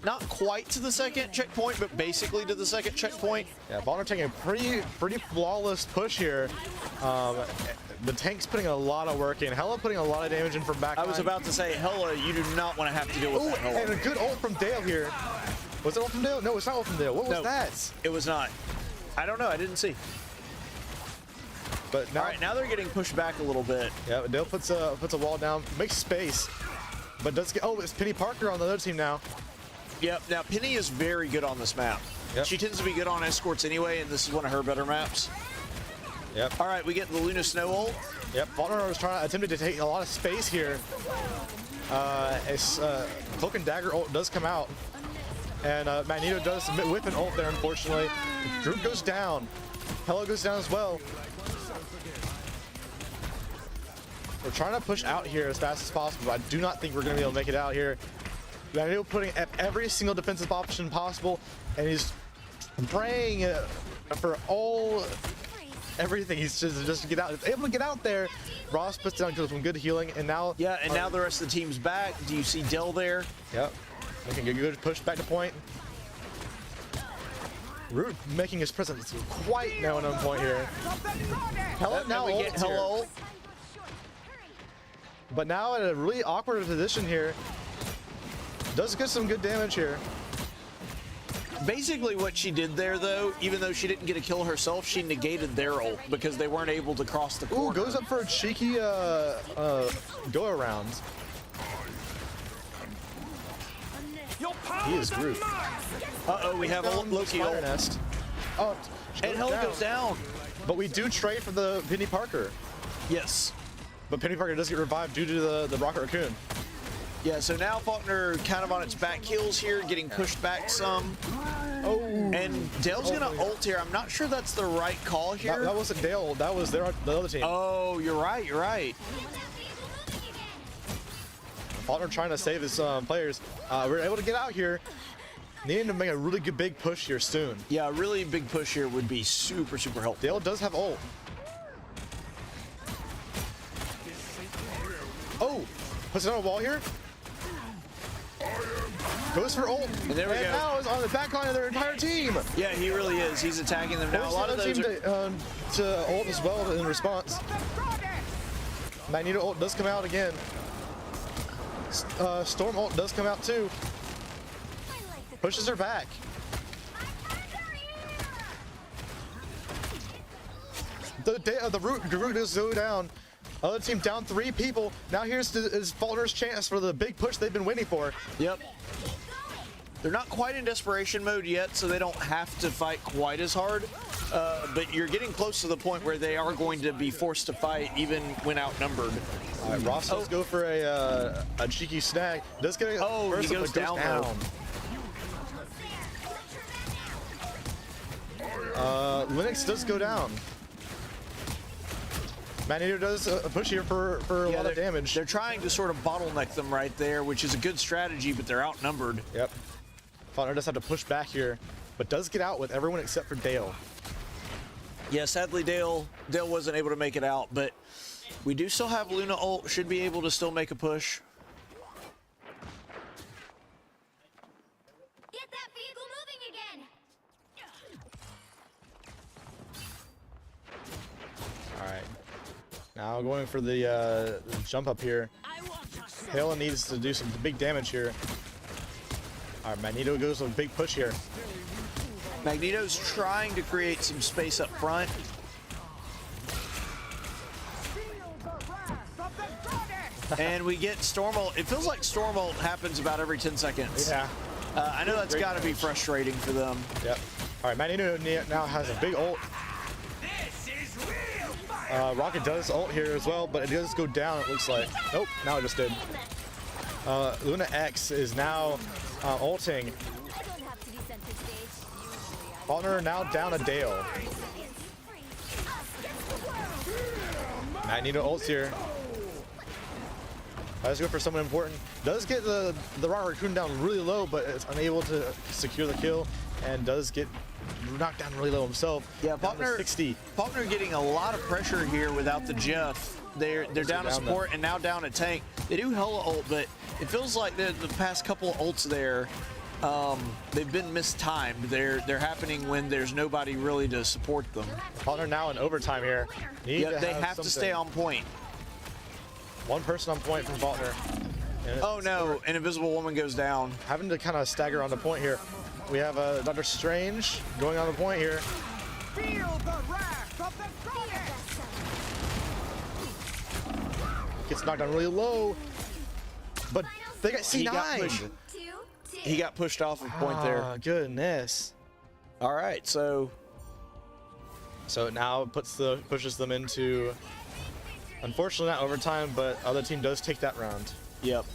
not quite to the second checkpoint, but basically to the second checkpoint. Yeah, Faulkner taking a pretty flawless push here. The tank's putting a lot of work in. Hella putting a lot of damage in from back. I was about to say, Hella, you do not want to have to deal with that. Hella. And a good ult from Dale here. Was it ult from Dale? No, it's not ult from Dale. What was that? It was not. I don't know. I didn't see. But now, all right, now they're getting pushed back a little bit. Yeah, Dale puts a wall down, makes space, but does get. Oh, it's Penny Parker on the other team now. Yep. Now Penny is very good on this map. Yep. She tends to be good on escorts anyway, and this is one of her better maps. Yep. All right, we get the Luna Snow ult. Yep. Faulkner was attempted to take a lot of space here. Cloak and Dagger ult does come out, and Magneto does whip an ult there. Unfortunately, Groot goes down. Hella goes down as well. We're trying to push out here as fast as possible, but I do not think we're going to be able to make it out here. Magneto putting every single defensive option possible, and he's praying for everything. He's just to get out. He's able to get out there. Ross puts down some good healing, and now now the rest of the team's back. Do you see Dell there? Yep, making a good push back to point. Root making his presence quite known on point here. Hella now we get Hella ult. But now at a really awkward position here. Does get some good damage here. Basically what she did there, though, even though she didn't get a kill herself, she negated their ult because they weren't able to cross the corner. Ooh, goes up for a cheeky go-around. He is Groot. Uh-oh, we have a Loki ult. Nest. Oh, and Hella goes down. But we do trade for the Penny Parker. Yes. But Penny Parker does get revived due to the Rocket Raccoon. Yeah, so now Faulkner kind of on its back heels here, getting pushed back some. Oh. And Dale's going to ult here. I'm not sure that's the right call here. That wasn't Dale. That was the other team. Oh, you're right. You're right. Faulkner trying to save his players. We're able to get out here. Needing to make a really good big push here soon. Yeah, a really big push here would be super, super helpful. Dale does have ult. Oh, puts it on a wall here. Goes for ult. And there we go. Now is on the back line of their entire team. Yeah, he really is. He's attacking them now. A lot of those to ult as well in response. Magneto ult does come out again. Storm ult does come out too. Pushes her back. The root does go down. Other team down 3 people. Now here's Faulkner's chance for the big push they've been waiting for. Yep. They're not quite in desperation mode yet, so they don't have to fight quite as hard. But you're getting close to the point where they are going to be forced to fight even when outnumbered. All right, Ross does go for a cheeky snag. Does get a he goes down. Linux does go down. Magneto does a push here for a lot of damage. They're trying to sort of bottleneck them right there, which is a good strategy, but they're outnumbered. Yep. Faulkner does have to push back here, but does get out with everyone except for Dale. Yeah, sadly Dale wasn't able to make it out, but we do still have Luna ult, should be able to still make a push. Get that vehicle moving again. All right. Now going for the jump up here. Hela needs to do some big damage here. All right, Magneto goes with a big push here. Magneto's trying to create some space up front. And we get Storm ult. It feels like Storm ult happens about every 10 seconds. Yeah. I know that's got to be frustrating for them. Yep. All right, Magneto now has a big ult. Rocket does ult here as well, but it does go down, it looks like. Nope, now it just did. Luna X is now ulting. Faulkner now down a Dale. Magneto ults here. Let's go for someone important. Does get the Rocket Raccoon down really low, but is unable to secure the kill, and does get knocked down really low himself. Yeah, Faulkner getting a lot of pressure here without the Jeff. They're down to support and now down a tank. They do hella ult, but it feels like the past couple of ults there, they've been mistimed. They're happening when there's nobody really to support them. Faulkner now in overtime here. Yep, they have to stay on point. One person on point from Faulkner. Oh no, an invisible woman goes down. Having to kind of stagger on the point here. We have Dr. Strange going on the point here. Feel the wrath of the goddess! Gets knocked down really low. But they got C9. He got pushed off of point there. Goodness. All right, so now it pushes them into, unfortunately not overtime, but other team does take that round. Yep.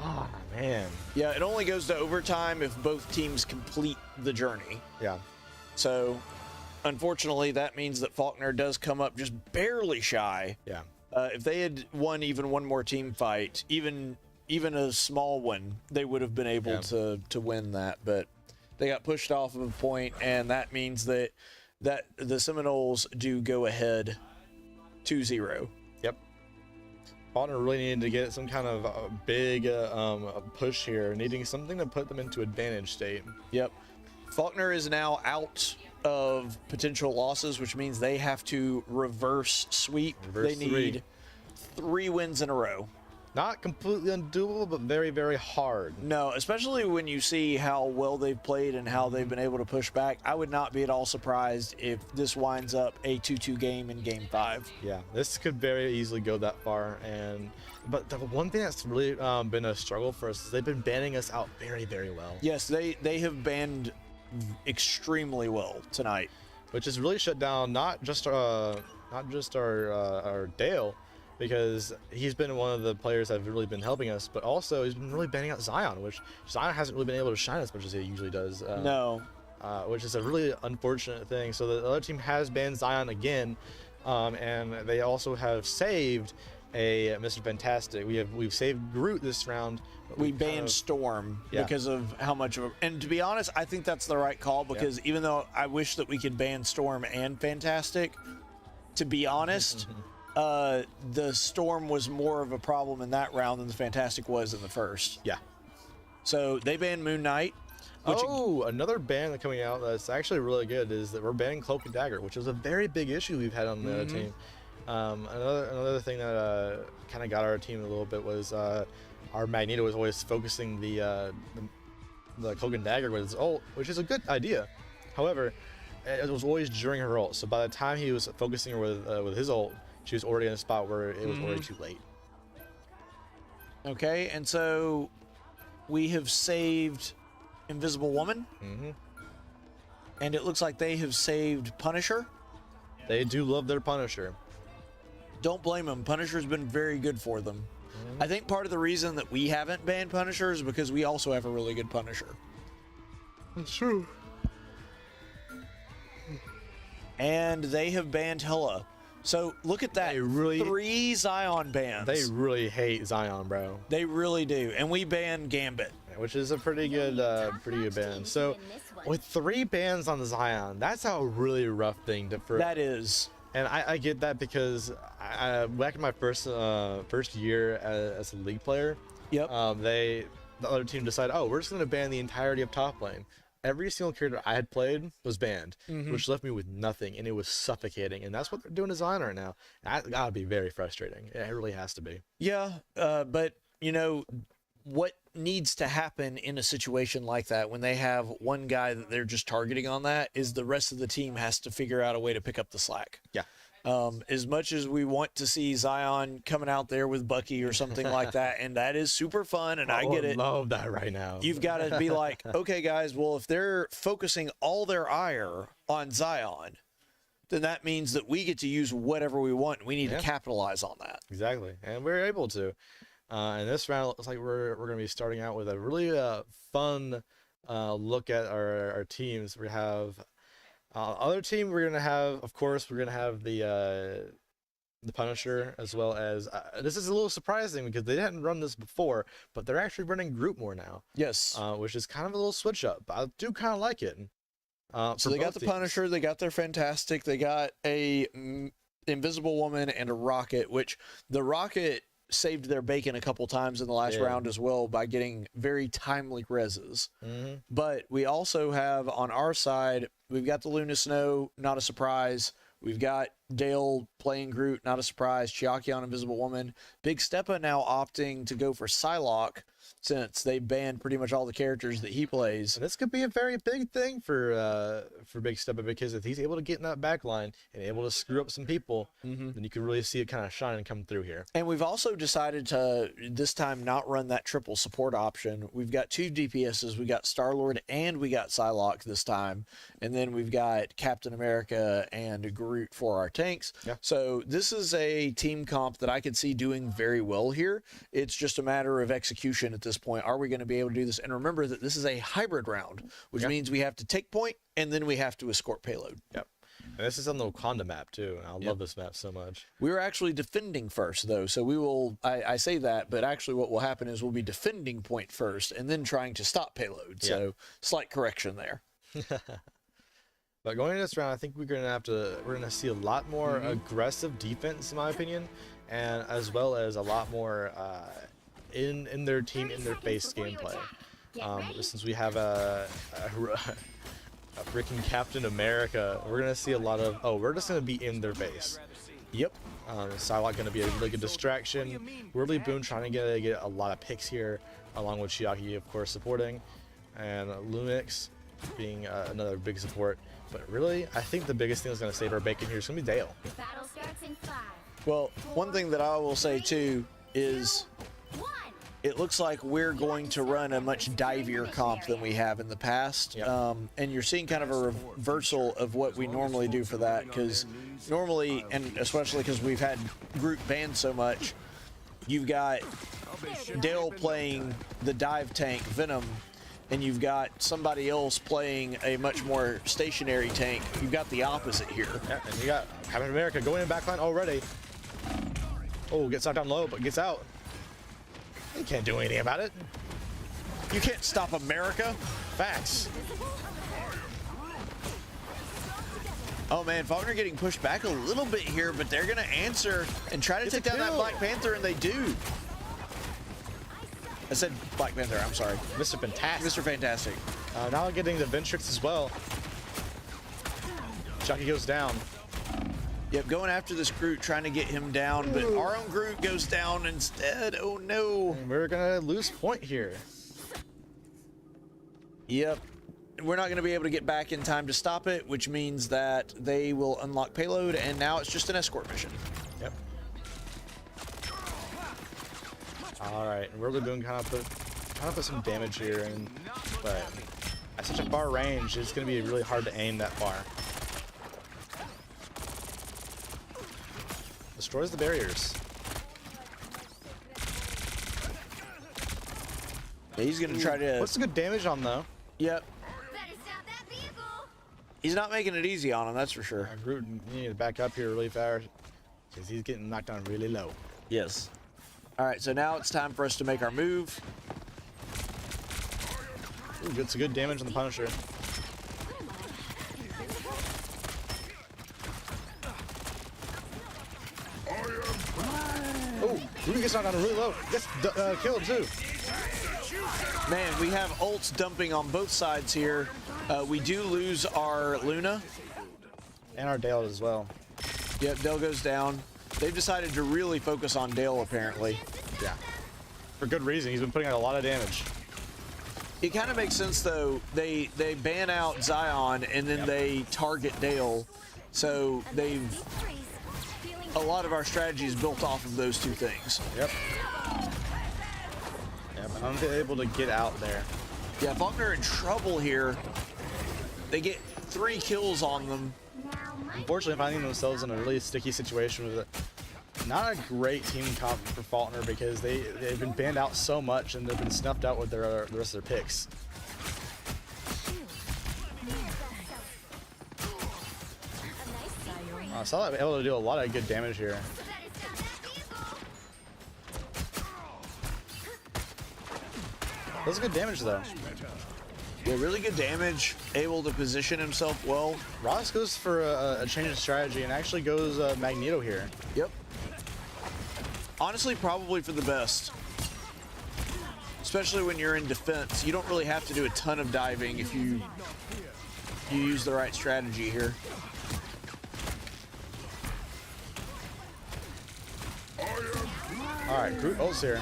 Oh man. Yeah, it only goes to overtime if both teams complete the journey. Yeah. So, unfortunately, that means that Faulkner does come up just barely shy. Yeah. If they had won even one more team fight, even a small one, they would have been able to win that. But they got pushed off of a point, and that means that the Seminoles do go ahead 2-0. Yep. Faulkner really needed to get some kind of big push here, needing something to put them into advantage state. Yep. Faulkner is now out of potential losses, which means they have to reverse sweep. They need 3 wins in a row. Not completely undoable, but very, very hard. No, especially when you see how well they've played and how they've been able to push back. I would not be at all surprised if this winds up a 2-2 game in Game 5. Yeah, this could very easily go that far. But the one thing that's really been a struggle for us is they've been banning us out very, very well. Yes, they have banned extremely well tonight, which has really shut down not just our Dale, because he's been one of the players that have really been helping us, but also he's been really banning out Zyon, which Zyon hasn't really been able to shine as much as he usually does. Which is a really unfortunate thing. So the other team has banned Zyon again, and they also have saved a Mr. Fantastic. We've saved Groot this round. We banned Storm because of how much of a, and to be honest, I think that's the right call, because even though I wish that we could ban Storm and Fantastic, to be honest, the Storm was more of a problem in that round than the Fantastic was in the first. Yeah. So they banned Moon Knight. Another ban that's coming out that's actually really good is that we're banning Cloak and Dagger, which is a very big issue we've had on the team. Another thing that kind of got our team a little bit was our Magneto was always focusing the Cloak and Dagger with his ult, which is a good idea. However, it was always during her ult, so by the time he was focusing her with his ult, she was already in a spot where it was already too late. Okay, and so we have saved Invisible Woman, and it looks like they have saved Punisher. They do love their Punisher. Don't blame them. Punisher's been very good for them. I think part of the reason that we haven't banned Punisher is because we also have a really good Punisher. That's true. And they have banned Hela. So look at that. They really- 3 Zyon bans. They really hate Zyon, bro. They really do. And we ban Gambit. Which is a pretty good ban. So with 3 bans on the Zyon, that's a really rough thing to That is. And I get that because back in my first year as a league player, Yep. the other team decided, oh, we're just going to ban the entirety of top lane. Every single character I had played was banned, which left me with nothing, and it was suffocating. And that's what they're doing to Zyon right now. That gotta be very frustrating. It really has to be. Yeah, but you know what needs to happen in a situation like that when they have one guy that they're just targeting on that is the rest of the team has to figure out a way to pick up the slack. Yeah. As much as we want to see Zyon coming out there with Bucky or something like that, and that is super fun, and I get it. I love that right now. You've got to be like, okay, guys, well, if they're focusing all their ire on Zyon, then that means that we get to use whatever we want. We need to capitalize on that. Exactly, and we're able to. And this round looks like we're going to be starting out with a really fun look at our teams. We have other team. We're going to have, of course, the Punisher, as well as this is a little surprising because they hadn't run this before, but they're actually running group more now. Yes, which is kind of a little switch up. I do kind of like it. So they got the Punisher, they got their Fantastic, they got a Invisible Woman and a Rocket, which the Rocket saved their bacon a couple times in the last round as well by getting very timely reses. But we also have on our side, we've got the Luna Snow, not a surprise. We've got Dale playing Groot, not a surprise. Chiaki on Invisible Woman. Big Steppa now opting to go for Psylocke since they banned pretty much all the characters that he plays. And this could be a very big thing for Big Steppa because if he's able to get in that back line and able to screw up some people, then you can really see it kind of shine and come through here. And we've also decided to this time not run that triple support option. We've got 2 DPSs. We got Star-Lord and we got Psylocke this time. And then we've got Captain America and Groot for our tanks. Yeah. So this is a team comp that I could see doing very well here. It's just a matter of execution at this point. Are we going to be able to do this? And remember that this is a hybrid round, which means we have to take point and then we have to escort payload. Yep. And this is on the Wakanda map too. And I love this map so much. We were actually defending first though. So we will, I say that, but actually what will happen is we'll be defending point first and then trying to stop payload. So slight correction there. But going into this round, I think we're gonna see a lot more aggressive defense, in my opinion, and as well as a lot more in their team, in their face gameplay. Since we have a freaking Captain America, we're gonna see a lot of we're just gonna be in their base. Yep. Psylocke gonna be a really good distraction. Really Boone trying to get a lot of picks here, along with Chiaki, of course, supporting, and Lumix being another big support. But really, I think the biggest thing that's going to save our bacon here is going to be Dale. Battle starts in 5. Well, one thing that I will say too is it looks like we're going to run a much divier comp than we have in the past. And you're seeing kind of a reversal of what we normally do for that, because normally, and especially because we've had Groot banned so much, you've got Dale playing the dive tank Venom, and you've got somebody else playing a much more stationary tank. You've got the opposite here. Yeah, and you got Captain America going in backline already. Oh, gets knocked down low, but gets out. You can't do anything about it. You can't stop America. Facts. Oh man, Faulkner getting pushed back a little bit here, but they're gonna answer and try to take down that Black Panther, and they do. I said Black Panther, I'm sorry. Mr. Fantastic. Mr. Fantastic. Now getting the Ventrix as well. Chiaki goes down. Yep, going after this Groot, trying to get him down, but our own Groot goes down instead. Oh no. And we're gonna lose point here. Yep. We're not going to be able to get back in time to stop it, which means that they will unlock payload, and now it's just an escort mission. Yep. All right, and we're doing kind of put some damage here, and but at such a far range, it's going to be really hard to aim that far. Destroys the barriers. Yeah, he's going to try to. What's the good damage on though? Yep. He's not making it easy on him, that's for sure. Groot, you need to back up here really fast. Because he's getting knocked down really low. Yes. All right, so now it's time for us to make our move. Ooh, gets a good damage on the Punisher. Oh, Rune gets knocked down really low. Gets killed too. Man, we have ults dumping on both sides here. We do lose our Luna. And our Dale as well. Yep, Dale goes down. They've decided to really focus on Dale, apparently. Yeah. For good reason. He's been putting out a lot of damage. It kind of makes sense, though. They ban out Zyon, and then they target Dale. So a lot of our strategy is built off of those two things. Yep. Yeah, but I'm able to get out there. Yeah, Faulkner in trouble here. They get 3 kills on them. Unfortunately, finding themselves in a really sticky situation with not a great team comp for Faulkner because they've been banned out so much and they've been snuffed out with the rest of their picks. So I'm able to do a lot of good damage here. That's good damage though. Yeah, really good damage. Able to position himself well. Ross goes for a change of strategy and actually goes Magneto here. Yep. Honestly, probably for the best. Especially when you're in defense. You don't really have to do a ton of diving if you use the right strategy here. Alright, Groot ults here.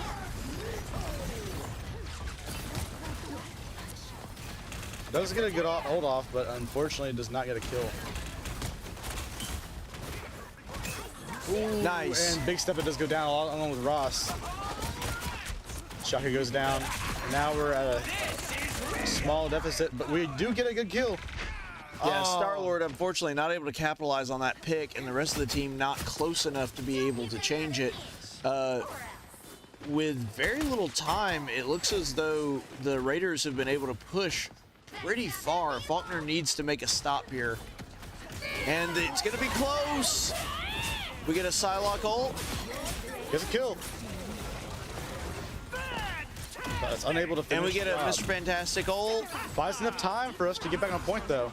Does get a good hold off, but unfortunately does not get a kill. Ooh, nice. And big Steppa does go down along with Ross. Chiaki goes down. Now we're at a small deficit, but we do get a good kill. Yeah, Star-Lord unfortunately not able to capitalize on that pick, and the rest of the team not close enough to be able to change it. With very little time, it looks as though the Raiders have been able to push pretty far. Faulkner needs to make a stop here. And it's going to be close. We get a Psylocke ult. Gets a kill. But it's unable to finish. And we get a Mr. Fantastic ult. Buys enough time for us to get back on point, though.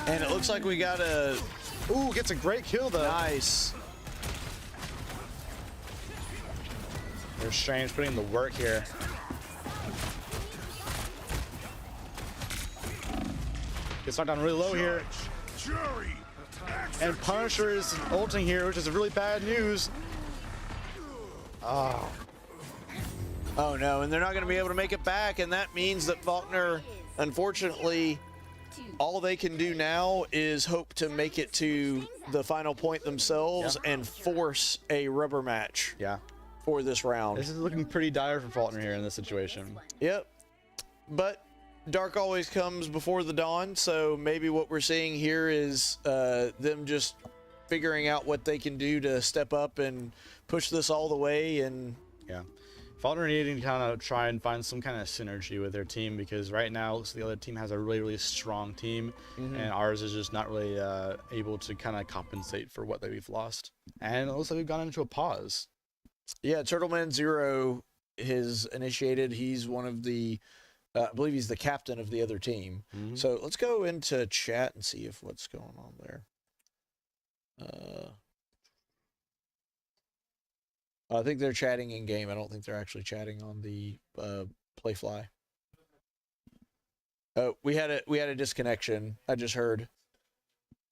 And it looks like we got a... Ooh, gets a great kill, though. Nice. There's Strange putting in the work here. Gets knocked down really low here. And Punisher is ulting here, which is really bad news. Oh. Oh no, and they're not going to be able to make it back, and that means that Faulkner, unfortunately, all they can do now is hope to make it to the final point themselves and force a rubber match. Yeah. For this round. This is looking pretty dire for Faulkner here in this situation. Yep. But dark always comes before the dawn, so maybe what we're seeing here is them just figuring out what they can do to step up and push this all the way. And yeah, Faulkner needing to kind of try and find some kind of synergy with their team, because right now it looks like the other team has a really strong team, and ours is just not really able to kind of compensate for what we've lost. And it looks like we've gone into a pause. Yeah, Turtleman Zero has initiated. He's one of the, I believe he's the captain of the other team. So let's go into chat and see if what's going on there. I think they're chatting in game. I don't think they're actually chatting on the Playfly. Oh, we had a disconnection. I just heard.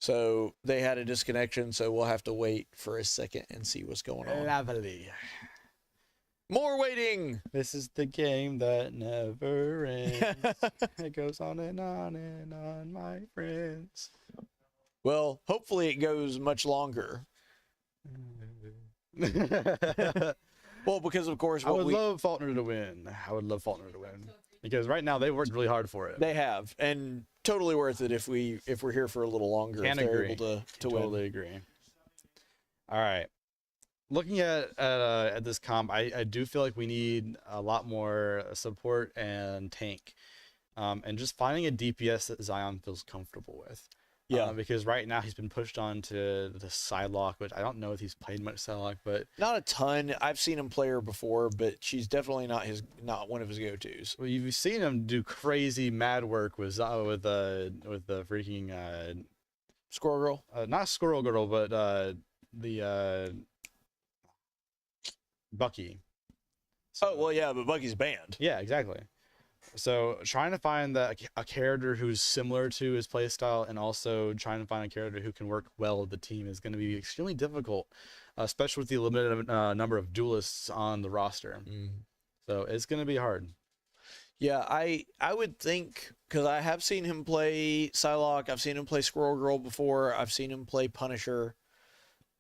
So they had a disconnection, so we'll have to wait for a second and see what's going on. Lovely. More waiting. This is the game that never ends. It goes on and on, my friends. Well, hopefully it goes much longer. Well, because of course, I would love Faulkner to win. I would love Faulkner to win, because right now they worked really hard for it. They have, and totally worth it if we're here for a little longer. Can if they're agree. Able to totally win. agree. All right, looking at this comp, I do feel like we need a lot more support and tank, and just finding a DPS that Zyon feels comfortable with. Yeah. Because right now he's been pushed on to the Psylocke, which I don't know if he's played much Psylocke, but Not a ton. I've seen him play her before, but she's definitely not one of his go-tos. well, you've seen him do crazy mad work with the freaking Squirrel Girl. not Squirrel Girl, but the Bucky. Oh well, yeah, but Bucky's banned. Yeah, exactly. So trying to find a character who's similar to his playstyle and also trying to find a character who can work well with the team is going to be extremely difficult, especially with the limited number of duelists on the roster. So it's going to be hard. Yeah, I would think, because I have seen him play Psylocke, I've seen him play Squirrel Girl before, I've seen him play Punisher.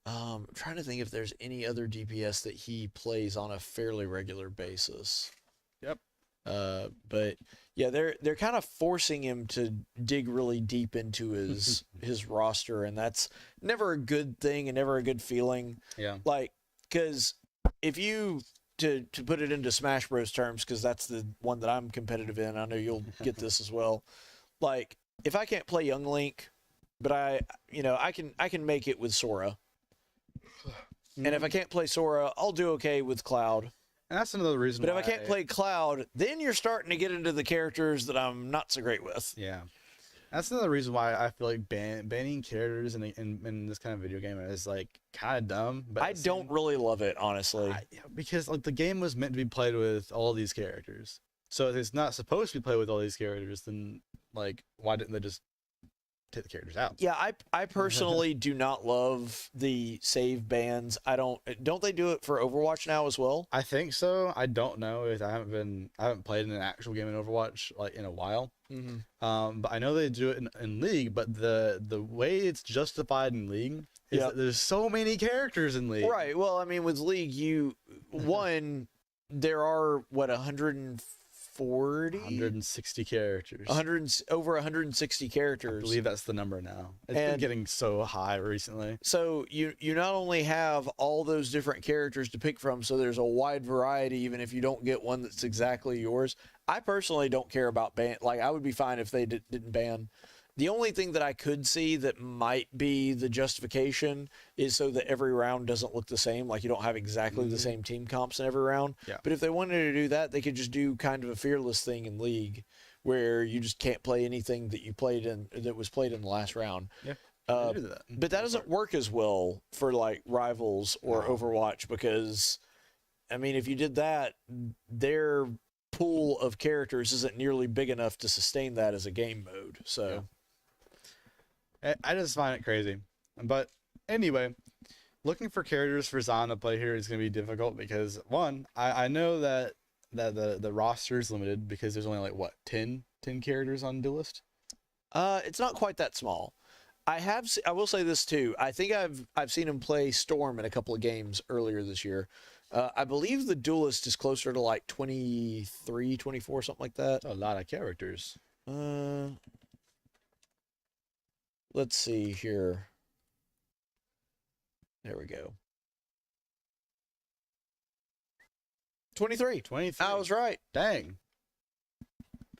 I'm trying to think if there's any other DPS that he plays on a fairly regular basis. Yep. But yeah, they're kind of forcing him to dig really deep into his roster, and that's never a good thing and never a good feeling. Yeah. Like, because if you to put it into Smash Bros terms, because that's the one that I'm competitive in, I know you'll get this as well. Like, if I can't play Young Link, but I can make it with Sora. And if I can't play Sora, I'll do okay with Cloud. And that's another reason. But if I can't play Cloud, then you're starting to get into the characters that I'm not so great with. Yeah. That's another reason why I feel like banning characters in this kind of video game is like kind of dumb. But I don't really love it, honestly. Because like the game was meant to be played with all these characters. So if it's not supposed to be played with all these characters, then like why didn't they just take the characters out? Yeah, I personally do not love the save bans. Don't they do it for Overwatch now as well? I think so. I don't know. I haven't played in an actual game in Overwatch like in a while. But I know they do it in League. But the way it's justified in League is that there's so many characters in League. Right. Well, I mean, with League, there are what 160 characters. Over 160 characters. I believe that's the number now. It's been getting so high recently. So you not only have all those different characters to pick from, so there's a wide variety, even if you don't get one that's exactly yours. I personally don't care about ban. Like, I would be fine if they didn't ban. The only thing that I could see that might be the justification is so that every round doesn't look the same. Like, you don't have exactly the same team comps in every round. Yeah. But if they wanted to do that, they could just do kind of a fearless thing in League where you just can't play anything that was played in the last round. Yeah. But that doesn't work as well for like Rivals or Overwatch because, I mean, if you did that, their pool of characters isn't nearly big enough to sustain that as a game mode. So. Yeah. I just find it crazy. But anyway, looking for characters for Zyon to play here is going to be difficult because, one, I know that the roster is limited because there's only like, what, 10 characters on Duelist? It's not quite that small. I will say this too. I think I've seen him play Storm in a couple of games earlier this year. I believe the Duelist is closer to like 23, 24, something like that. That's a lot of characters. Let's see here. There we go. 23. I was right. Dang.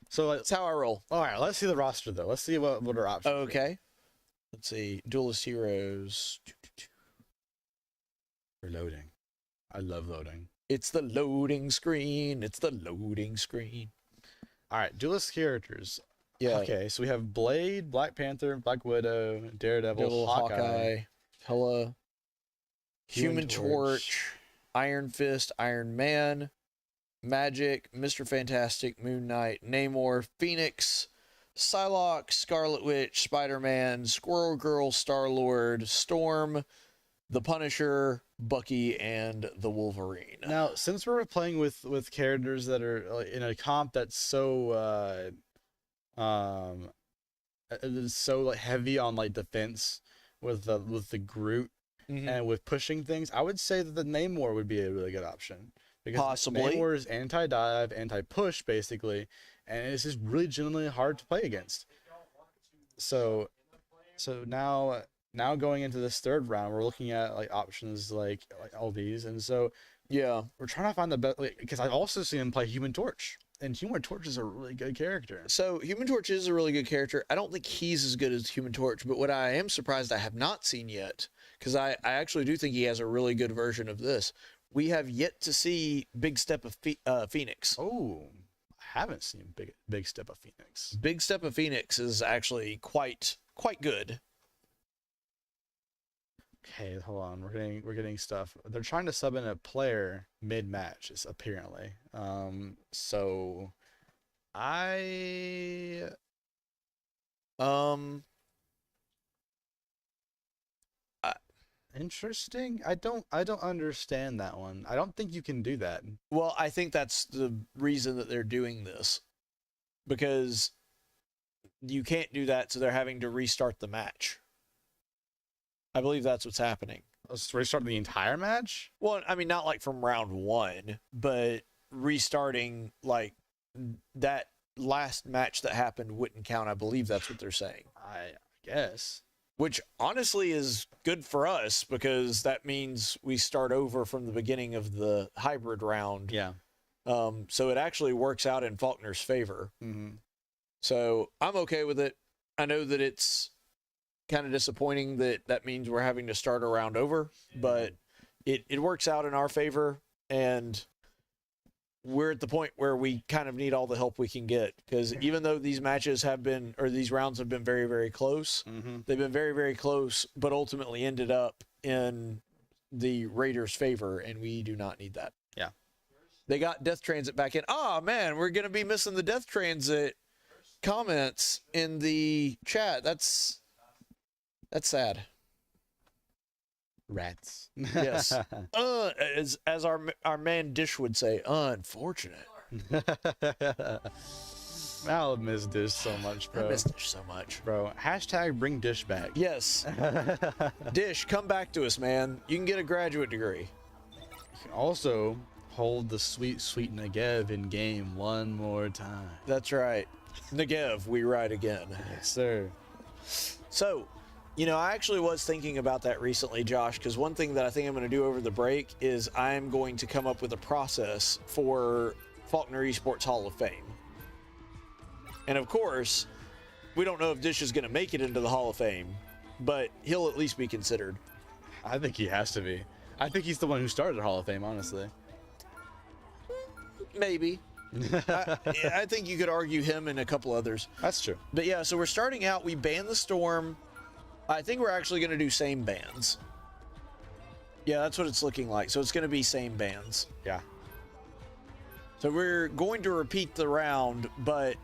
So that's how I roll. All right, let's see the roster though. Let's see what our options are. Okay. Let's see. Duelist heroes. We're loading. I love loading. It's the loading screen. It's the loading screen. All right, Duelist characters. Yeah. Okay, so we have Blade, Black Panther, Black Widow, Daredevil, Hawkeye, Hela, Human Torch, Iron Fist, Iron Man, Magic, Mr. Fantastic, Moon Knight, Namor, Phoenix, Psylocke, Scarlet Witch, Spider-Man, Squirrel Girl, Star-Lord, Storm, the Punisher, Bucky, and the Wolverine. Now, since we're playing with characters that are in a comp that's so it's so like heavy on like defense with the Groot and with pushing things, I would say that the Namor would be a really good option because possibly Namor is anti-dive, anti-push basically, and it's just really genuinely hard to play against. So now going into this third round, we're looking at like options like all these, and so yeah, we're trying to find the best because I've also seen him play Human Torch. And Human Torch is a really good character. So Human Torch is a really good character. I don't think he's as good as Human Torch, but what I am surprised I have not seen yet, because I actually do think he has a really good version of this. We have yet to see Big Steppa Phoenix. Oh, I haven't seen Big Steppa Phoenix. Big Steppa Phoenix is actually quite good. Okay, hold on. We're getting stuff. They're trying to sub in a player mid-match, apparently. So I interesting. I don't understand that one. I don't think you can do that. Well, I think that's the reason that they're doing this, because you can't do that, so they're having to restart the match. I believe that's what's happening. Let's restart the entire match? Well, I mean, not like from round 1, but restarting like that last match that happened wouldn't count. I believe that's what they're saying. I guess. Which honestly is good for us, because that means we start over from the beginning of the hybrid round. Yeah. So it actually works out in Faulkner's favor. Mm-hmm. So I'm okay with it. I know that it's kind of disappointing that means we're having to start a round over, but it works out in our favor, and we're at the point where we kind of need all the help we can get, because even though these matches have been, or these rounds have been very, very close, they've been very, very close, but ultimately ended up in the Raiders' favor, and we do not need that. Yeah. They got Death Transit back in. Oh, man, we're going to be missing the Death Transit comments in the chat. That's sad. Rats. Yes. As our man Dish would say, unfortunate. I'll miss Dish so much, bro. I miss Dish so much. Bro, hashtag bring Dish back. Yes. Dish, come back to us, man. You can get a graduate degree. You can also hold the sweet Negev in game one more time. That's right. Negev, we ride again. Yes, sir. So, you know, I actually was thinking about that recently, Josh, because one thing that I think I'm going to do over the break is I'm going to come up with a process for Faulkner Esports Hall of Fame. And of course, we don't know if Dish is going to make it into the Hall of Fame, but he'll at least be considered. I think he has to be. I think he's the one who started Hall of Fame, honestly. Maybe. I think you could argue him and a couple others. That's true. But yeah, so we're starting out. We banned the Storm. I think we're actually going to do same bans. Yeah, that's what it's looking like. So it's going to be same bans. Yeah. So we're going to repeat the round, but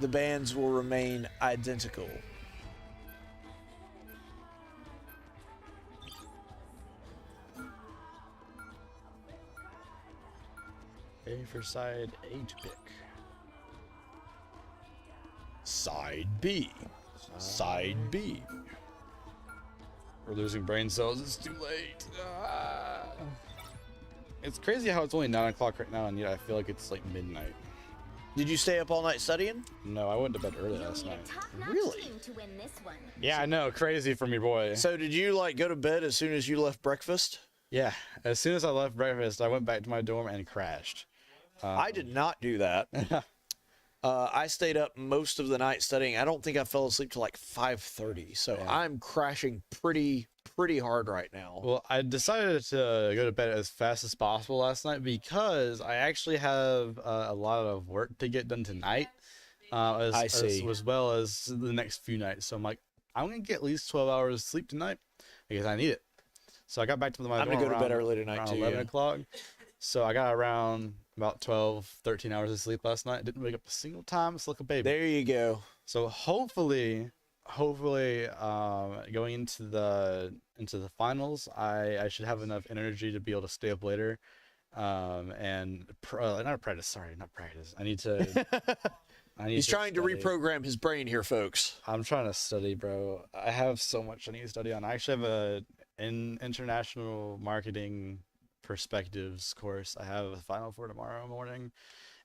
the bans will remain identical. A for side A to pick. Side B. Side B. We're losing brain cells. It's too late. It's crazy how it's only 9 o'clock right now, and yet I feel like it's like midnight. Did you stay up all night studying? No, I went to bed early last night. Really? Yeah, I know. Crazy from your boy. So did you like go to bed as soon as you left breakfast? Yeah. As soon as I left breakfast, I went back to my dorm and crashed. I did not do that. I stayed up most of the night studying. I don't think I fell asleep till like 5:30. So yeah. I'm crashing pretty hard right now. Well, I decided to go to bed as fast as possible last night because I actually have a lot of work to get done tonight, as well as the next few nights. So I'm like, I'm going to get at least 12 hours of sleep tonight because I need it. So I got back to my dorm. I'm going to go to bed early tonight too. 11 o'clock. So I got around about 12, 13 hours of sleep last night. Didn't wake up a single time. It's like a baby. There you go. So hopefully, going into the finals, I should have enough energy to be able to stay up later, not practice. I need to. He's trying to reprogram his brain here, folks. I'm trying to study, bro. I have so much I need to study on. I actually have an international marketing perspectives course I have a final for tomorrow morning.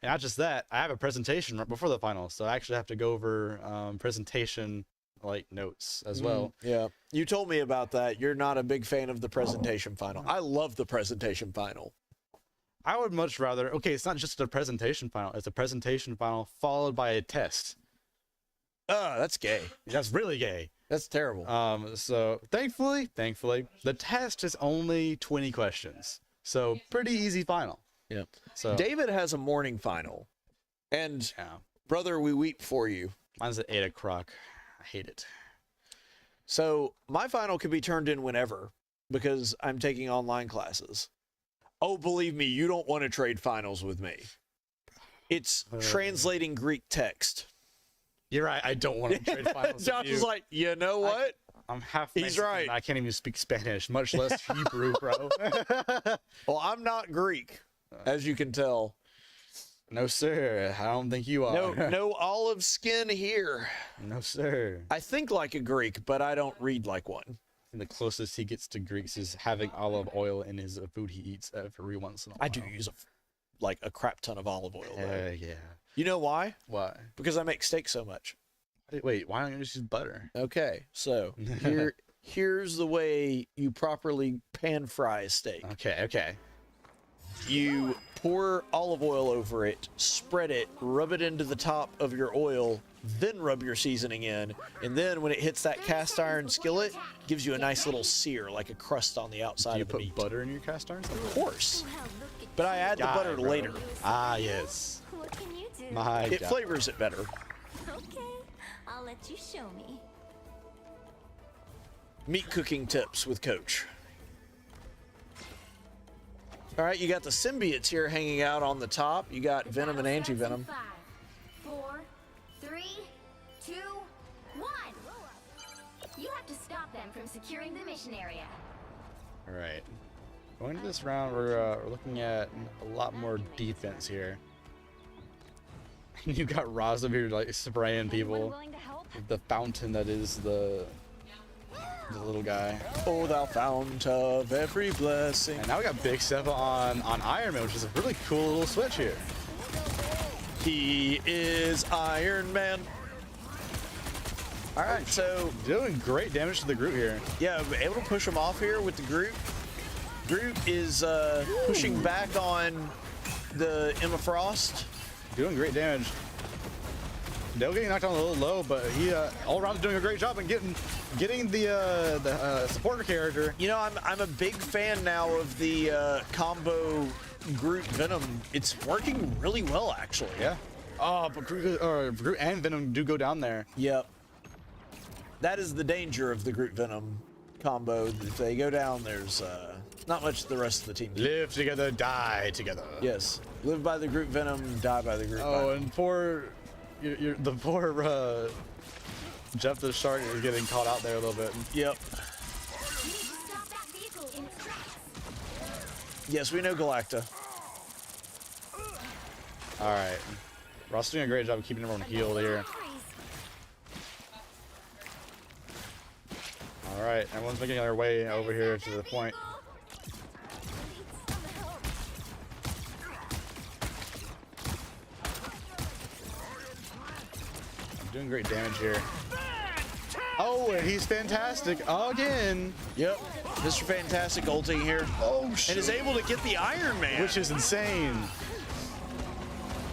And not just that, I have a presentation right before the final, so I actually have to go over presentation like notes as well. Yeah, you told me about that. You're not a big fan of the presentation final. I love the presentation final. I would much rather. Okay, it's not just a presentation final. It's a presentation final followed by a test. Oh, that's gay. That's really gay. That's terrible. So thankfully, the test is only 20 questions. So pretty easy final. Yeah. So David has a morning final, and brother, we weep for you. Mine's at 8 o'clock. I hate it. So my final can be turned in whenever because I'm taking online classes. Oh, believe me, you don't want to trade finals with me. It's translating Greek text. You're right. I don't want to trade finals. Josh is like, you know what? I'm half He's Mexican, right. and I can't even speak Spanish, much less Hebrew, bro. Well, I'm not Greek, as you can tell. No, sir. I don't think you are. No olive skin here. No, sir. I think like a Greek, but I don't read like one. And the closest he gets to Greeks is having olive oil in his food he eats every once in a while. I do use a crap ton of olive oil, though. Yeah. You know why? Why? Because I make steak so much. Wait, why don't you just use butter? Okay, so here's the way you properly pan fry a steak. Okay. You pour olive oil over it, spread it, rub it into the top of your oil, then rub your seasoning in, and then when it hits that cast iron skillet, gives you a nice little sear, like a crust on the outside of the meat. Do you put butter in your cast irons? Of course. But I add the butter later. Ah, yes. What can you do? It flavors it better. Okay, I'll let you show me. Meat cooking tips with Coach. All right, you got the symbiotes here hanging out on the top. You got venom and anti-venom. 5, 4, 3, 2, 1. You have to stop them from securing the mission area. All right. Going into this round, we're looking at a lot more defense here. You got Rosyln here like spraying people with the fountain that is the little guy. Oh, thou fount of every blessing. And now we got Big Steppa on Iron Man, which is a really cool little switch here. He is Iron Man. All right, so doing great damage to the Groot here. Yeah, able to push him off here with the Groot. Groot is pushing back on the Emma Frost. Doing great damage. They're getting knocked down a little low, but he all around doing a great job and getting the supporter character. You know, I'm a big fan now of the combo Groot Venom. It's working really well, actually. Yeah. Oh, but Groot and Venom do go down there. Yep. That is the danger of the Groot Venom combo. If they go down, there's not much the rest of the team. Live together, die together. Yes. Live by the Groot Venom, die by the Groot Venom. Oh, and the poor Jeff the Shark is getting caught out there a little bit. Yep. Yes, we know Galacta. All right. Ross doing a great job of keeping everyone healed here. All right, everyone's making their way over here to the point. Doing great damage here. Oh, and he's fantastic again. Yep. Mr. Fantastic ulting here. Oh, shit. And is able to get the Iron Man. Which is insane.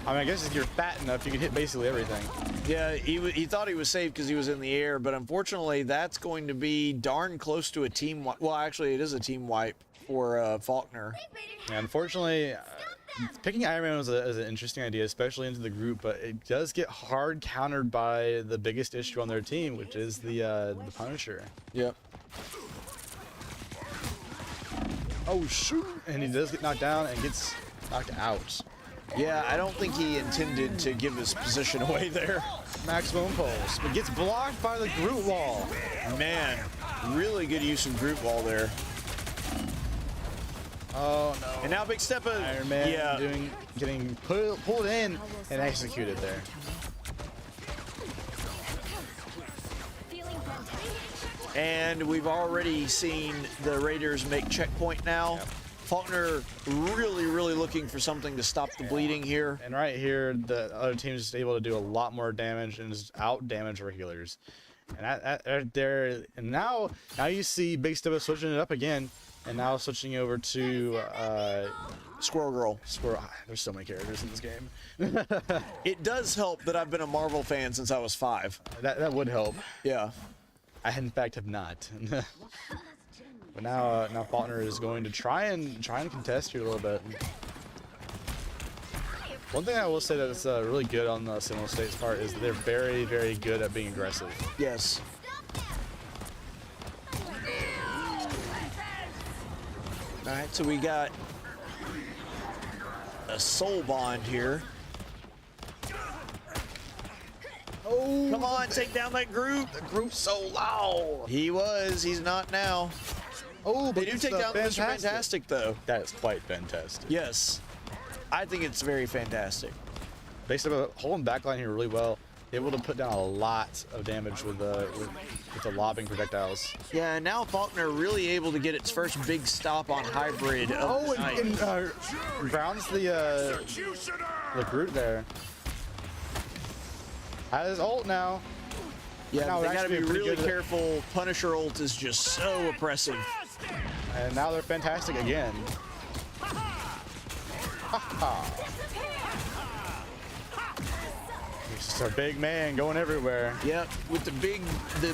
I mean, I guess if you're fat enough, you can hit basically everything. Yeah, he thought he was safe because he was in the air, but unfortunately, that's going to be darn close to a team wipe. Well, actually, it is a team wipe for Faulkner. Yeah, unfortunately, picking Iron Man is an interesting idea, especially into the group, but it does get hard countered by the biggest issue on their team, which is the Punisher. Yep. Oh, shoot! And he does get knocked down and gets knocked out. Yeah, I don't think he intended to give his position away there. Maximum pulse, but gets blocked by the Groot wall. Man, really good use of Groot wall there. Oh no! And now Big Steppa, Iron Man getting pulled in and executed there. And we've already seen the Raiders make checkpoint now. Yep. Faulkner really looking for something to stop the bleeding here. And right here, the other team is just able to do a lot more damage and just out damage our healers. And now you see Big Steppa switching it up again. And now switching over to Squirrel Girl. Squirrel. There's so many characters in this game. It does help that I've been a Marvel fan since I was 5. That would help. Yeah. I in fact have not. But now Faulkner is going to try and contest here a little bit. One thing I will say that's really good on the Seminole State's part is they're very, very good at being aggressive. Yes. All right, so we got a soul bond here. Oh, come on, take down that group. The group's so loud. He was. He's not now. Oh, they do take down Mr. Fantastic, though. That is quite fantastic. Yes. I think it's very fantastic. Based on holding backline here really well, able to put down a lot of damage with the lobbing projectiles. Yeah, and now Faulkner really able to get its first big stop on hybrid. Oh, and grounds the Groot there. Has his ult now. Yeah, now they gotta be really careful. Punisher ult is just so oppressive. And now they're fantastic again. He's just a big man going everywhere. Yep, with the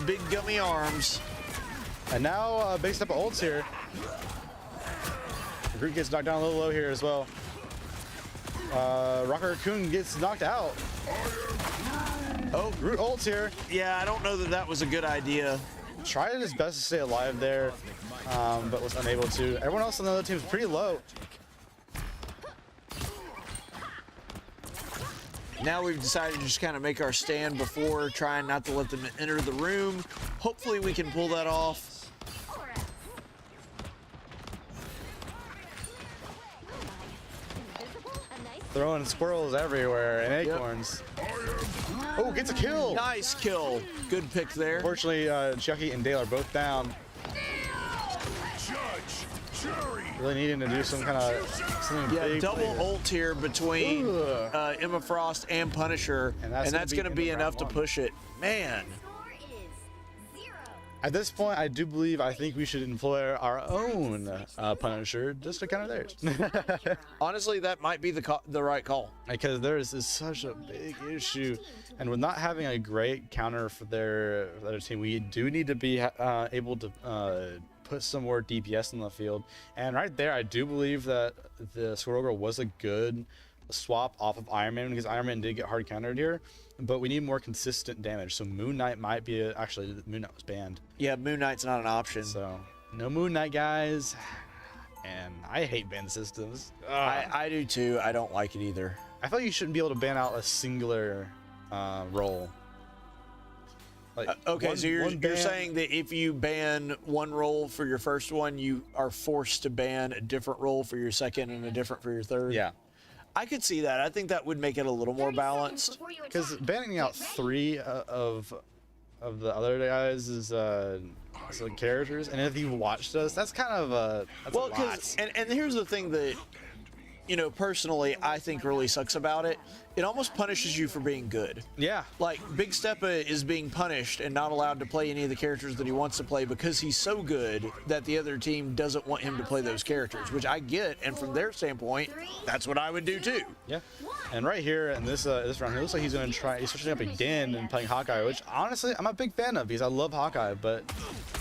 big gummy arms. And now big step of ults here. The Groot gets knocked down a little low here as well. Rocker Raccoon gets knocked out. Oh, Groot ults here. Yeah, I don't know that that was a good idea. Tried his best to stay alive there, but was unable to. Everyone else on the other team is pretty low. Now we've decided to just kind of make our stand before, trying not to let them enter the room. Hopefully we can pull that off. Throwing squirrels everywhere and acorns. Oh, gets a kill. Nice kill. Good pick there. Unfortunately, Chiaki and Dale are both down. Really needing to do some kind of something big. Double ult here between Emma Frost and Punisher, and that's going to be enough to push it. Man. At this point, I think we should employ our own Punisher just to counter theirs. Honestly, that might be the right call. Because theirs is such a big issue. And with not having a great counter for their team, we do need to be able to put some more DPS in the field. And right there, I do believe that the Squirrel Girl was a good swap off of Iron Man, because Iron Man did get hard countered here. But we need more consistent damage. So Moon Knight might be actually Moon Knight was banned. Yeah, Moon Knight's not an option. So no Moon Knight, guys. And I hate ban systems. I do too. I don't like it either. I feel like you shouldn't be able to ban out a singular role. Like okay, so you're saying that if you ban one role for your first one, you are forced to ban a different role for your second and a different for your third? Yeah. I could see that. I think that would make it a little more balanced. Because banning out 3 of the other guys is like characters, and if you watched us, that's kind of that's a lot. And here's the thing that, you know, personally, I think really sucks about it. It almost punishes you for being good. Yeah. Like, Big Steppa is being punished and not allowed to play any of the characters that he wants to play because he's so good that the other team doesn't want him to play those characters, which I get, and from their standpoint, that's what I would do too. Yeah. And right here in this round, it looks like he's going to he's switching up again and playing Hawkeye, which honestly, I'm a big fan of because I love Hawkeye, but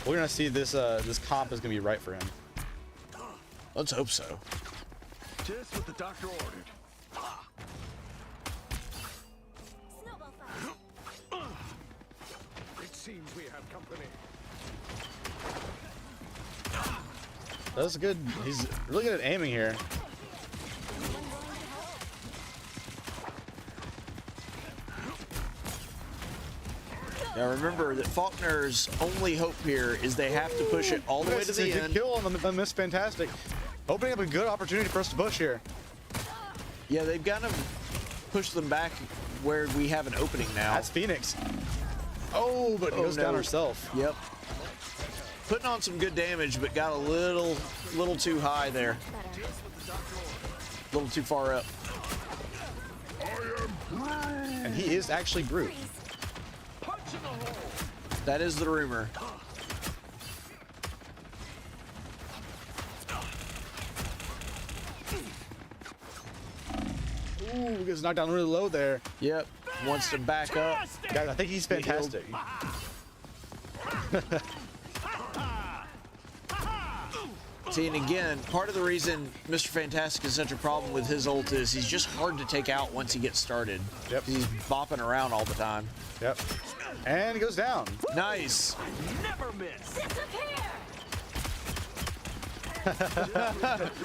we're going to see this comp is going to be right for him. Let's hope so. Just what the doctor ordered. It seems we have company. That's good. He's really good at aiming here. Now remember that Faulkner's only hope here is they have to push it all the way to the end. Kill on the miss, fantastic. Opening up a good opportunity for us to push here. Yeah, they've got to push them back where we have an opening now. That's Phoenix. Oh, but goes down herself. Yep. Putting on some good damage, but got a little too high there. A little too far up. And he is actually Groot. That is the rumor. Ooh, gets knocked down really low there. Yep. Wants to back up. Guys, I think he's fantastic. See, and again, part of the reason Mr. Fantastic is such a problem with his ult is he's just hard to take out once he gets started. Yep. He's bopping around all the time. Yep. And he goes down. Nice. Never miss.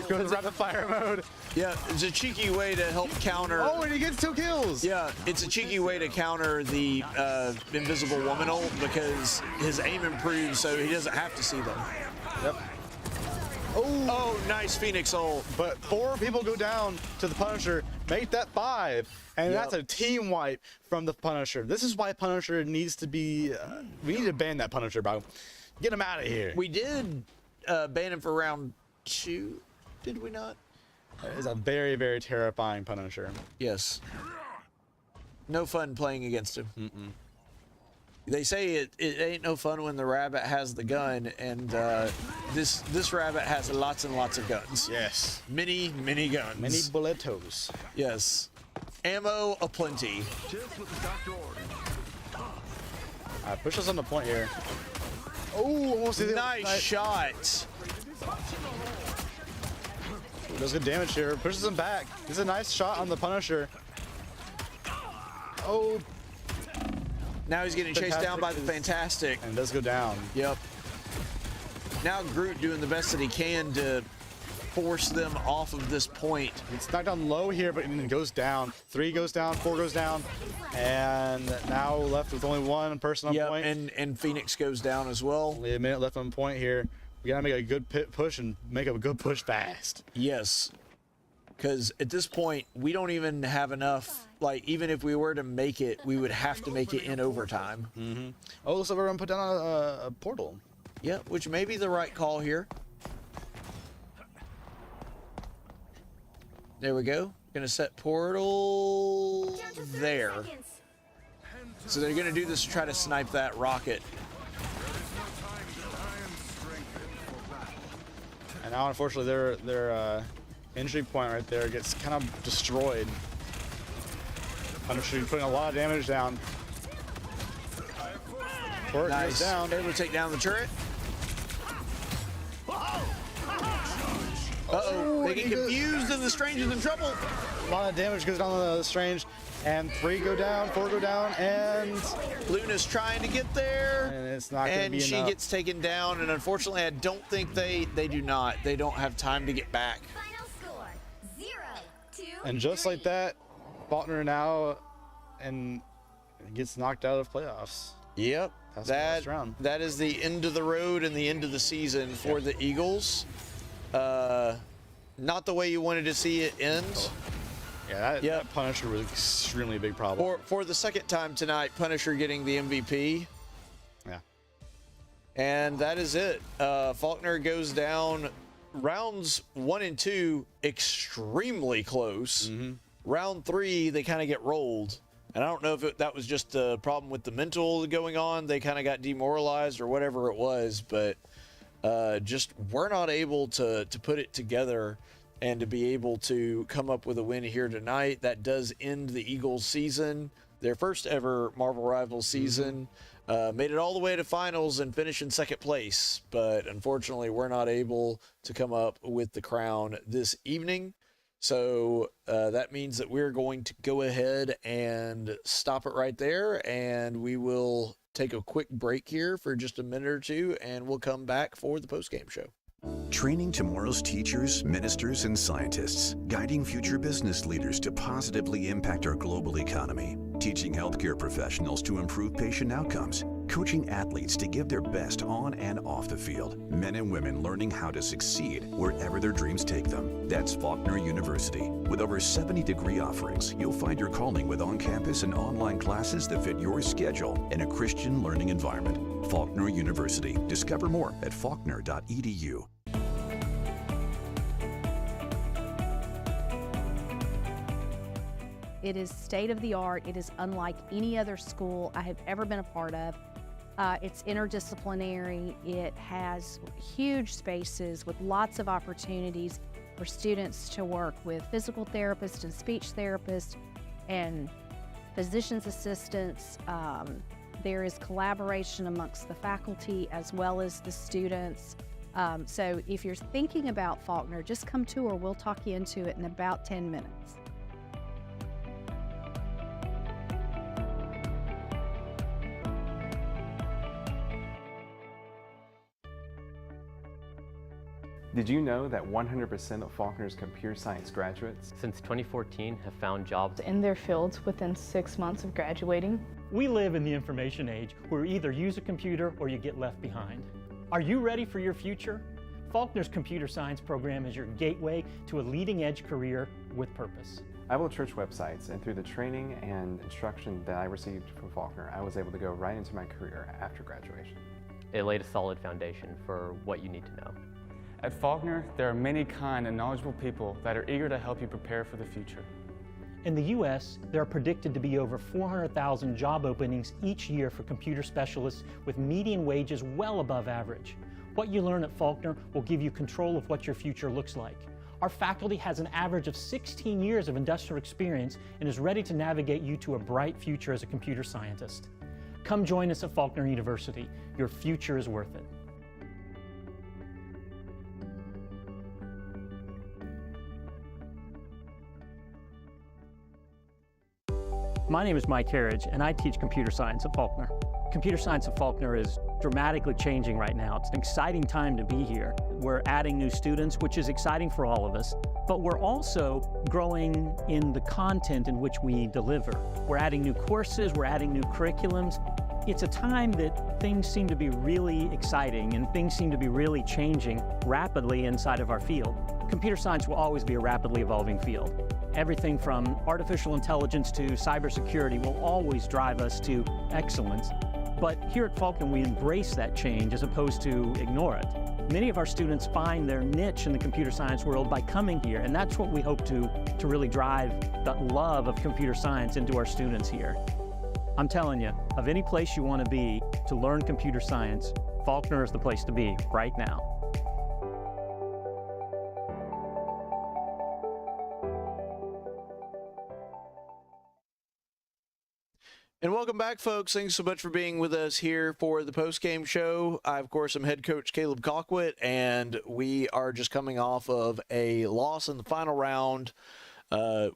Go to rapid fire mode. Yeah, it's a cheeky way to help counter. Oh, and he gets 2 kills. Yeah, it's a cheeky way to counter the invisible woman ult because his aim improves so he doesn't have to see them. Yep. Oh, nice Phoenix ult. But 4 people go down to the Punisher, make that 5, and that's a team wipe from the Punisher. This is why Punisher needs to be. We need to ban that Punisher, bro. Get him out of here. We did ban him for round 2, did we not? That is a very, very terrifying Punisher. Yes. No fun playing against him. They say it ain't no fun when the rabbit has the gun, and this rabbit has lots and lots of guns. Yes. Many guns. Many bulletos. Yes. Ammo aplenty. Alright, push us on the point here. Oh, almost Nice shot. Does good damage here. Pushes him back. This is a nice shot on the Punisher. Oh. Now he's getting chased down by the Fantastic. And does go down. Yep. Now Groot doing the best that he can to force them off of this point. It's knocked down low here, but it goes down. 3 goes down, 4 goes down, and now left with only 1 person on point. And Phoenix goes down as well. Only a minute left on point here. We gotta make a good push and make a good push fast. Yes. Because at this point, we don't even have enough. Like, even if we were to make it, we would have to make it in overtime. Oh, looks like we're gonna put down a portal. Yeah, which may be the right call here. There we go. Gonna set portal there. So they're gonna do this to try to snipe that rocket. And now, unfortunately, their entry point right there gets kind of destroyed. Punisher putting a lot of damage down. Torque goes down. Able to take down the turret. Uh-oh, they get confused and the Strange is in trouble. A lot of damage goes down on the Strange. And 3 go down, 4 go down, and Lune is trying to get there. And it's not going to be enough. And she gets taken down, and unfortunately, I don't think they do not. They don't have time to get back. Final score, 0-2. And just like that, Faulkner now gets knocked out of playoffs. Yep. That's the last round. That is the end of the road and the end of the season for the Eagles. Not the way you wanted to see it end. Oh. Yeah, that Punisher was extremely big problem. For the second time tonight, Punisher getting the MVP. Yeah. And that is it. Faulkner goes down. Rounds 1 and 2, extremely close. Round 3, they kind of get rolled. And I don't know if that was just a problem with the mental going on. They kind of got demoralized or whatever it was. But just were not able to put it together and to be able to come up with a win here tonight. That does end the Eagles season, their first ever Marvel Rivals season. Made it all the way to finals and finished in second place, but unfortunately we're not able to come up with the crown this evening. So that means that we're going to go ahead and stop it right there, and we will take a quick break here for just a minute or two, and we'll come back for the post-game show. Training tomorrow's teachers, ministers, and scientists, guiding future business leaders to positively impact our global economy, teaching healthcare professionals to improve patient outcomes, coaching athletes to give their best on and off the field, men and women learning how to succeed wherever their dreams take them. That's Faulkner University. With over 70 degree offerings, you'll find your calling with on-campus and online classes that fit your schedule in a Christian learning environment. Faulkner University. Discover more at faulkner.edu. It is state of the art. It is unlike any other school I have ever been a part of. It's interdisciplinary. It has huge spaces with lots of opportunities. for students to work with physical therapists and speech therapists and physician's assistants. There is collaboration amongst the faculty as well as the students. So if you're thinking about Faulkner, just come tour. We'll talk you into it in about 10 minutes. Did you know that 100% of Faulkner's computer science graduates since 2014 have found jobs in their fields within 6 months of graduating? We live in the information age where you either use a computer or you get left behind. Are you ready for your future? Faulkner's computer science program is your gateway to a leading edge career with purpose. I built church websites, and through the training and instruction that I received from Faulkner, I was able to go right into my career after graduation. It laid a solid foundation for what you need to know. At Faulkner, there are many kind and knowledgeable people that are eager to help you prepare for the future. In the U.S., there are predicted to be over 400,000 job openings each year for computer specialists with median wages well above average. What you learn at Faulkner will give you control of what your future looks like. Our faculty has an average of 16 years of industrial experience and is ready to navigate you to a bright future as a computer scientist. Come join us at Faulkner University. Your future is worth it. My name is Mike Harridge, and I teach computer science at Faulkner. Computer science at Faulkner is dramatically changing right now. It's an exciting time to be here. We're adding new students, which is exciting for all of us, but we're also growing in the content in which we deliver. We're adding new courses, we're adding new curriculums. It's a time that things seem to be really exciting and things seem to be really changing rapidly inside of our field. Computer science will always be a rapidly evolving field. Everything from artificial intelligence to cybersecurity will always drive us to excellence. But here at Faulkner, we embrace that change as opposed to ignore it. Many of our students find their niche in the computer science world by coming here, and that's what we hope to really drive the love of computer science into our students here. I'm telling you, of any place you want to be to learn computer science, Faulkner is the place to be right now. And welcome back, folks. Thanks so much for being with us here for the post-game show. I, of course, am head coach Caleb Colquitt, and we are just coming off of a loss in the final round.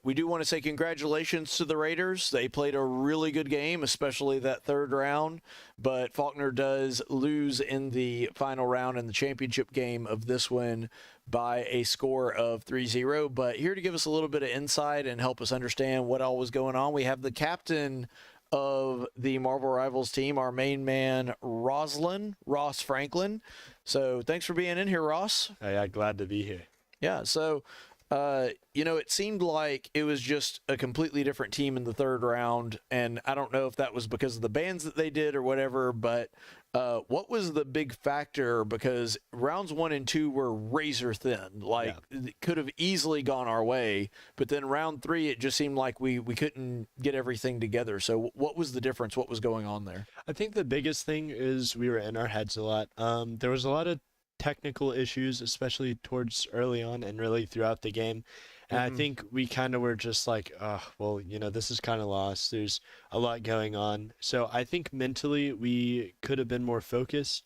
We do want to say congratulations to the Raiders. They played a really good game, especially that third round, but Faulkner does lose in the final round in the championship game of this one by a score of 3-0. But here to give us a little bit of insight and help us understand what all was going on, we have the captain of the Marvel Rivals team, our main man, Rosyln, Ross Franklin. So thanks for being in here, Ross. Yeah, glad to be here. Yeah, so, it seemed like it was just a completely different team in the third round, and I don't know if that was because of the bans that they did or whatever, but what was the big factor? Because rounds 1 and 2 were razor thin. It could have easily gone our way, but then round 3, it just seemed like we couldn't get everything together. So what was the difference? What was going on there? I think the biggest thing is we were in our heads a lot. There was a lot of technical issues, especially towards early on and really throughout the game. And I think we kind of were just like, this is kind of lost. There's a lot going on. So I think mentally we could have been more focused.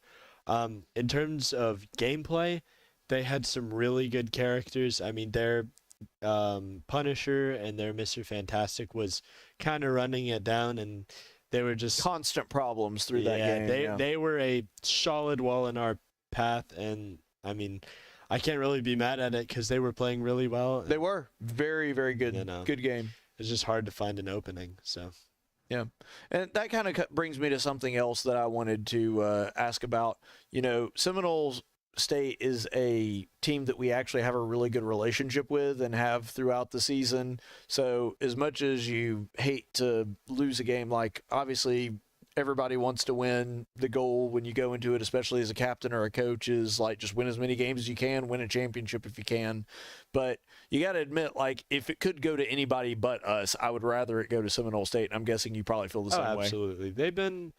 In terms of gameplay, they had some really good characters. I mean, their Punisher and their Mr. Fantastic was kind of running it down, and they were just constant problems through that game. They were a solid wall in our path, and I mean, I can't really be mad at it because they were playing really well. They were very, very good. Good game. It's just hard to find an opening. So, yeah, and that kind of brings me to something else that I wanted to ask about. Seminole State is a team that we actually have a really good relationship with and have throughout the season. So, as much as you hate to lose a game, obviously everybody wants to win. The goal when you go into it, especially as a captain or a coach, is just win as many games as you can, win a championship if you can. But you got to admit, if it could go to anybody but us, I would rather it go to Seminole State. I'm guessing you probably feel the same way. Absolutely. They've been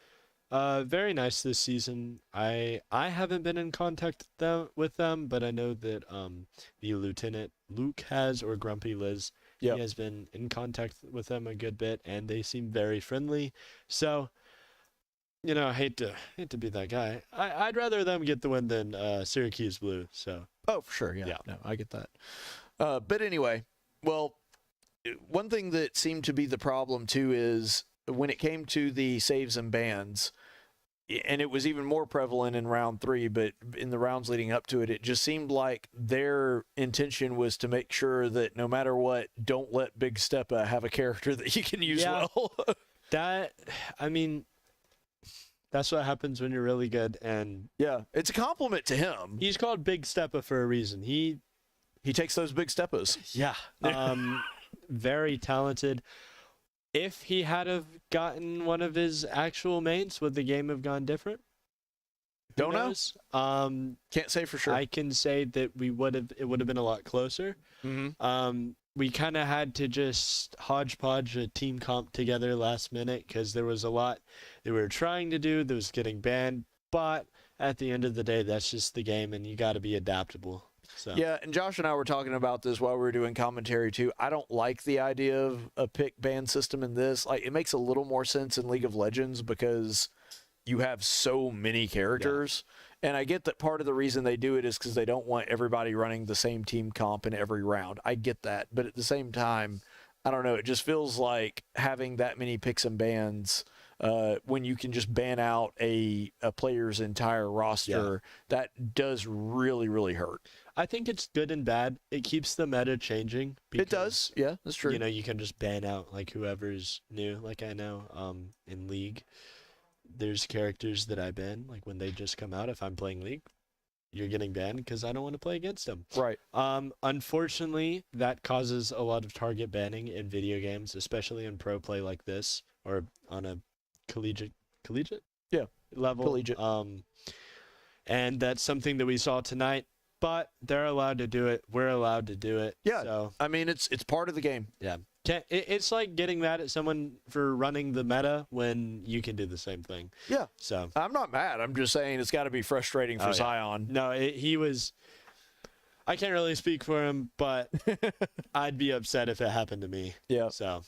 Very nice this season. I haven't been in contact with them, but I know that the Lieutenant Luke has, or Grumpy Liz, he has been in contact with them a good bit, and they seem very friendly. So, I hate to be that guy. I'd rather them get the win than Syracuse Blue. So. Oh, for sure. Yeah. No, I get that. But anyway, well, one thing that seemed to be the problem too is when it came to the saves and bans, and it was even more prevalent in round 3, but in the rounds leading up to it, it just seemed like their intention was to make sure that no matter what, don't let Big Steppa have a character that he can use well. That's what happens when you're really good, and yeah, it's a compliment to him. He's called Big Steppa for a reason. He takes those big steppas. Yeah. Very talented. If he had have gotten one of his actual mains, would the game have gone different? Don't know. Can't say for sure. I can say that it would have been a lot closer. Mm-hmm. We kind of had to just hodgepodge a team comp together last minute because there was a lot that we were trying to do that was getting banned. But at the end of the day, that's just the game, and you got to be adaptable. So. Yeah, and Josh and I were talking about this while we were doing commentary too. I don't like the idea of a pick ban system in this. Like, it makes a little more sense in League of Legends because you have so many characters. Yeah. And I get that part of the reason they do it is because they don't want everybody running the same team comp in every round. I get that. But at the same time, I don't know. It just feels like having that many picks and bans when you can just ban out a player's entire roster, that does really, really hurt. I think it's good and bad. It keeps the meta changing. Because, it does. Yeah, that's true. You can just ban out like whoever's new. Like I know in League, there's characters that I ban. Like when they just come out, if I'm playing League, you're getting banned because I don't want to play against them. Right. Unfortunately, that causes a lot of target banning in video games, especially in pro play like this or on a collegiate level. Collegiate. And that's something that we saw tonight. But they're allowed to do it. We're allowed to do it. Yeah. So, I mean, it's part of the game. Yeah. It's like getting mad at someone for running the meta when you can do the same thing. Yeah. So I'm not mad. I'm just saying it's got to be frustrating for Zyon. No, he was. I can't really speak for him, but I'd be upset if it happened to me. Yeah. So,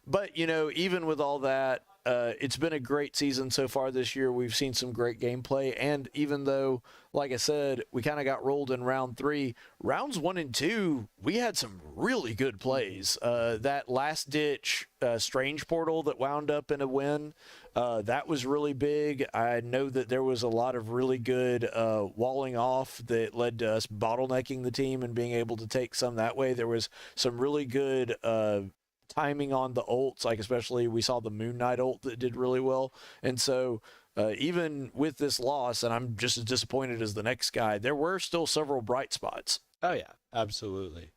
but even with all that, it's been a great season so far this year. We've seen some great gameplay, and even though, like I said, we kind of got rolled in round 3, rounds 1 and 2, we had some really good plays. That last ditch Strange portal that wound up in a win, that was really big. I know that there was a lot of really good walling off that led to us bottlenecking the team and being able to take some that way. There was some really good timing on the ults, like especially we saw the Moon Knight ult that did really well. And so even with this loss, and I'm just as disappointed as the next guy, there were still several bright spots. Oh yeah, absolutely.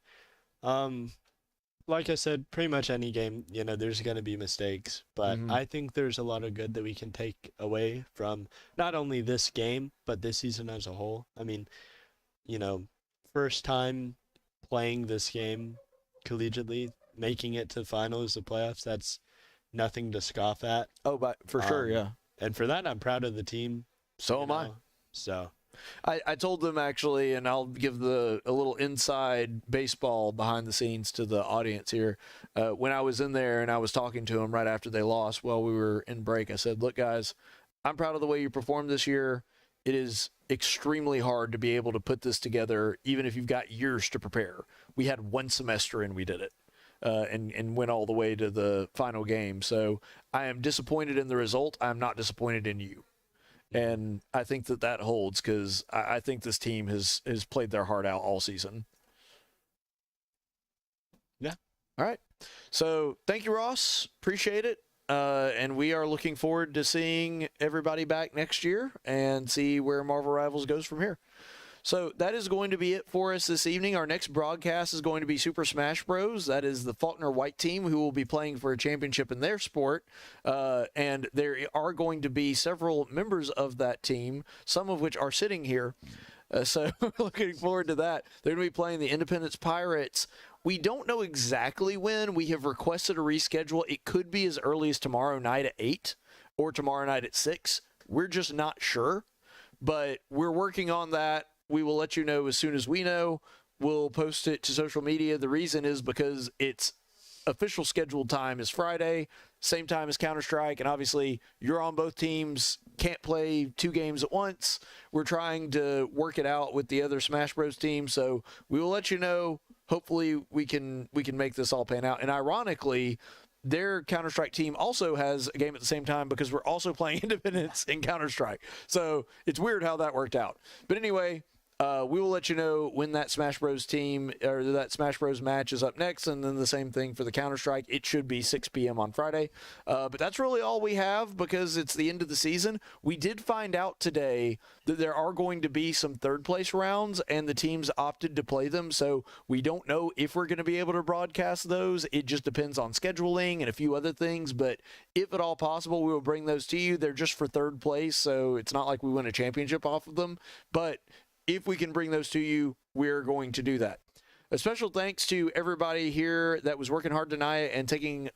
Like I said, pretty much any game, there's going to be mistakes, but I think there's a lot of good that we can take away from not only this game, but this season as a whole. I mean, first time playing this game collegiately, making it to finals, the playoffs, that's nothing to scoff at. Oh, but for sure, yeah. And for that, I'm proud of the team. So am I. So I told them actually, and I'll give a little inside baseball behind the scenes to the audience here. When I was in there and I was talking to them right after they lost while we were in break, I said, look, guys, I'm proud of the way you performed this year. It is extremely hard to be able to put this together, even if you've got years to prepare. We had 1 semester and we did it. And went all the way to the final game. So I am disappointed in the result. I'm not disappointed in you. And I think that holds because I think this team has played their heart out all season. Yeah. All right. So thank you, Ross. Appreciate it. And we are looking forward to seeing everybody back next year and see where Marvel Rivals goes from here. So that is going to be it for us this evening. Our next broadcast is going to be Super Smash Bros. That is the Faulkner White team who will be playing for a championship in their sport. And there are going to be several members of that team, some of which are sitting here. So looking forward to that. They're going to be playing the Independence Pirates. We don't know exactly when. We have requested a reschedule. It could be as early as tomorrow night at 8 or tomorrow night at 6. We're just not sure, but we're working on that. We will let you know as soon as we know. We'll post it to social media. The reason is because it's official scheduled time is Friday, same time as Counter-Strike, and obviously you're on both teams, can't play 2 games at once. We're trying to work it out with the other Smash Bros team, so we will let you know. Hopefully we can make this all pan out. And ironically, their Counter-Strike team also has a game at the same time because we're also playing Independence in Counter-Strike. So it's weird how that worked out. But anyway, we will let you know when that Smash Bros team or that Smash Bros match is up next, and then the same thing for the Counter-Strike. It should be 6 p.m. on Friday. But that's really all we have because it's the end of the season. We did find out today that there are going to be some third-place rounds, and the teams opted to play them. So we don't know if we're going to be able to broadcast those. It just depends on scheduling and a few other things. But if at all possible, we will bring those to you. They're just for third place, so it's not like we win a championship off of them. But if we can bring those to you, we're going to do that. A special thanks to everybody here that was working hard tonight and taking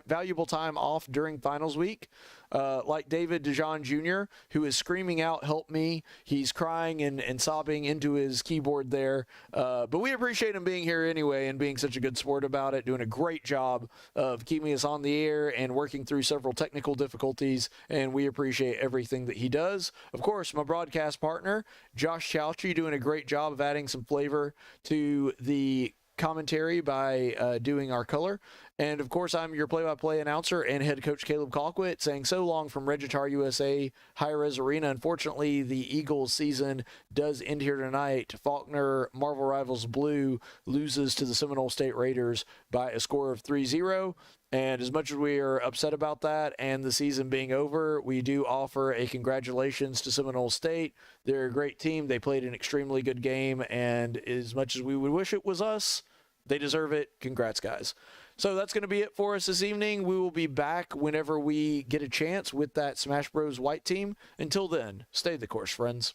valuable time off during finals week. Like David DeJean Jr., who is screaming out, "Help me." He's crying and sobbing into his keyboard there. But we appreciate him being here anyway and being such a good sport about it, doing a great job of keeping us on the air and working through several technical difficulties, and we appreciate everything that he does. Of course, my broadcast partner, Josh Chalchi, doing a great job of adding some flavor to the commentary by doing our color. And of course, I'm your play-by-play announcer and head coach Caleb Colquitt, saying so long from Regitar USA High-Res Arena. Unfortunately, the Eagles season does end here tonight. Faulkner, Marvel Rivals Blue, loses to the Seminole State Raiders by a score of 3-0. And as much as we are upset about that and the season being over, we do offer a congratulations to Seminole State. They're a great team. They played an extremely good game, and as much as we would wish it was us, they deserve it. Congrats, guys. So that's going to be it for us this evening. We will be back whenever we get a chance with that Smash Bros. White team. Until then, stay the course, friends.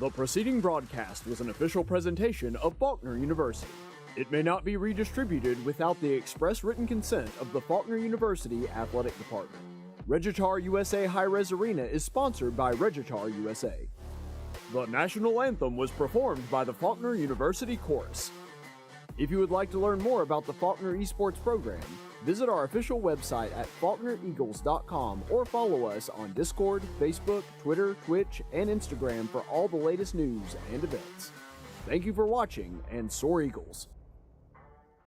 The preceding broadcast was an official presentation of Faulkner University. It may not be redistributed without the express written consent of the Faulkner University Athletic Department. Regitar USA High-Res Arena is sponsored by Regitar USA. The national anthem was performed by the Faulkner University Chorus. If you would like to learn more about the Faulkner Esports program, visit our official website at faulknereagles.com or follow us on Discord, Facebook, Twitter, Twitch, and Instagram for all the latest news and events. Thank you for watching, and soar Eagles!